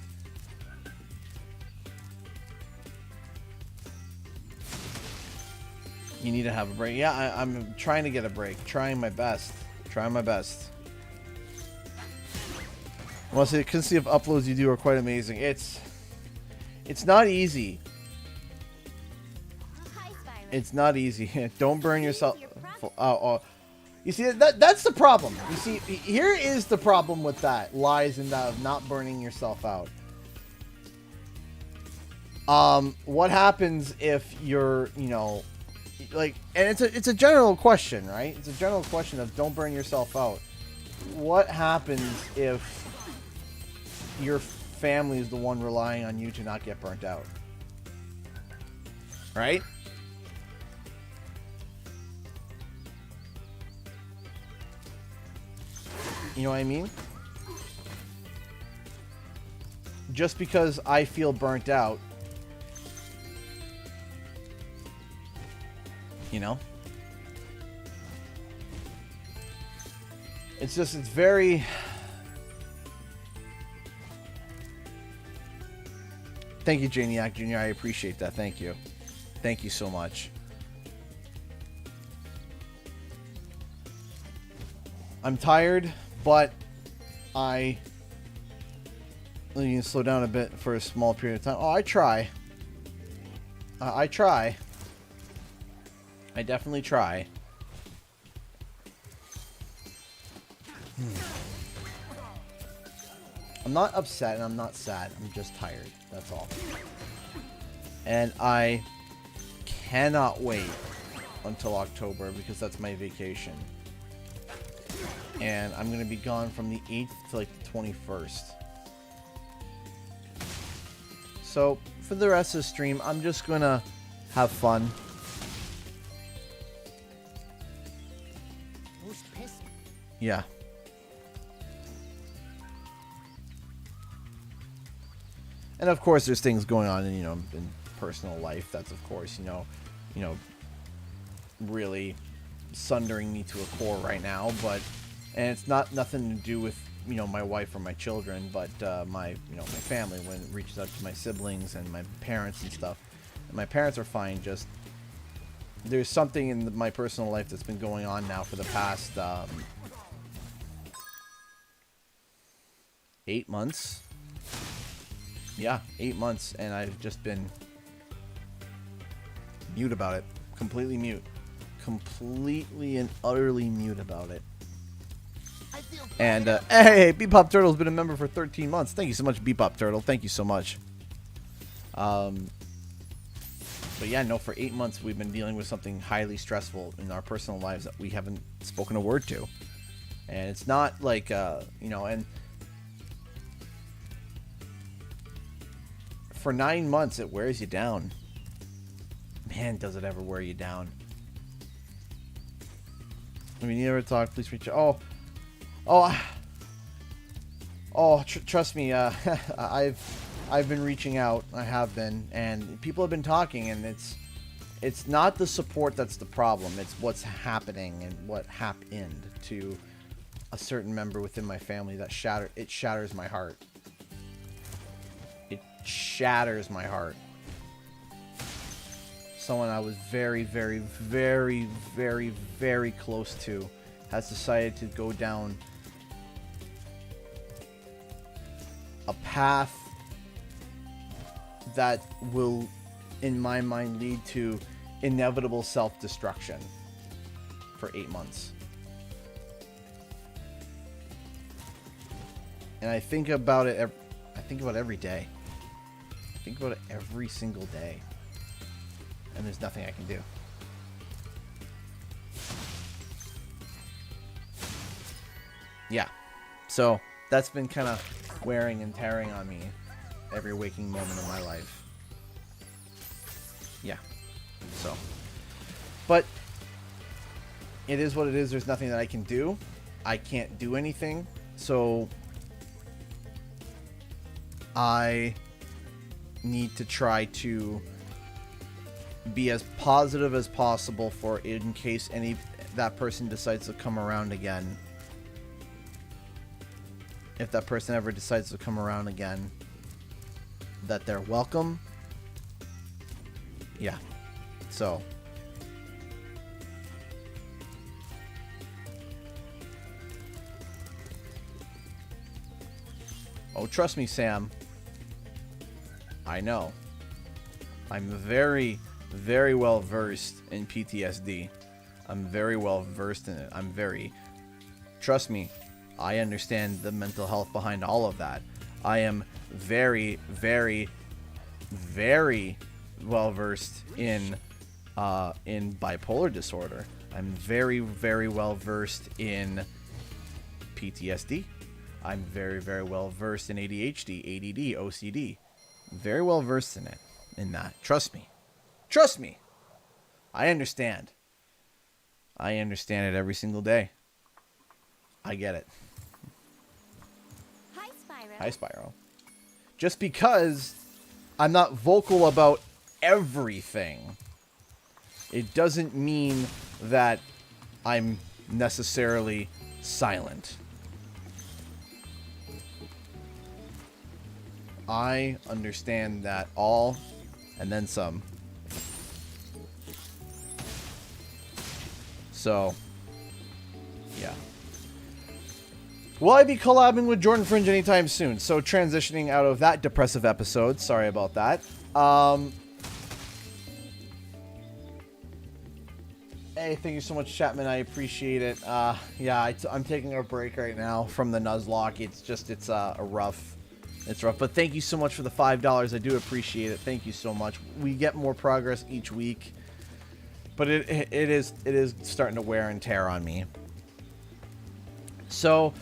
You need to have a break. Yeah, I'm trying to get a break. Trying my best. Trying my best. Well, the consistency of uploads you do are quite amazing. It's not easy. It's not easy. Don't burn yourself. Oh. You see, that's the problem. You see, here is the problem with that. Lies in that of not burning yourself out. What happens if you're, you know, like, and it's a general question, right? It's a general question of don't burn yourself out. What happens if your family is the one relying on you to not get burnt out? Right? You know what I mean? Just because I feel burnt out, you know? It's just, it's very... Thank you, Janiac Jr. I appreciate that. Thank you. Thank you so much. I'm tired, but I need to slow down a bit for a small period of time. Oh, I try. I try. I definitely try. I'm not upset and I'm not sad. I'm just tired. That's all. And I cannot wait until October because that's my vacation. And I'm going to be gone from the 8th to like the 21st. So for the rest of the stream, I'm just gonna have fun. Who's pissed? Yeah. And of course, there's things going on in, in personal life. That's of course, really sundering me to a core right now. And it's nothing to do with, my wife or my children, but my family, when it reaches out to my siblings and my parents and stuff. And my parents are fine. Just there's something in my personal life that's been going on now for the past 8 months. Yeah, 8 months, and I've just been mute about it. Completely mute. Completely and utterly mute about it. And, hey, Bebop Turtle's been a member for 13 months. Thank you so much, Bebop Turtle. Thank you so much. But yeah, no, for 8 months we've been dealing with something highly stressful in our personal lives that we haven't spoken a word to. And it's not like, and for 9 months it wears you down. Man, does it ever wear you down. I mean, you ever talk, please reach out. Trust me, I've been reaching out. I have been, and people have been talking, and it's not the support that's the problem. It's what's happening and what happened to a certain member within my family that shatters my heart. It shatters my heart. Someone I was very, very, very, very, very close to has decided to go down a path that will, in my mind, lead to inevitable self-destruction for 8 months. And I think about it. I think about it every day. I think about it every single day. And there's nothing I can do. Yeah. So that's been kind of wearing and tearing on me every waking moment of my life. Yeah. So. But it is what it is. There's nothing that I can do. I can't do anything. So I need to try to be as positive as possible for in case that person decides to come around again. If that person ever decides to come around again, that they're welcome. Yeah. So. Oh, trust me, Sam. I know. I'm very, very well versed in PTSD. I'm very well versed in it. Trust me, I understand the mental health behind all of that. I am very, very, very well versed in bipolar disorder. I'm very, very well versed in PTSD. I'm very, very well versed in ADHD, ADD, OCD. Very well versed in it. In that. Trust me. Trust me. I understand. I understand it every single day. I get it. Hi, Spyro. Hi, Spyro. Just because I'm not vocal about everything, it doesn't mean that I'm necessarily silent. I understand that all, and then some. So, yeah. Will I be collabing with Jordan Fringe anytime soon? So, transitioning out of that depressive episode. Sorry about that. Hey, thank you so much, Chapman. I appreciate it. Yeah, I'm taking a break right now from the Nuzlocke. It's rough. It's rough, but thank you so much for the $5. I do appreciate it. Thank you so much. We get more progress each week, but it is starting to wear and tear on me. So,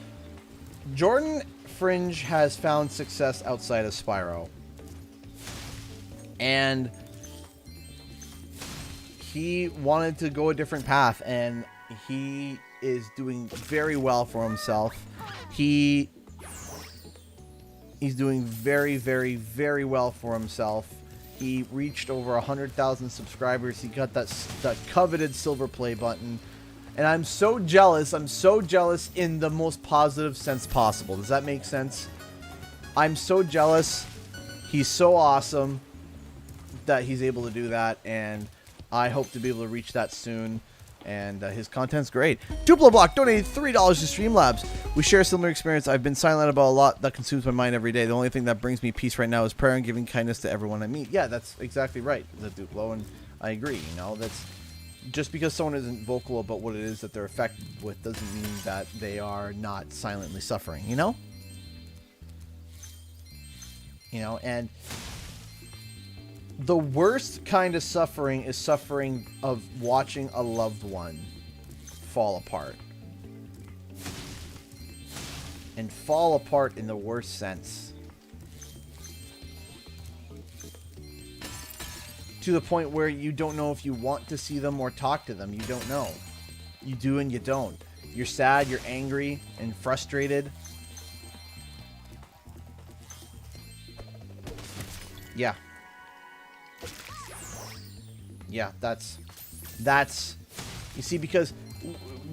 Jordan Fringe has found success outside of Spyro. And he wanted to go a different path, and he is doing very well for himself. He's doing very, very, very well for himself. He reached over 100,000 subscribers. He got that coveted silver play button. And I'm so jealous. I'm so jealous in the most positive sense possible. Does that make sense? I'm so jealous. He's so awesome that he's able to do that. And I hope to be able to reach that soon. And his content's great. Duplo Block donated $3 to Streamlabs. We share a similar experience. I've been silent about a lot that consumes my mind every day. The only thing that brings me peace right now is prayer and giving kindness to everyone I meet. Yeah, that's exactly right, the Duplo, and I agree. You know, that's just because someone isn't vocal about what it is that they're affected with doesn't mean that they are not silently suffering. You know. You know, and the worst kind of suffering is suffering of watching a loved one fall apart. And fall apart in the worst sense. To the point where you don't know if you want to see them or talk to them. You don't know. You do and you don't. You're sad, you're angry, and frustrated. Yeah. Yeah, that's you see, because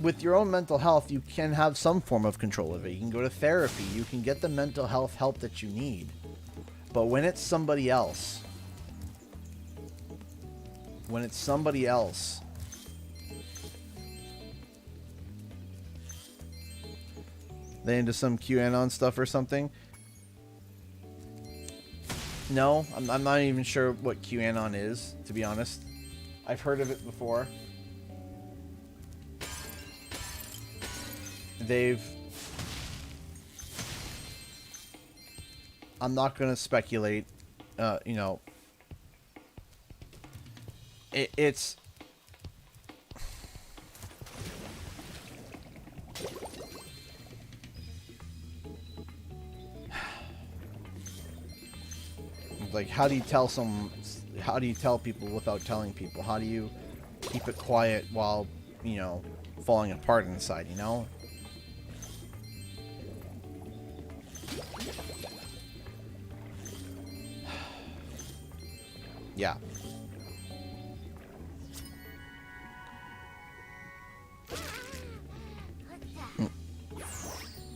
with your own mental health, you can have some form of control of it. You can go to therapy. You can get the mental health help that you need. But when it's somebody else, they into some QAnon stuff or something. No, I'm not even sure what QAnon is, to be honest. I've heard of it before. I'm not going to speculate. You know, it's like, how do you tell people without telling people? How do you keep it quiet while, you know, falling apart inside, you know? Yeah.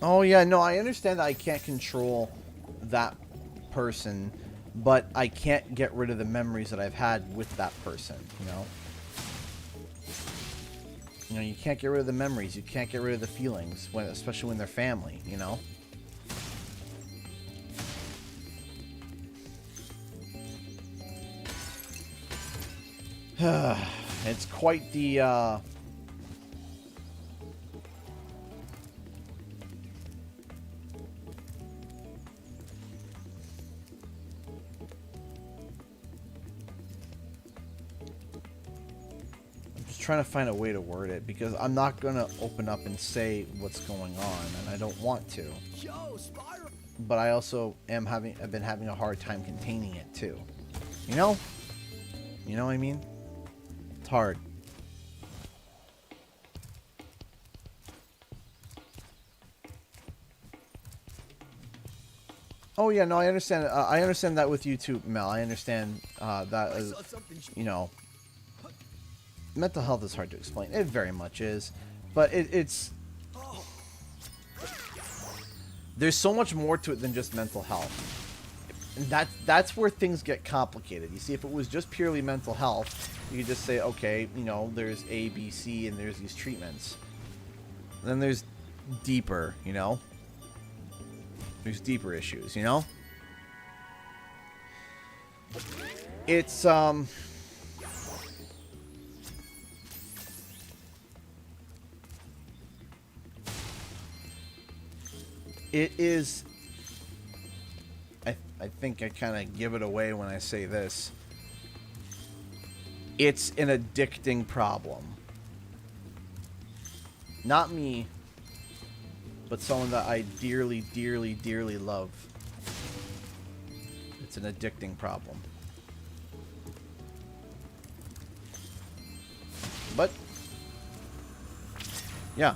Oh yeah, no, I understand that I can't control that person, but I can't get rid of the memories that I've had with that person, you know? You know, you can't get rid of the memories, you can't get rid of the feelings, especially when they're family, you know? It's quite the, trying to find a way to word it, because I'm not gonna open up and say what's going on, and I don't want to. Yo, Spyro. But I also I've been having a hard time containing it too. You know? You know what I mean? It's hard. Oh yeah, no, I understand. I understand that with you too, Mel. I understand that as, you know, mental health is hard to explain. It very much is, but it's there's so much more to it than just mental health. And that's where things get complicated. You see, if it was just purely mental health, you could just say, okay, you know, there's A, B, C, and there's these treatments. And then there's deeper, you know? There's deeper issues, you know? It's, it is... I think I kind of give it away when I say this. It's an addicting problem. Not me, but someone that I dearly, dearly, dearly love. It's an addicting problem. Yeah.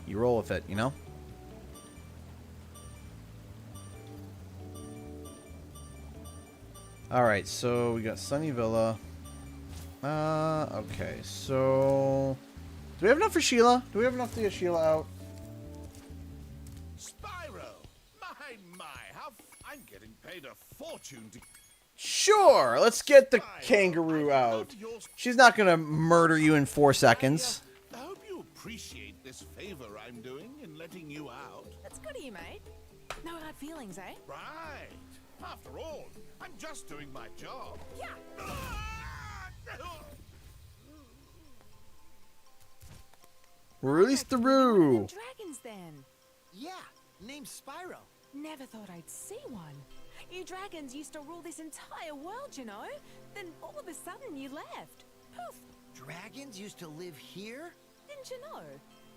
You roll with it, you know? Alright, so we got Sunny Villa. Okay, so... Do we have enough for Sheila? Do we have enough to get Sheila out? Spyro! My, I'm getting paid a fortune to... Sure, let's get the kangaroo out. She's not gonna murder you in 4 seconds. I hope you appreciate this favor I'm doing in letting you out. That's good of you, mate. No hard feelings, eh? Right. After all, I'm just doing my job. Yeah. Release the Roo. Dragons, then. Yeah, name's Spyro. Never thought I'd see one. You dragons used to rule this entire world, you know? Then all of a sudden you left. Poof. Dragons used to live here? Didn't you know?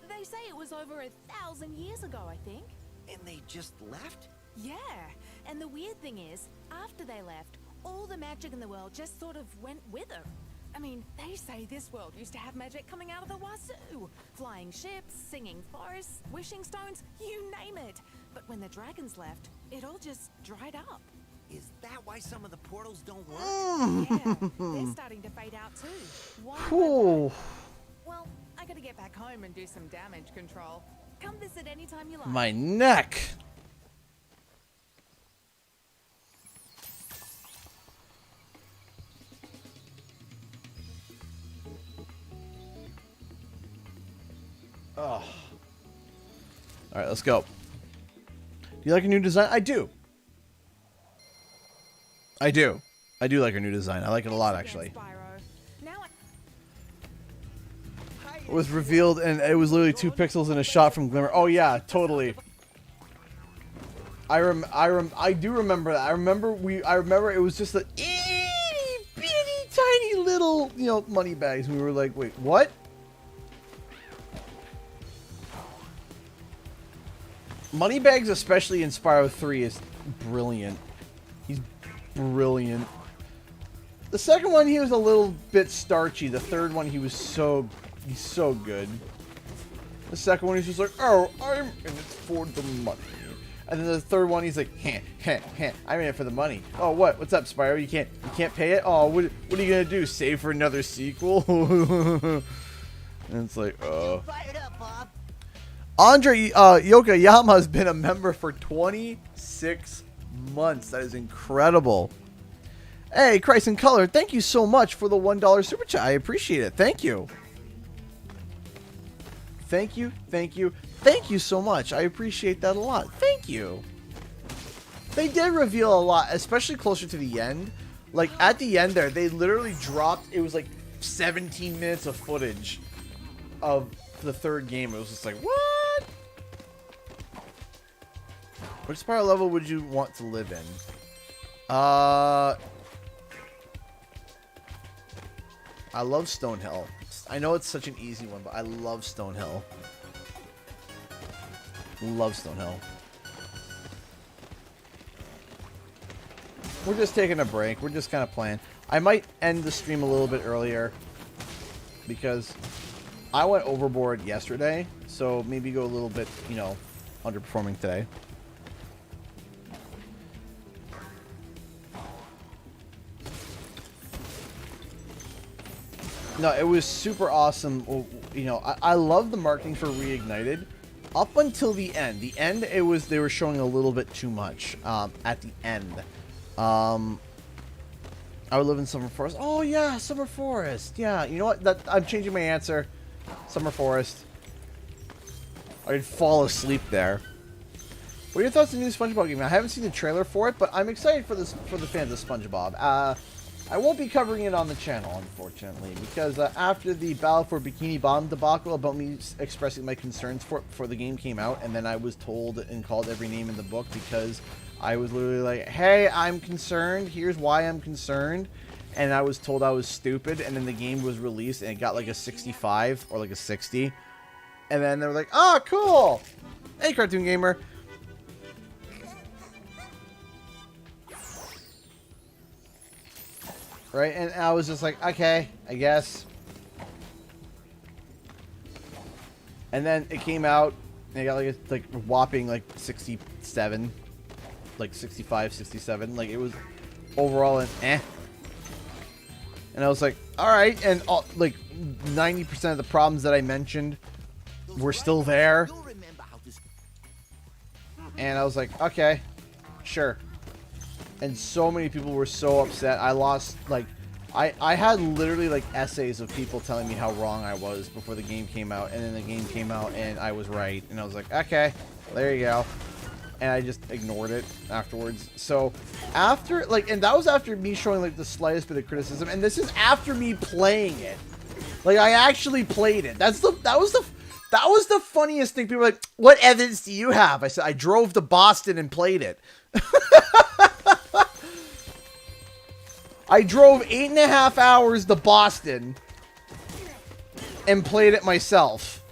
They say it was over 1,000 years ago, I think. And they just left? Yeah, and the weird thing is, after they left, all the magic in the world just sort of went with them. I mean, they say this world used to have magic coming out of the wazoo. Flying ships, singing forests, wishing stones, you name it. But when the dragons left, it all just dried up. Is that why some of the portals don't work? Yeah, they're starting to fade out too. One by Whew. one. Well, I gotta get back home and do some damage control. Come visit anytime you like. My neck. Oh. All right, let's go. Do you like a new design? I do. I do. I do like her new design. I like it a lot, actually. It was revealed, and it was literally 2 pixels in a shot from Glimmer. Oh yeah, totally. I do remember that. I remember it was just a itty bitty tiny little, you know, money bags. We were like, wait, what? Moneybags, especially in Spyro 3, is brilliant. He's brilliant. The second one, he was a little bit starchy. The third one, he's so good. The second one, he's just like, oh, I'm in it for the money. And then the third one, he's like, I'm in it for the money. Oh, what? What's up, Spyro? You can't pay it? Oh, what are you gonna do? Save for another sequel? And it's like, Fired up, Bob. Andre Yokoyama has been a member for 26 months. That is incredible. Hey, Christ in Color, thank you so much for the $1 super chat. I appreciate it. Thank you. Thank you, thank you, thank you so much. I appreciate that a lot. Thank you. They did reveal a lot, especially closer to the end. Like, at the end there, they literally dropped, it was like 17 minutes of footage of the third game. It was just like, what? Which Spyro level would you want to live in? I love Stonehill. I know it's such an easy one, but I love Stonehill. Love Stonehill. We're just taking a break. We're just kind of playing. I might end the stream a little bit earlier because I went overboard yesterday, so maybe go a little bit, you know, underperforming today. No, it was super awesome. You know, I love the marketing for Reignited up until the end. The end, they were showing a little bit too much at the end. I would live in Summer Forest. Oh yeah, Summer Forest. Yeah, you know what? I'm changing my answer. Summer Forest. I'd fall asleep there. What are your thoughts on the new SpongeBob game? I haven't seen the trailer for it, but I'm excited for the fans of SpongeBob. I won't be covering it on the channel, unfortunately, because after the Battle for Bikini Bottom debacle about me expressing my concerns for the game came out, and then I was told and called every name in the book because I was literally like, hey, I'm concerned, here's why I'm concerned, and I was told I was stupid, and then the game was released, and it got like a 65 or like a 60, and then they were like, oh, cool! Hey, Cartoon Gamer! Right, and I was just like, okay, I guess. And then it came out, and it got like a whopping like 67, like 65, 67. Like it was overall an eh. And I was like, all right, and like 90% of the problems that I mentioned were still there. And I was like, okay, sure. And so many people were so upset. I lost, like, I had literally, like, essays of people telling me how wrong I was before the game came out. And then the game came out, and I was right. And I was like, okay, there you go. And I just ignored it afterwards. So, after, like, and that was after me showing, like, the slightest bit of criticism. And this is after me playing it. Like, I actually played it. That was the funniest thing. People were like, what evidence do you have? I said, I drove to Boston and played it. I drove 8.5 hours to Boston and played it myself.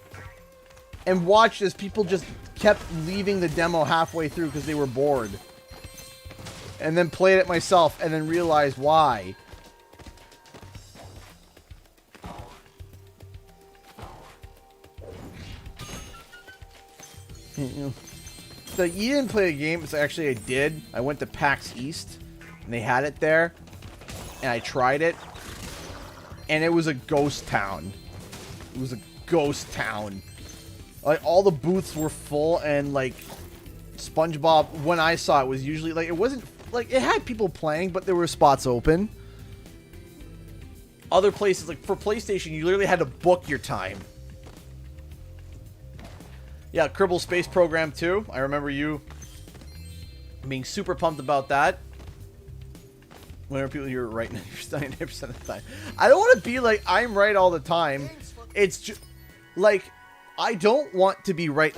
And watched as people just kept leaving the demo halfway through because they were bored. And then played it myself and then realized why. So you didn't play the game. So actually I did. I went to PAX East and they had it there. And I tried it. And it was a ghost town. It was a ghost town. Like all the booths were full and like SpongeBob, when I saw it, was usually like, it wasn't like, it had people playing, but there were spots open. Other places, like for PlayStation, you literally had to book your time. Yeah, Kerbal Space Program 2. I remember you being super pumped about that. Whenever people hear right 99% of the time. I don't want to be like, I'm right all the time. It's just, like, I don't want to be right.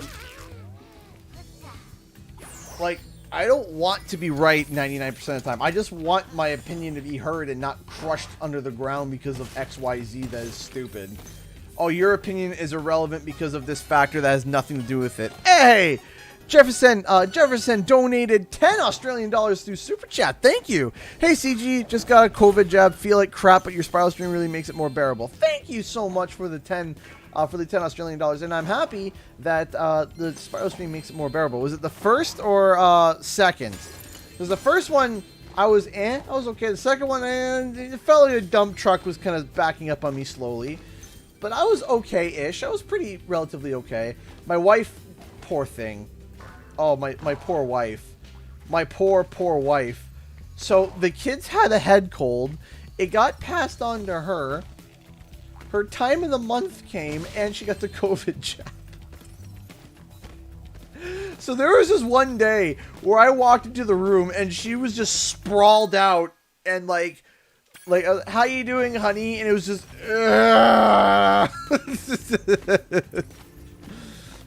Like, I don't want to be right 99% of the time. I just want my opinion to be heard and not crushed under the ground because of XYZ that is stupid. Oh, your opinion is irrelevant because of this factor that has nothing to do with it. Hey! Jefferson donated 10 Australian dollars through Super Chat. Thank you. Hey, CG, just got a COVID jab. Feel like crap, but your Spyro stream really makes it more bearable. Thank you so much for the 10 Australian dollars. And I'm happy that the Spyro stream makes it more bearable. Was it the first or second? Because the first one, I was okay. The second one, it felt like a dump truck was kind of backing up on me slowly. But I was okay-ish. I was pretty relatively okay. My wife, poor thing. Oh, my poor wife. My poor wife. So, the kids had a head cold. It got passed on to her. Her time of the month came, and she got the COVID jab. So, there was this one day where I walked into the room, and she was just sprawled out, and like how you doing, honey? And it was just...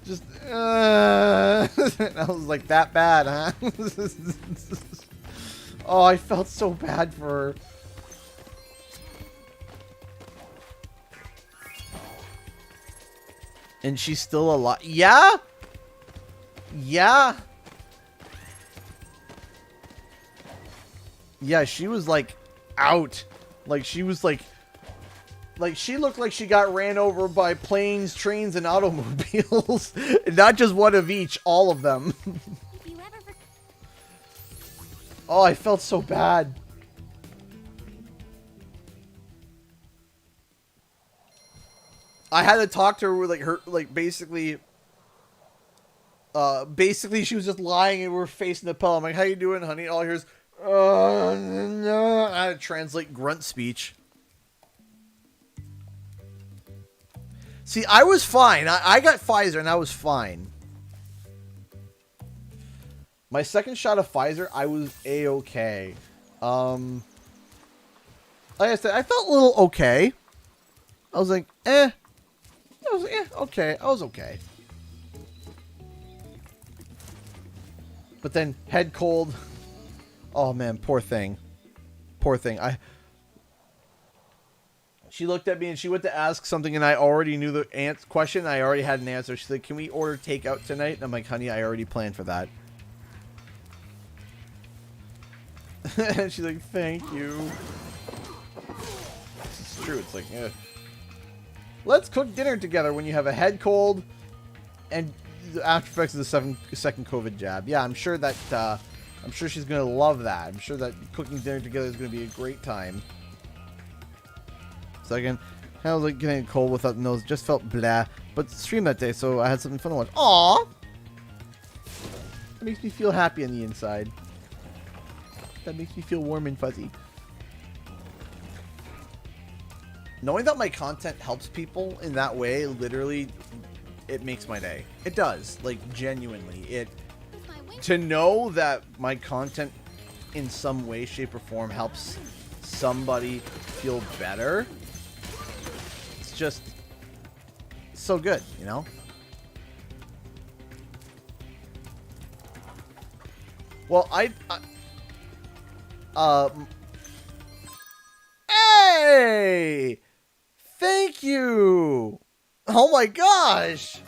just... and I was like, that bad, huh? Oh, I felt so bad for her. And she's still alive. Yeah? Yeah? Yeah, she was like out. Like she was like she looked like she got ran over by planes, trains, and automobiles. Not just one of each, all of them. Oh, I felt so bad. I had to talk to her with basically she was just lying and we were facing the pillow. I'm like, how you doing, honey? All I hear is, no. I had to translate grunt speech. See, I was fine. I got Pfizer and I was fine. My second shot of Pfizer, I was A-okay. Like I said, I felt a little okay. I was like, eh. I was like, okay. I was okay. But then, head cold. Oh, man, poor thing. Poor thing. She looked at me and she went to ask something and I already knew the question. I already had an answer. She's like, can we order takeout tonight? And I'm like, honey, I already planned for that. And she's like, thank you. It's true. It's like, let's cook dinner together when you have a head cold and the after effects of the second COVID jab. Yeah, I'm sure that I'm sure she's gonna love that. I'm sure that cooking dinner together is gonna be a great time. Second, I was like getting cold without nose, just felt blah. But stream that day, so I had something fun to watch. Aww, that makes me feel happy on the inside. That makes me feel warm and fuzzy. Knowing that my content helps people in that way, literally, it makes my day. It does, like genuinely. To know that my content in some way, shape, or form helps somebody feel better, it's just so good, you know? Well, hey! Thank you! Oh my gosh!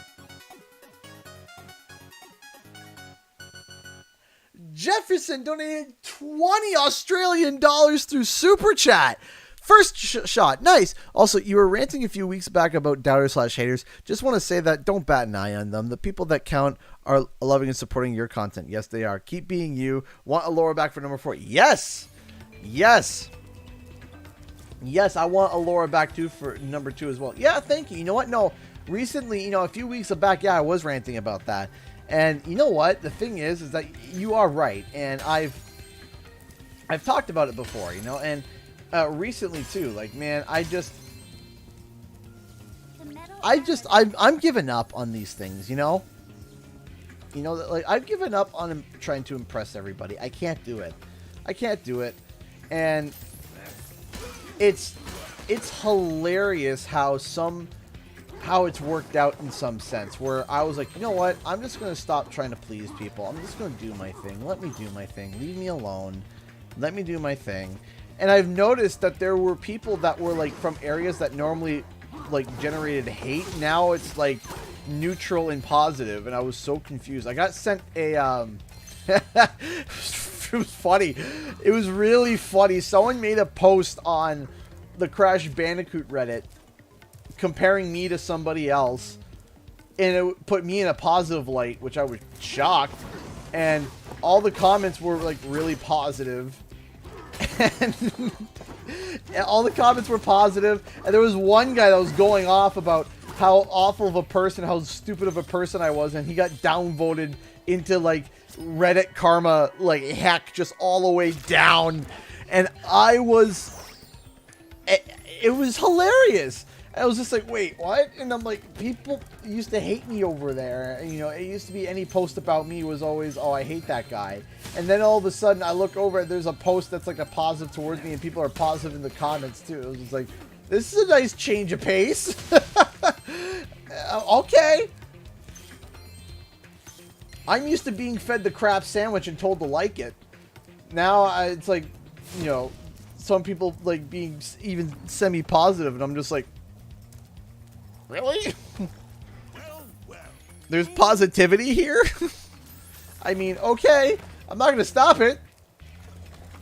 Jefferson donated 20 Australian dollars through Super Chat. First shot. Nice. Also, you were ranting a few weeks back about doubters/haters. Just want to say that don't bat an eye on them. The people that count are loving and supporting your content. Yes, they are. Keep being you. Want a Laura back for number 4? Yes. Yes. Yes, I want a Laura back too for number 2 as well. Yeah, thank you. You know what? No, recently, you know, a few weeks back, yeah, I was ranting about that. And you know what? The thing is that you are right. And I've talked about it before, you know, and recently too. Like, man, I'm giving up on these things, you know? You know, like, I've given up on trying to impress everybody. I can't do it. I can't do it. And it's hilarious how it's worked out in some sense, where I was like, you know what? I'm just going to stop trying to please people. I'm just going to do my thing. Let me do my thing. Leave me alone. Let me do my thing. And I've noticed that there were people that were like from areas that normally like generated hate. Now it's like neutral and positive, and I was so confused. I got sent a it was funny. It was really funny. Someone made a post on the Crash Bandicoot Reddit comparing me to somebody else, and it put me in a positive light, which I was shocked. And all the comments were like really positive. And all the comments were positive, and there was one guy that was going off about how awful of a person, how stupid of a person I was, and he got downvoted into like Reddit karma, like heck, just all the way down. And it was hilarious. I was just like, wait, what? And I'm like, people used to hate me over there. And, you know, it used to be any post about me was always, oh, I hate that guy. And then all of a sudden I look over and there's a post that's like a positive towards me, and people are positive in the comments too. It was just like, this is a nice change of pace. Okay. I'm used to being fed the crap sandwich and told to like it. Now it's like, you know, some people like being even semi-positive, and I'm just like, really? Well. There's positivity here? I mean, okay. I'm not going to stop it.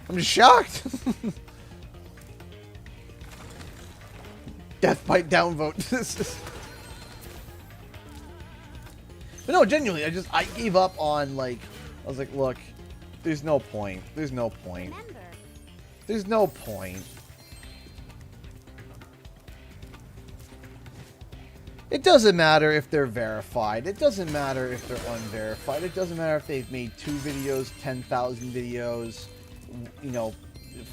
I'm just shocked. Death bite downvote. But no, genuinely, I gave up on, like, I was like, look, there's no point. There's no point. There's no point. It doesn't matter if they're verified. It doesn't matter if they're unverified. It doesn't matter if they've made 2 videos, 10,000 videos, you know,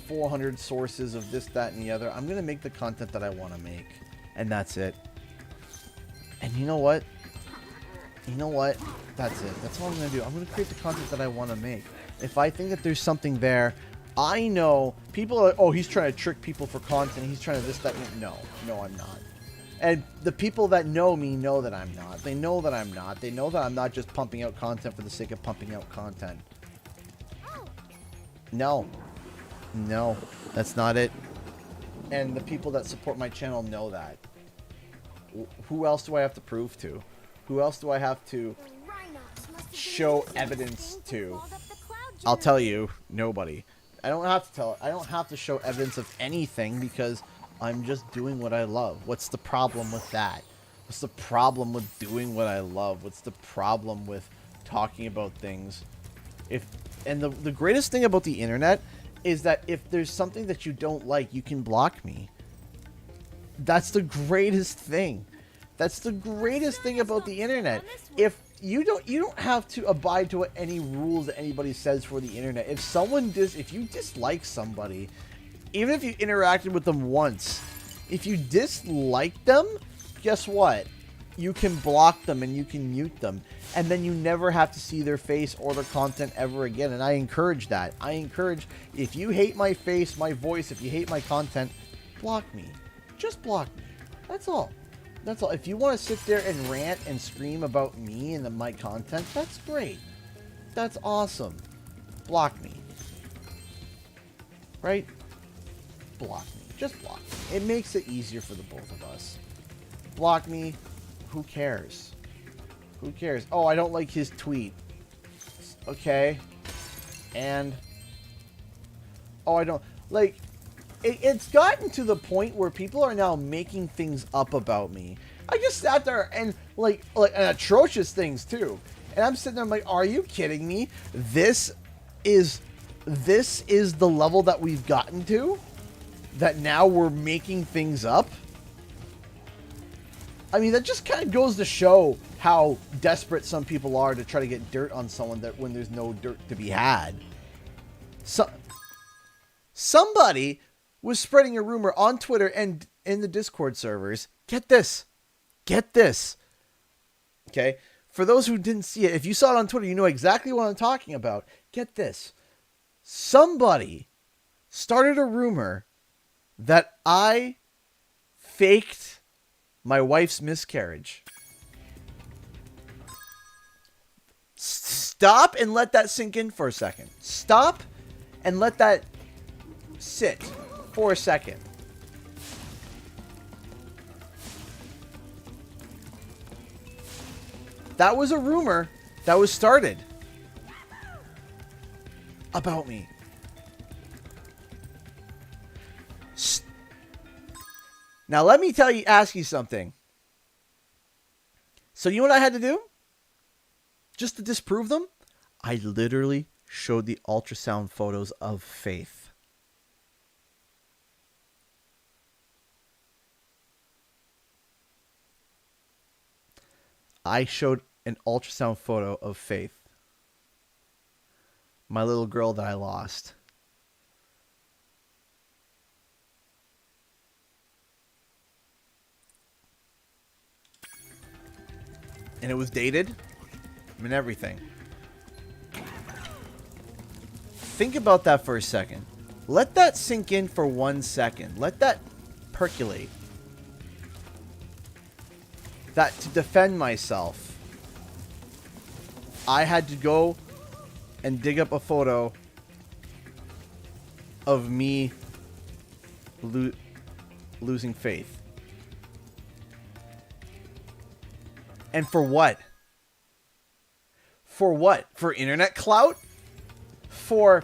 400 sources of this, that, and the other. I'm going to make the content that I want to make. And that's it. And you know what? You know what? That's it. That's all I'm going to do. I'm going to create the content that I want to make. If I think that there's something there, I know people are like, oh, he's trying to trick people for content. He's trying to this, that, and no, I'm not. And the people that know me know that I'm not. They know that I'm not. They know that I'm not just pumping out content for the sake of pumping out content. No. No, that's not it. And the people that support my channel know that. Who else do I have to prove to? Who else do I have to show evidence to? I'll tell you, nobody. I don't have to tell it. I don't have to show evidence of anything because I'm just doing what I love. What's the problem with that? What's the problem with doing what I love? What's the problem with talking about things? And the greatest thing about the internet is that if there's something that you don't like, you can block me. That's the greatest thing. That's the greatest thing about the internet. If you don't have to abide to any rules that anybody says for the internet. If you dislike somebody, even if you interacted with them once, if you dislike them, guess what? You can block them and you can mute them. And then you never have to see their face or their content ever again. And I encourage that. I encourage, if you hate my face, my voice, if you hate my content, block me. Just block me. That's all. That's all. If you want to sit there and rant and scream about me and my content, that's great. That's awesome. Block me. Right? Block me. Just block me. It makes it easier for the both of us. Block me. Who cares? Who cares? Oh, I don't like his tweet. Okay. And... oh, I don't... like... It's gotten to the point where people are now making things up about me. I just sat there and, like and atrocious things, too. And I'm sitting there, I'm like, are you kidding me? This is the level that we've gotten to? That now we're making things up? I mean, that just kind of goes to show how desperate some people are to try to get dirt on someone that when there's no dirt to be had. Somebody was spreading a rumor on Twitter and in the Discord servers. Get this. Get this. Okay? For those who didn't see it, if you saw it on Twitter, you know exactly what I'm talking about. Get this. Somebody started a rumor that I faked my wife's miscarriage. Stop and let that sink in for a second. Stop and let that sit for a second. That was a rumor that was started about me. Now let me ask you something. So you know what I had to do? Just to disprove them? I literally showed the ultrasound photos of Faith. I showed an ultrasound photo of Faith. My little girl that I lost. And it was dated and everything. Think about that for a second. Let that sink in for 1 second. Let that percolate. That to defend myself, I had to go and dig up a photo of me losing Faith. And for what? For what? For internet clout? For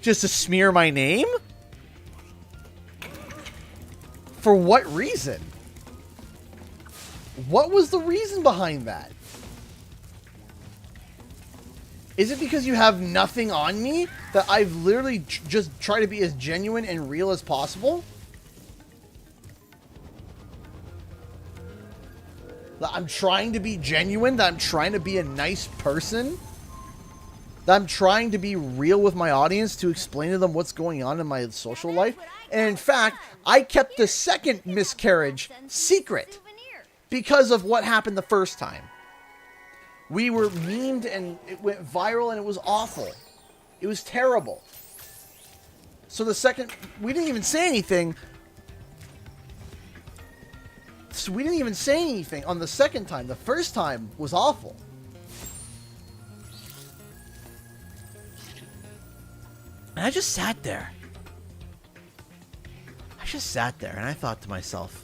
just to smear my name? For what reason? What was the reason behind that? Is it because you have nothing on me that I've literally just tried to be as genuine and real as possible? That I'm trying to be genuine? That I'm trying to be a nice person? That I'm trying to be real with my audience to explain to them what's going on in my social life? And in fact, I kept the second miscarriage secret because of what happened the first time. We were memed and it went viral and it was awful. It was terrible. So the second, we didn't even say anything. So we didn't even say anything on the second time. The first time was awful. And I just sat there. I just sat there and I thought to myself,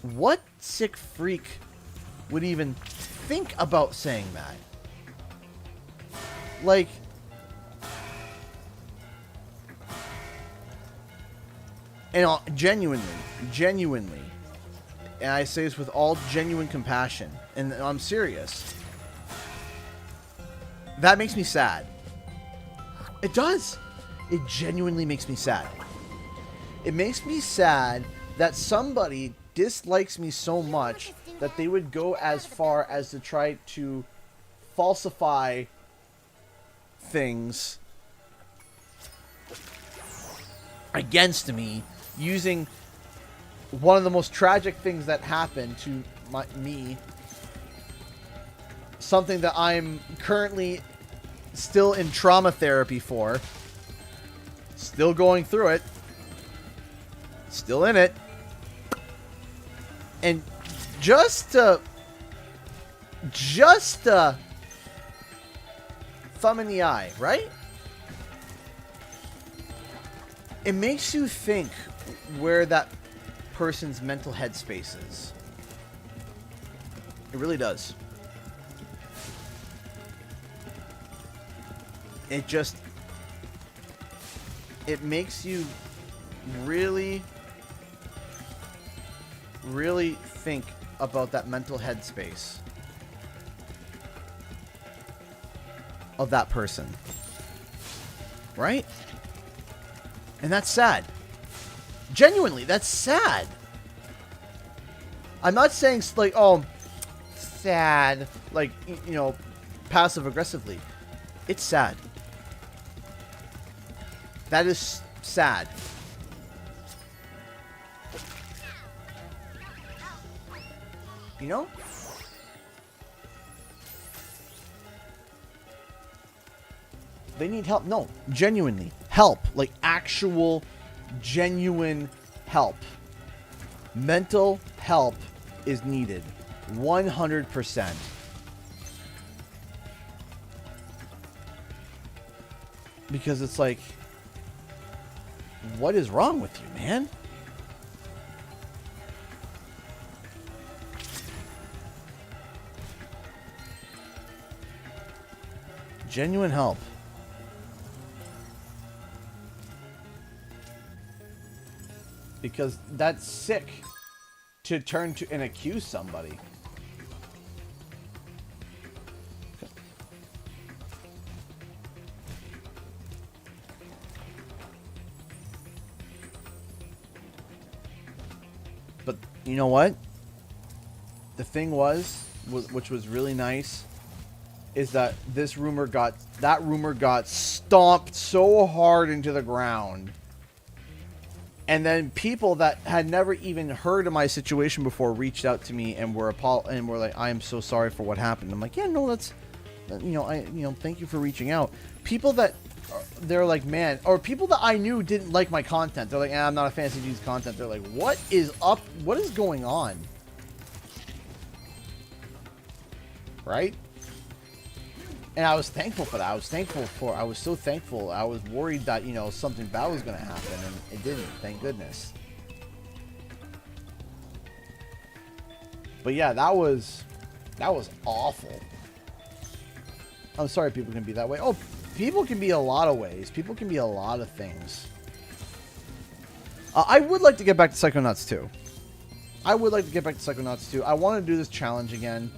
what sick freak would even think about saying that? Like, And genuinely, and I say this with all genuine compassion, and I'm serious, that makes me sad. It does. It genuinely makes me sad. It makes me sad that somebody dislikes me so much that they would go as far as to try to falsify things against me using one of the most tragic things that happened to me, something that I'm currently still in trauma therapy for, still going through it, still in it, and just thumb in the eye, right? It makes you think where that person's mental headspace is. It really does. It makes you really think about that mental headspace of that person. Right? And that's sad. Genuinely, that's sad. I'm not saying, like, oh, sad, like, you know, passive aggressively. It's sad. That is sad. You know? They need help. No, genuinely. Help. Like actual, genuine help. Mental help is needed. 100%. Because it's like, what is wrong with you, man? Genuine help. Because that's sick to turn to and accuse somebody. But you know what? The thing was, which was really nice, is that that rumor got stomped so hard into the ground. And then people that had never even heard of my situation before reached out to me and were like, "I am so sorry for what happened." I'm like, "Yeah, no, that's, thank you for reaching out." People that they're like, "Man," or people that I knew didn't like my content. They're like, "I'm not a fan of CG's content." They're like, "What is up? What is going on?" Right? And I was thankful for that. I was so thankful. I was worried that, something bad was going to happen, and it didn't. Thank goodness. But yeah, that was awful. I'm sorry people can be that way. Oh, people can be a lot of ways. People can be a lot of things. I would like to get back to Psychonauts 2. I want to do this challenge again.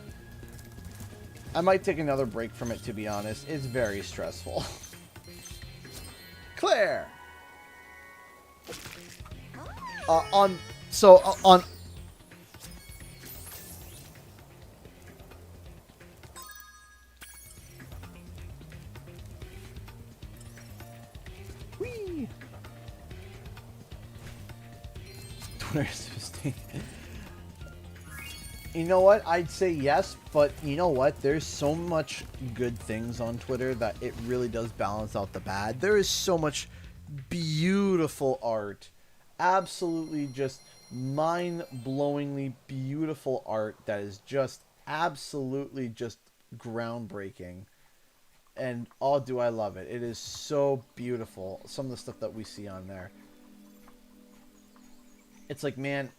I might take another break from it, to be honest. It's very stressful. Claire! On... Whee! Twitter's mistake. You know what? I'd say yes, but you know what? There's so much good things on Twitter that it really does balance out the bad. There is so much beautiful art. Absolutely just mind-blowingly beautiful art that is just absolutely just groundbreaking. And oh, do I love it. It is so beautiful. Some of the stuff that we see on there. It's like, man...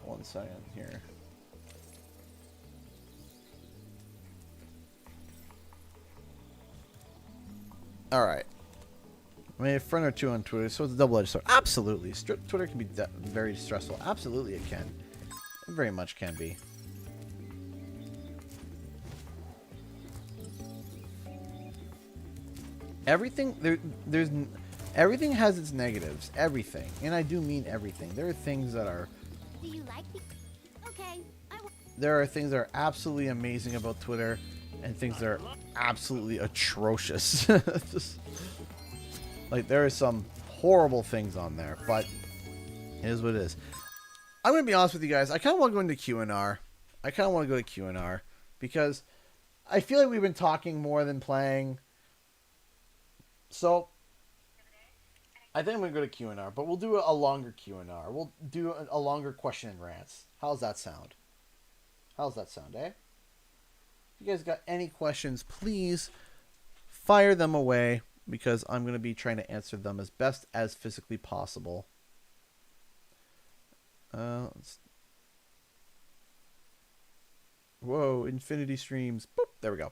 One second here. All right. I mean, a friend or two on Twitter, so it's a double-edged sword. Absolutely. Twitter can be very stressful. Absolutely, it can. It very much can be. Everything everything has its negatives. Everything, and I do mean everything. There are things that are. Do you like me? Okay, I will. There are things that are absolutely amazing about Twitter, and things that are absolutely atrocious. Just, like, there are some horrible things on there, but it is what it is. I'm gonna be honest with you guys. I kind of want to go into Q&R. I kind of want to go to Q&R because I feel like we've been talking more than playing. So I think I'm gonna go to Q&R, but we'll do a longer Q&R. We'll do a longer question and rants. How's that sound? How's that sound, eh? If you guys got any questions, please fire them away, because I'm going to be trying to answer them as best as physically possible. Whoa, infinity streams. Boop, there we go.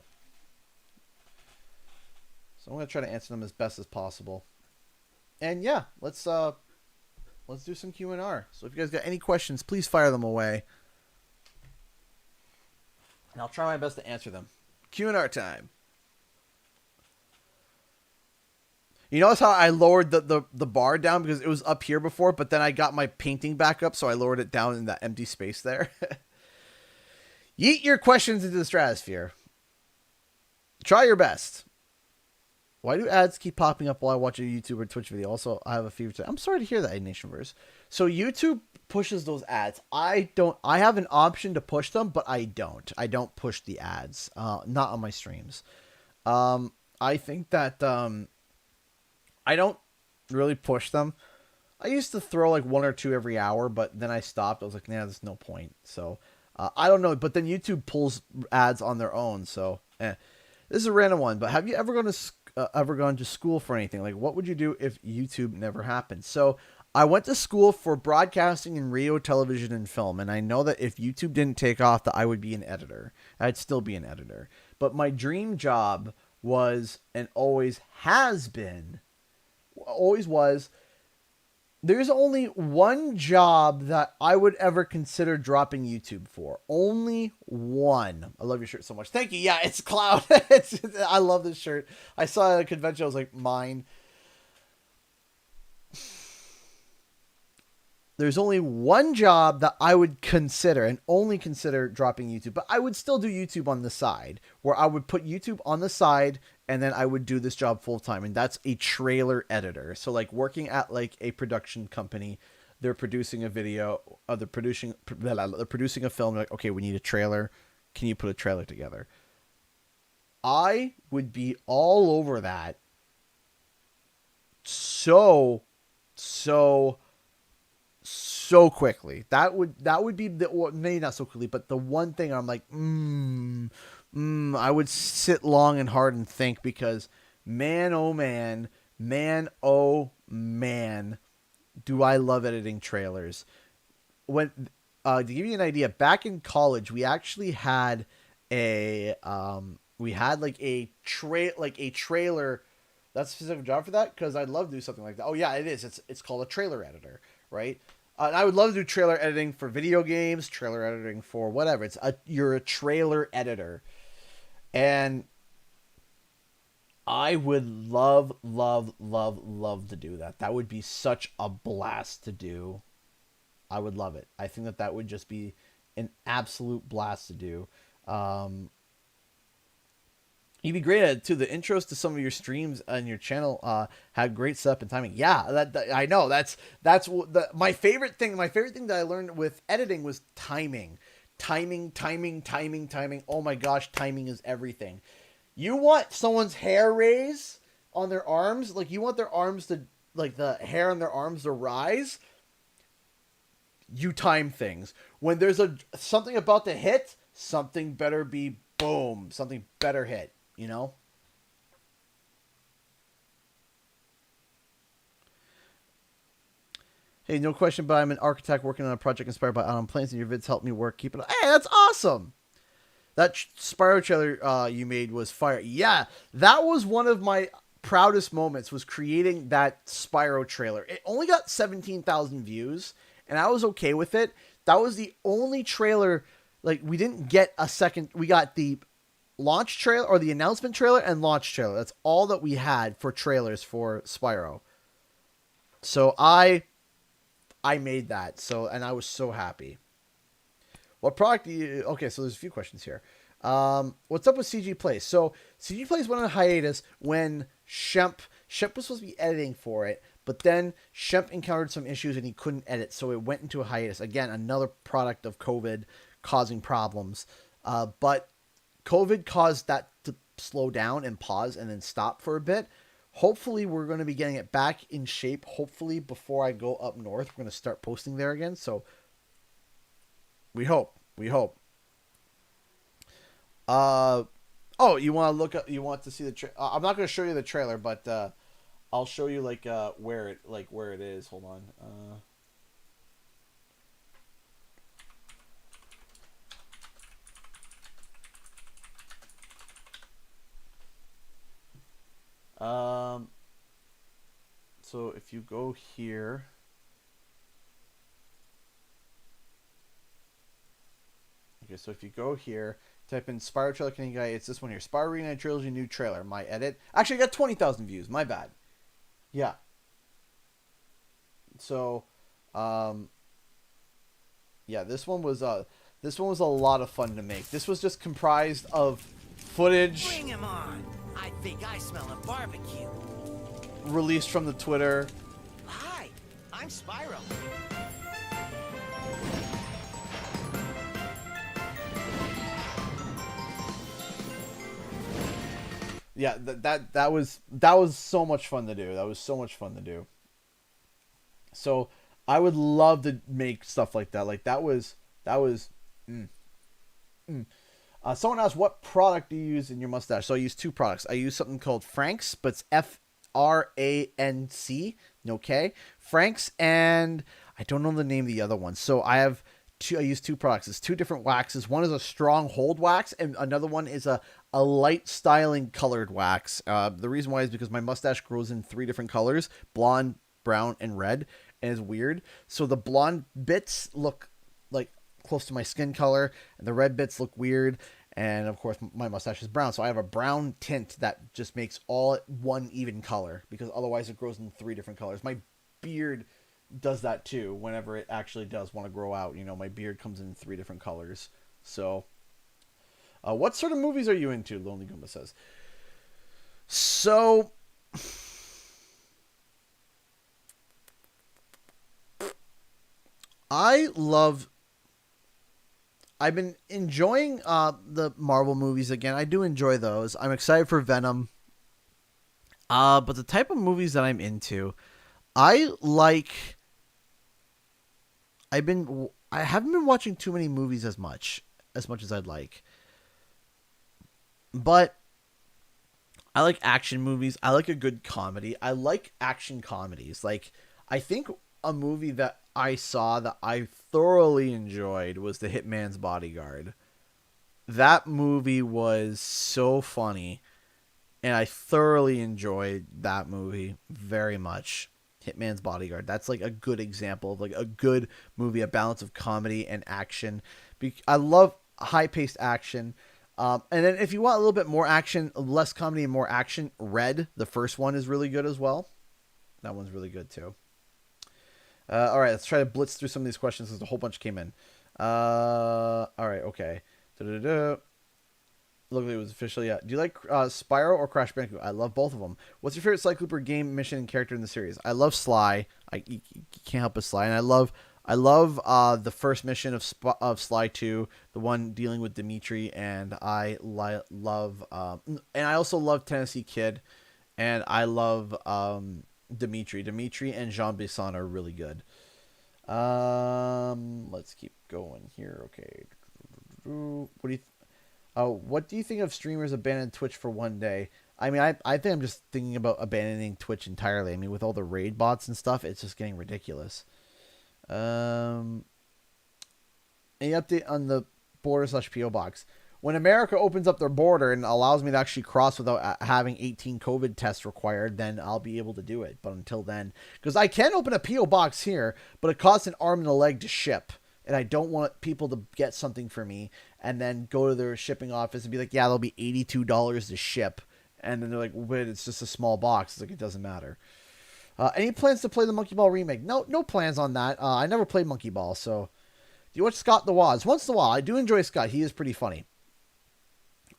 So I'm going to try to answer them as best as possible. And yeah, let's do some Q&R. So if you guys got any questions, please fire them away. And I'll try my best to answer them. Q&R time. You notice how I lowered the bar down because it was up here before, but then I got my painting back up, so I lowered it down in that empty space there. Yeet your questions into the stratosphere. Try your best. Why do ads keep popping up while I watch a YouTube or Twitch video? Also, I have a fever today. I'm sorry to hear that, Nationverse. So YouTube pushes those ads. I don't. I have an option to push them, but I don't. I don't push the ads. Not on my streams. I think that I don't really push them. I used to throw like 1 or 2 every hour, but then I stopped. I was like, nah, there's no point. So I don't know. But then YouTube pulls ads on their own. So this is a random one. But have you ever gone to school for anything? Like, what would you do if YouTube never happened? So I went to school for broadcasting and radio, television, and film. And I know that if YouTube didn't take off, that I would be an editor. I'd still be an editor. But my dream job was, and always has been, always was, there's only one job that I would ever consider dropping YouTube for. Only one. I love your shirt so much. Thank you. Yeah, it's Cloud. I love this shirt. I saw it at a convention. I was like, mine. There's only one job that I would consider, and only consider, dropping YouTube. But I would still do YouTube on the side, where I would put YouTube on the side, and then I would do this job full time. And that's a trailer editor. So like working at like a production company, they're producing a video, they're producing a film. Like, okay, we need a trailer. Can you put a trailer together? I would be all over that. So quickly. That would be the, maybe not so quickly, but the one thing I'm like, I would sit long and hard and think, because man, oh man, do I love editing trailers. When to give you an idea, back in college, we actually had a trailer. That's a specific job for that, because I'd love to do something like that. Oh yeah, it is. It's called a trailer editor, right? And I would love to do trailer editing for video games, trailer editing for whatever. You're a trailer editor. And I would love to do that. That would be such a blast to do. I would love it. I think that would just be an absolute blast to do. You'd be great at it too. The intros to some of your streams on your channel had great setup and timing. Yeah, that I know. That's my favorite thing. My favorite thing that I learned with editing was timing. Timing. Oh my gosh, timing is everything. You want someone's hair raise on their arms, like you want their arms to, like the hair on their arms to rise. You time things. When there's something about to hit, something better be boom. Something better hit. You know? Hey, no question, but I'm an architect working on a project inspired by Autumn Plains, and your vids helped me work. Keep it up. Hey, that's awesome! That Spyro trailer you made was fire. Yeah, that was one of my proudest moments was creating that Spyro trailer. It only got 17,000 views, and I was okay with it. That was the only trailer, like, we didn't get a second. We got the launch trailer, or the announcement trailer, and launch trailer. That's all that we had for trailers for Spyro. So I made that, so, and I was so happy. What product do you... Okay, so there's a few questions here. What's up with CG Plays? So CG Plays went on hiatus when Shemp was supposed to be editing for it, but then Shemp encountered some issues and he couldn't edit, so it went into a hiatus. Again, another product of COVID causing problems. But COVID caused that to slow down and pause and then stop for a bit. Hopefully we're going to be getting it back in shape. Hopefully before I go up north, we're going to start posting there again. So we hope. Oh, you want to look up, you want to see the I'm not going to show you the trailer, but I'll show you like where it is. Hold on. So if you go here, okay, so if you go here, type in Spyro trailer Canadian guy, it's this one here. Spyro Reignited Trilogy new trailer. My edit. Actually, I got 20,000 views. My bad. Yeah. So, yeah, this one was a lot of fun to make. This was just comprised of footage. Bring him on. I think I smell a barbecue. Released from the Twitter. Hi, I'm Spyro. Yeah, that was so much fun to do. That was so much fun to do. So I would love to make stuff like that. Like that was. Someone asked, what product do you use in your mustache? So I use two products. I use something called Frank's, but it's FRANC, no K. Frank's, and I don't know the name of the other one. So I use two products. It's two different waxes. One is a strong hold wax, and another one is a light styling colored wax. The reason why is because my mustache grows in three different colors: blonde, brown, and red, and it's weird. So the blonde bits look like close to my skin color, and the red bits look weird. And of course, my mustache is brown, so I have a brown tint that just makes all one even color, because otherwise it grows in three different colors. My beard does that too. Whenever it actually does want to grow out, my beard comes in three different colors. So, what sort of movies are you into? Lonely Goomba says. So, I've been enjoying the Marvel movies again. I do enjoy those. I'm excited for Venom. But the type of movies that I'm into, I haven't been watching too many movies as much as I'd like. But I like action movies. I like a good comedy. I like action comedies. Like, I think a movie that I saw that I thoroughly enjoyed was The Hitman's Bodyguard. That movie was so funny, and I thoroughly enjoyed that movie very much. Hitman's Bodyguard. That's like a good example of like a good movie, a balance of comedy and action. I love high-paced action. And then if you want a little bit more action, less comedy and more action, Red, the first one, is really good as well. That one's really good too. All right, let's try to blitz through some of these questions because a whole bunch came in. All right, okay. Look, it was officially. Do you like Spyro or Crash Bandicoot? I love both of them. What's your favorite Sly Cooper game, mission, and character in the series? I love Sly. You can't help but Sly, and I love the first mission of Sly 2, the one dealing with Dimitri, and I love and I also love Tennessee Kid, and I love Dimitri and Jean Bisson are really good. Let's keep going here. Okay, what do you think of streamers abandoning Twitch for one day? I mean, I think I'm just thinking about abandoning Twitch entirely. I mean, with all the raid bots and stuff, it's just getting ridiculous. Any update on the border/PO box? when America opens up their border and allows me to actually cross without having 18 COVID tests required, then I'll be able to do it. But until then, because I can open a P.O. box here, but it costs an arm and a leg to ship. And I don't want people to get something for me and then go to their shipping office and be like, yeah, there'll be $82 to ship. And then they're like, well, but it's just a small box. It's like, it doesn't matter. Any plans to play the Monkey Ball remake? No plans on that. I never played Monkey Ball, so. Do you watch Scott the Woz? Once in a while. I do enjoy Scott. He is pretty funny.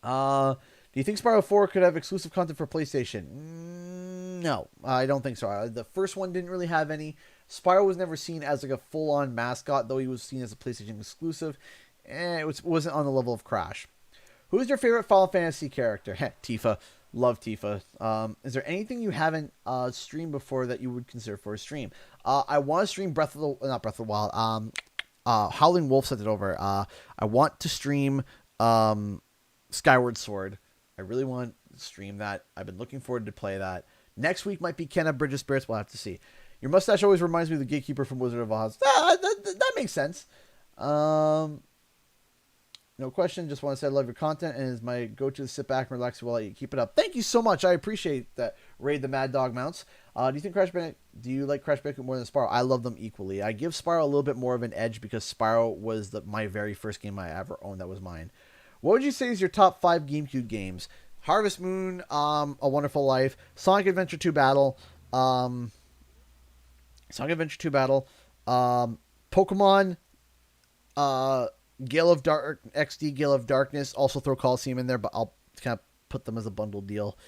Do you think Spyro 4 could have exclusive content for PlayStation? No, I don't think so. The first one didn't really have any. Spyro was never seen as like a full-on mascot, though he was seen as a PlayStation exclusive. It wasn't on the level of Crash. Who is your favorite Final Fantasy character? Tifa. Love Tifa. Is there anything you haven't streamed before that you would consider for a stream? I want to stream not Breath of the Wild. Howling Wolf sent it over. I want to stream Skyward Sword. I really want to stream that. I've been looking forward to play that. Next week might be Kenna Bridge of Spirits. We'll have to see. Your mustache always reminds me of the Gatekeeper from Wizard of Oz. That makes sense. No question. Just want to say I love your content and is my go-to to sit back and relax while you keep it up. Thank you so much. I appreciate that. Raid the Mad Dog Mounts. Do you like Crash Bandicoot more than Spyro? I love them equally. I give Spyro a little bit more of an edge because Spyro was my very first game I ever owned. That was mine. What would you say is your top 5 GameCube games? Harvest Moon, A Wonderful Life, Sonic Adventure 2 Battle, Pokemon, Gale of XD, Gale of Darkness. Also throw Coliseum in there, but I'll kind of put them as a bundle deal.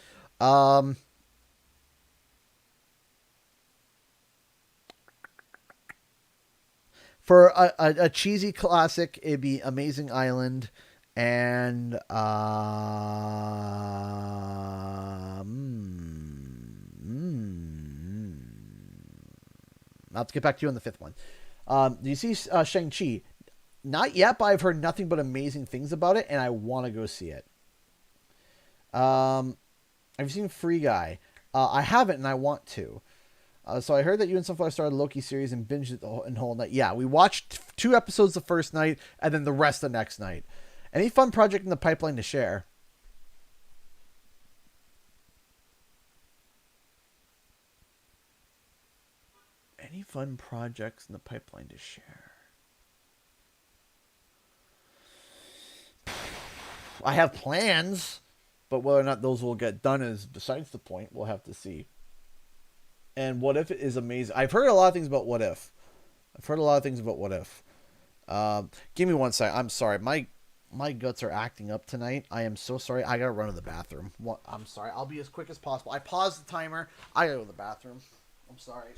For a cheesy classic, it'd be Amazing Island and I'll have to get back to you on the 5th one. Do you see Shang-Chi? Not yet, but I've heard nothing but amazing things about it, and I want to go see it. Have you seen Free Guy? I haven't, and I want to. So I heard that you and Sunflower started the Loki series and binged it in whole night. Yeah, we watched 2 episodes the first night, and then the rest the next night. Any fun project in the pipeline to share? Any fun projects in the pipeline to share? I have plans, but whether or not those will get done is besides the point. We'll have to see. And What If is amazing. I've heard a lot of things about What If. Give me one sec. I'm sorry. My guts are acting up tonight. I am so sorry. I gotta run to the bathroom. I'm sorry. I'll be as quick as possible. I paused the timer. I gotta go to the bathroom. I'm sorry.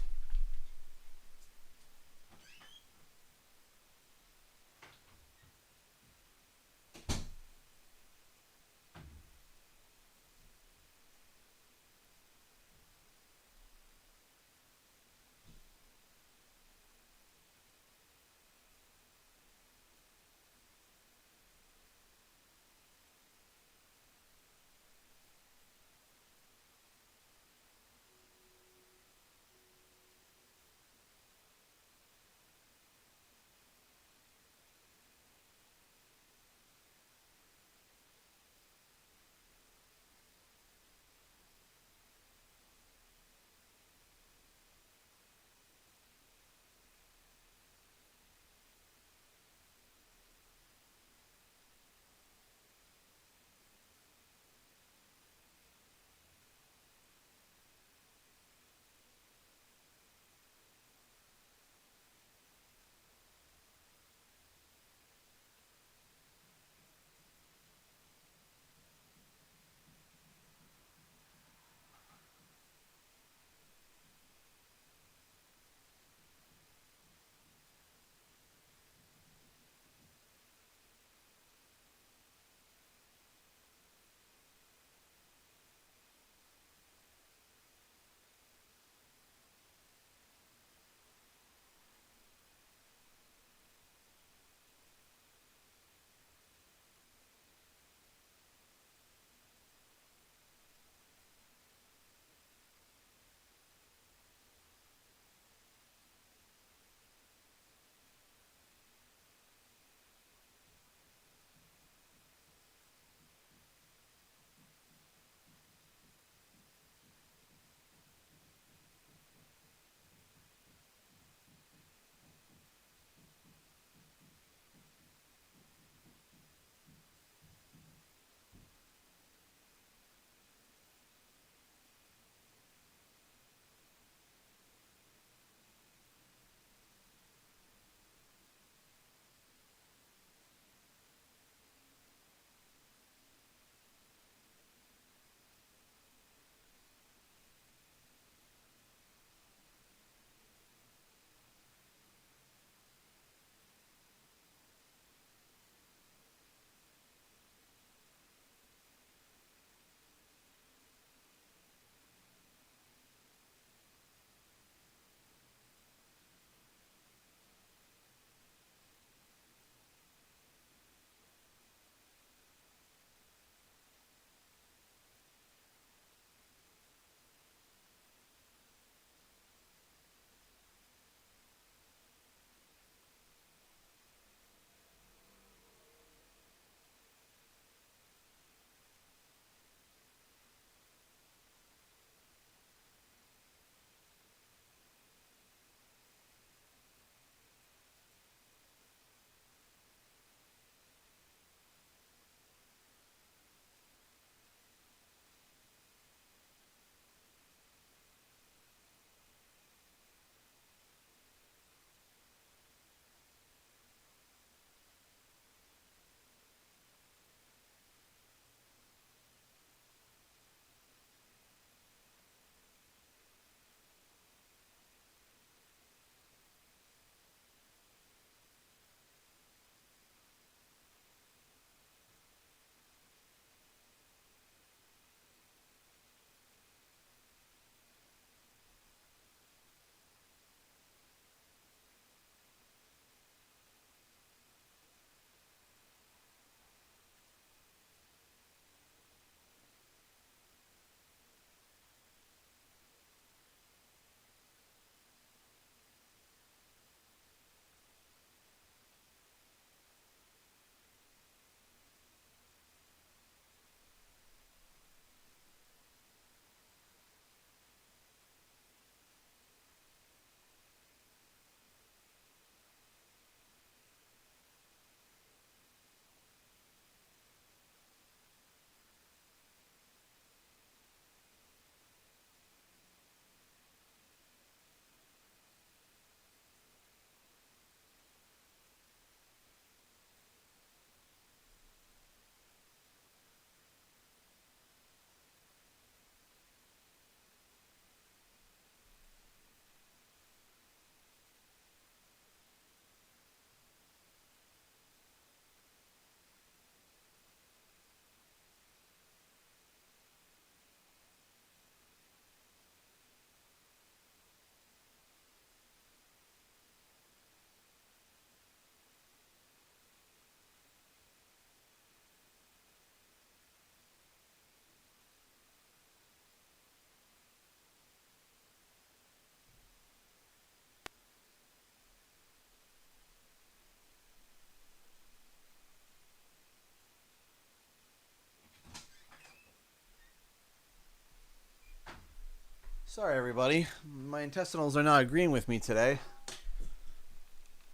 Sorry, everybody. My intestinals are not agreeing with me today.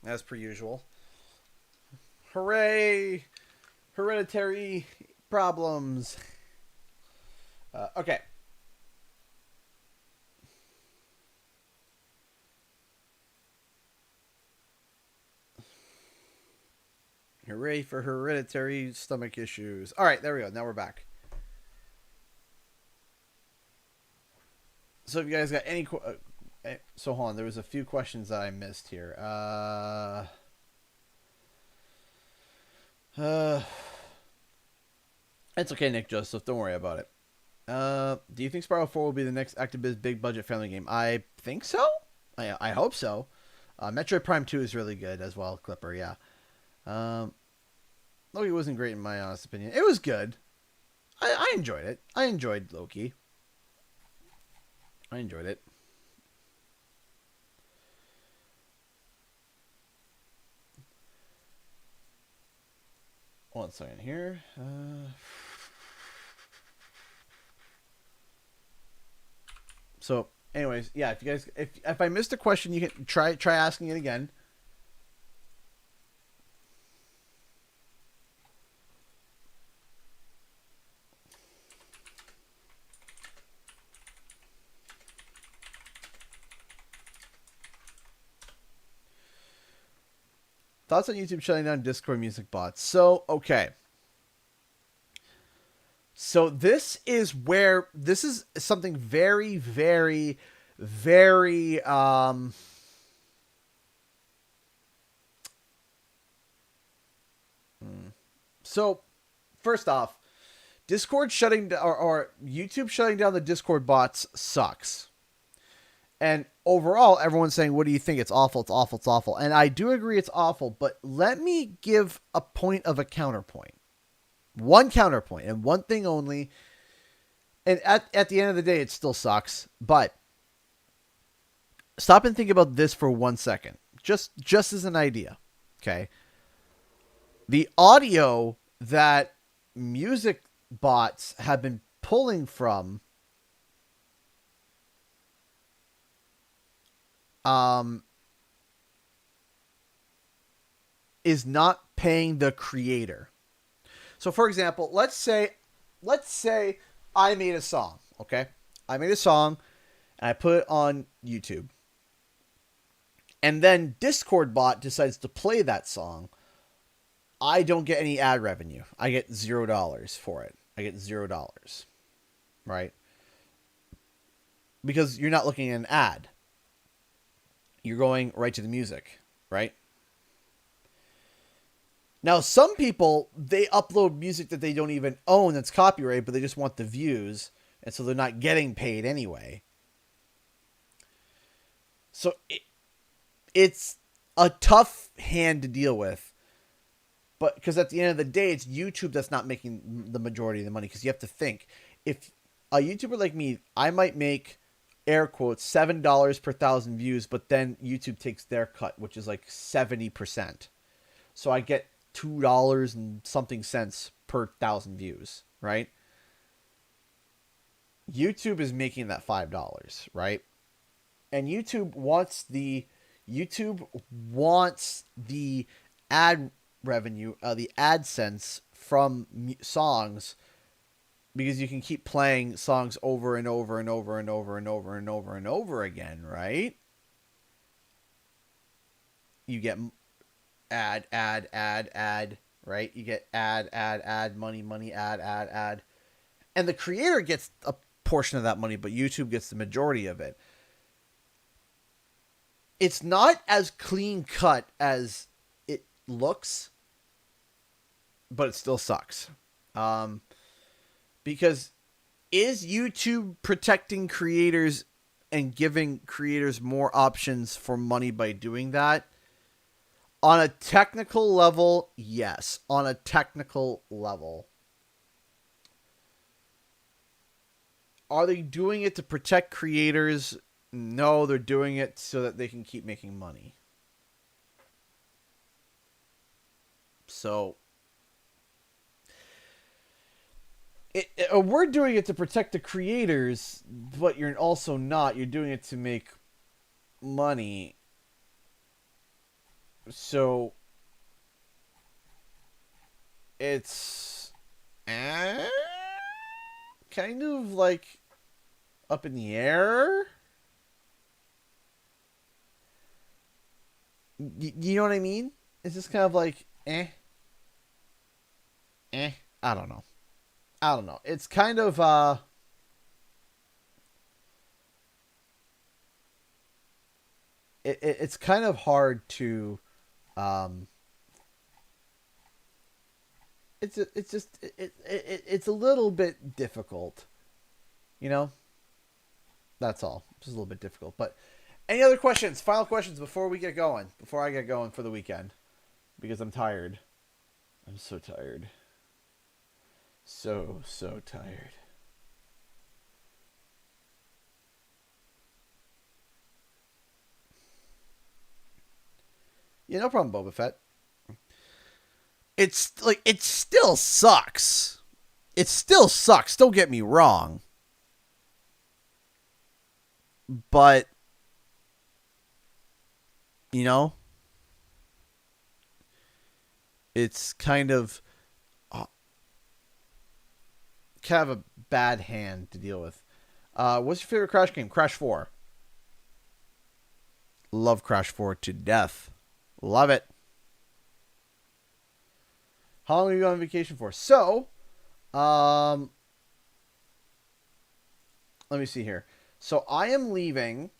As per usual. Hooray! Hereditary problems. Okay. Hooray for hereditary stomach issues. All right, there we go. Now we're back. So if you guys got any... so hold on. There was a few questions that I missed here. It's okay, Nick Joseph. Don't worry about it. Do you think Spyro 4 will be the next ActiViz big budget family game? I think so. I hope so. Metroid Prime 2 is really good as well, Clipper, yeah. Loki wasn't great in my honest opinion. It was good. I enjoyed it. I enjoyed Loki. I enjoyed it. One second here. So, anyways, yeah. If you guys, if I missed a question, you can try asking it again. Thoughts on YouTube shutting down Discord music bots. So, okay. So this is something very, very, very, So, first off, Discord shutting down, or YouTube shutting down the Discord bots sucks. And overall, everyone's saying, what do you think? It's awful, it's awful, it's awful. And I do agree it's awful, but let me give a point of a counterpoint. One counterpoint, and one thing only. And at the end of the day, it still sucks. But stop and think about this for 1 second. Just as an idea. Okay? The audio that music bots have been pulling from is not paying the creator. So for example, let's say I made a song, okay? I made a song and I put it on YouTube. And then Discord bot decides to play that song. I don't get any ad revenue. I get $0 for it. I get $0. Right? Because you're not looking at an ad. You're going right to the music, right? Now, some people, they upload music that they don't even own that's copyrighted, but they just want the views, and so they're not getting paid anyway. So it's a tough hand to deal with. But because at the end of the day, it's YouTube that's not making the majority of the money. Because you have to think, if a YouTuber like me, I might make, air quotes, $7 per 1,000 views, but then YouTube takes their cut, which is like 70%. So I get $2 and something cents per 1,000 views, right? YouTube is making that $5, right? And YouTube wants the ad revenue, the AdSense from songs, because you can keep playing songs over and over and over and over and over and over and over again, right? You get ad, right? You get ad, money, ad. And the creator gets a portion of that money, but YouTube gets the majority of it. It's not as clean cut as it looks, but it still sucks. Because is YouTube protecting creators and giving creators more options for money by doing that? On a technical level, yes. On a technical level. Are they doing it to protect creators? No, they're doing it so that they can keep making money. So we're doing it to protect the creators, but you're also not. You're doing it to make money. So it's kind of like up in the air. You know what I mean? It's just kind of like I don't know. It's kind of it's kind of hard to it's a little bit difficult, you know. That's all. Just a little bit difficult. But any other questions? Final questions before we get going? Before I get going for the weekend, because I'm tired. I'm so tired. So tired. Yeah, no problem, Boba Fett. It's like, it still sucks. It still sucks. Don't get me wrong. But, you know, it's kind of a bad hand to deal with. What's your favorite Crash game? Crash 4. Love Crash 4 to death. Love it. How long are you on vacation for? So, let me see here. So I am leaving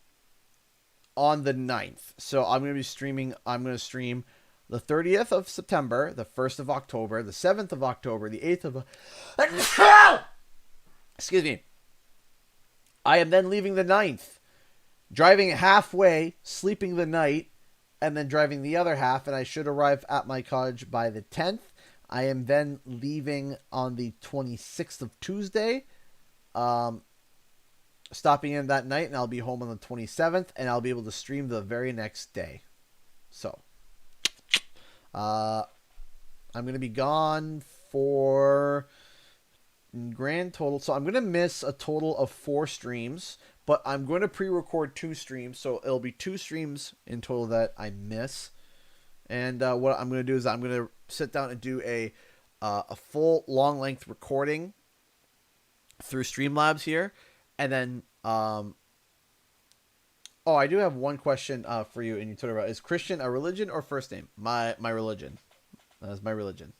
on the 9th. So I'm going to be streaming. I'm going to stream the 30th of September, the 1st of October, the 7th of October, the 8th of... Excuse me. I am then leaving the 9th, driving halfway, sleeping the night, and then driving the other half, and I should arrive at my cottage by the 10th. I am then leaving on the 26th of Tuesday, stopping in that night, and I'll be home on the 27th, and I'll be able to stream the very next day. So, I'm going to be gone for grand total. So I'm going to miss a total of 4 streams, but I'm going to pre-record 2 streams. So it'll be 2 streams in total that I miss. And what I'm going to do is I'm going to sit down and do a full long length recording through Streamlabs here. And then, I do have one question for you in your Twitter. Is Christian a religion or first name? My religion. That is my religion.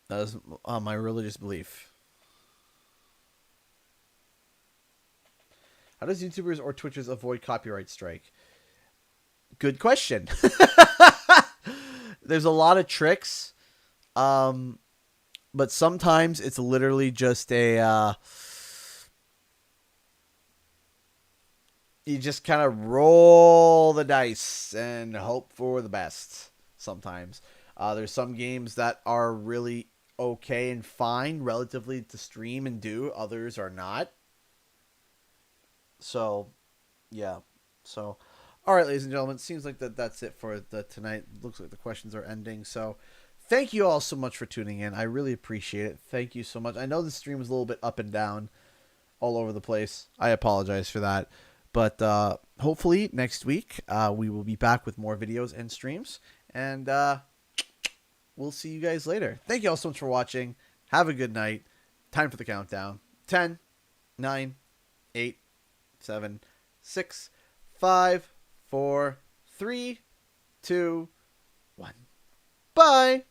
That is my religious belief. How does YouTubers or Twitchers avoid copyright strike? Good question. There's a lot of tricks. But sometimes it's literally just a... you just kind of roll the dice and hope for the best sometimes. There's some games that are really okay and fine relatively to stream and do. Others are not. So, yeah. So, all right, ladies and gentlemen. It seems like that's it for tonight. Looks like the questions are ending. So, thank you all so much for tuning in. I really appreciate it. Thank you so much. I know the stream was a little bit up and down all over the place. I apologize for that. But hopefully next week we will be back with more videos and streams. And we'll see you guys later. Thank you all so much for watching. Have a good night. Time for the countdown. 10, 9, 8, 7, 6, 5, 4, 3, 2, 1. Bye.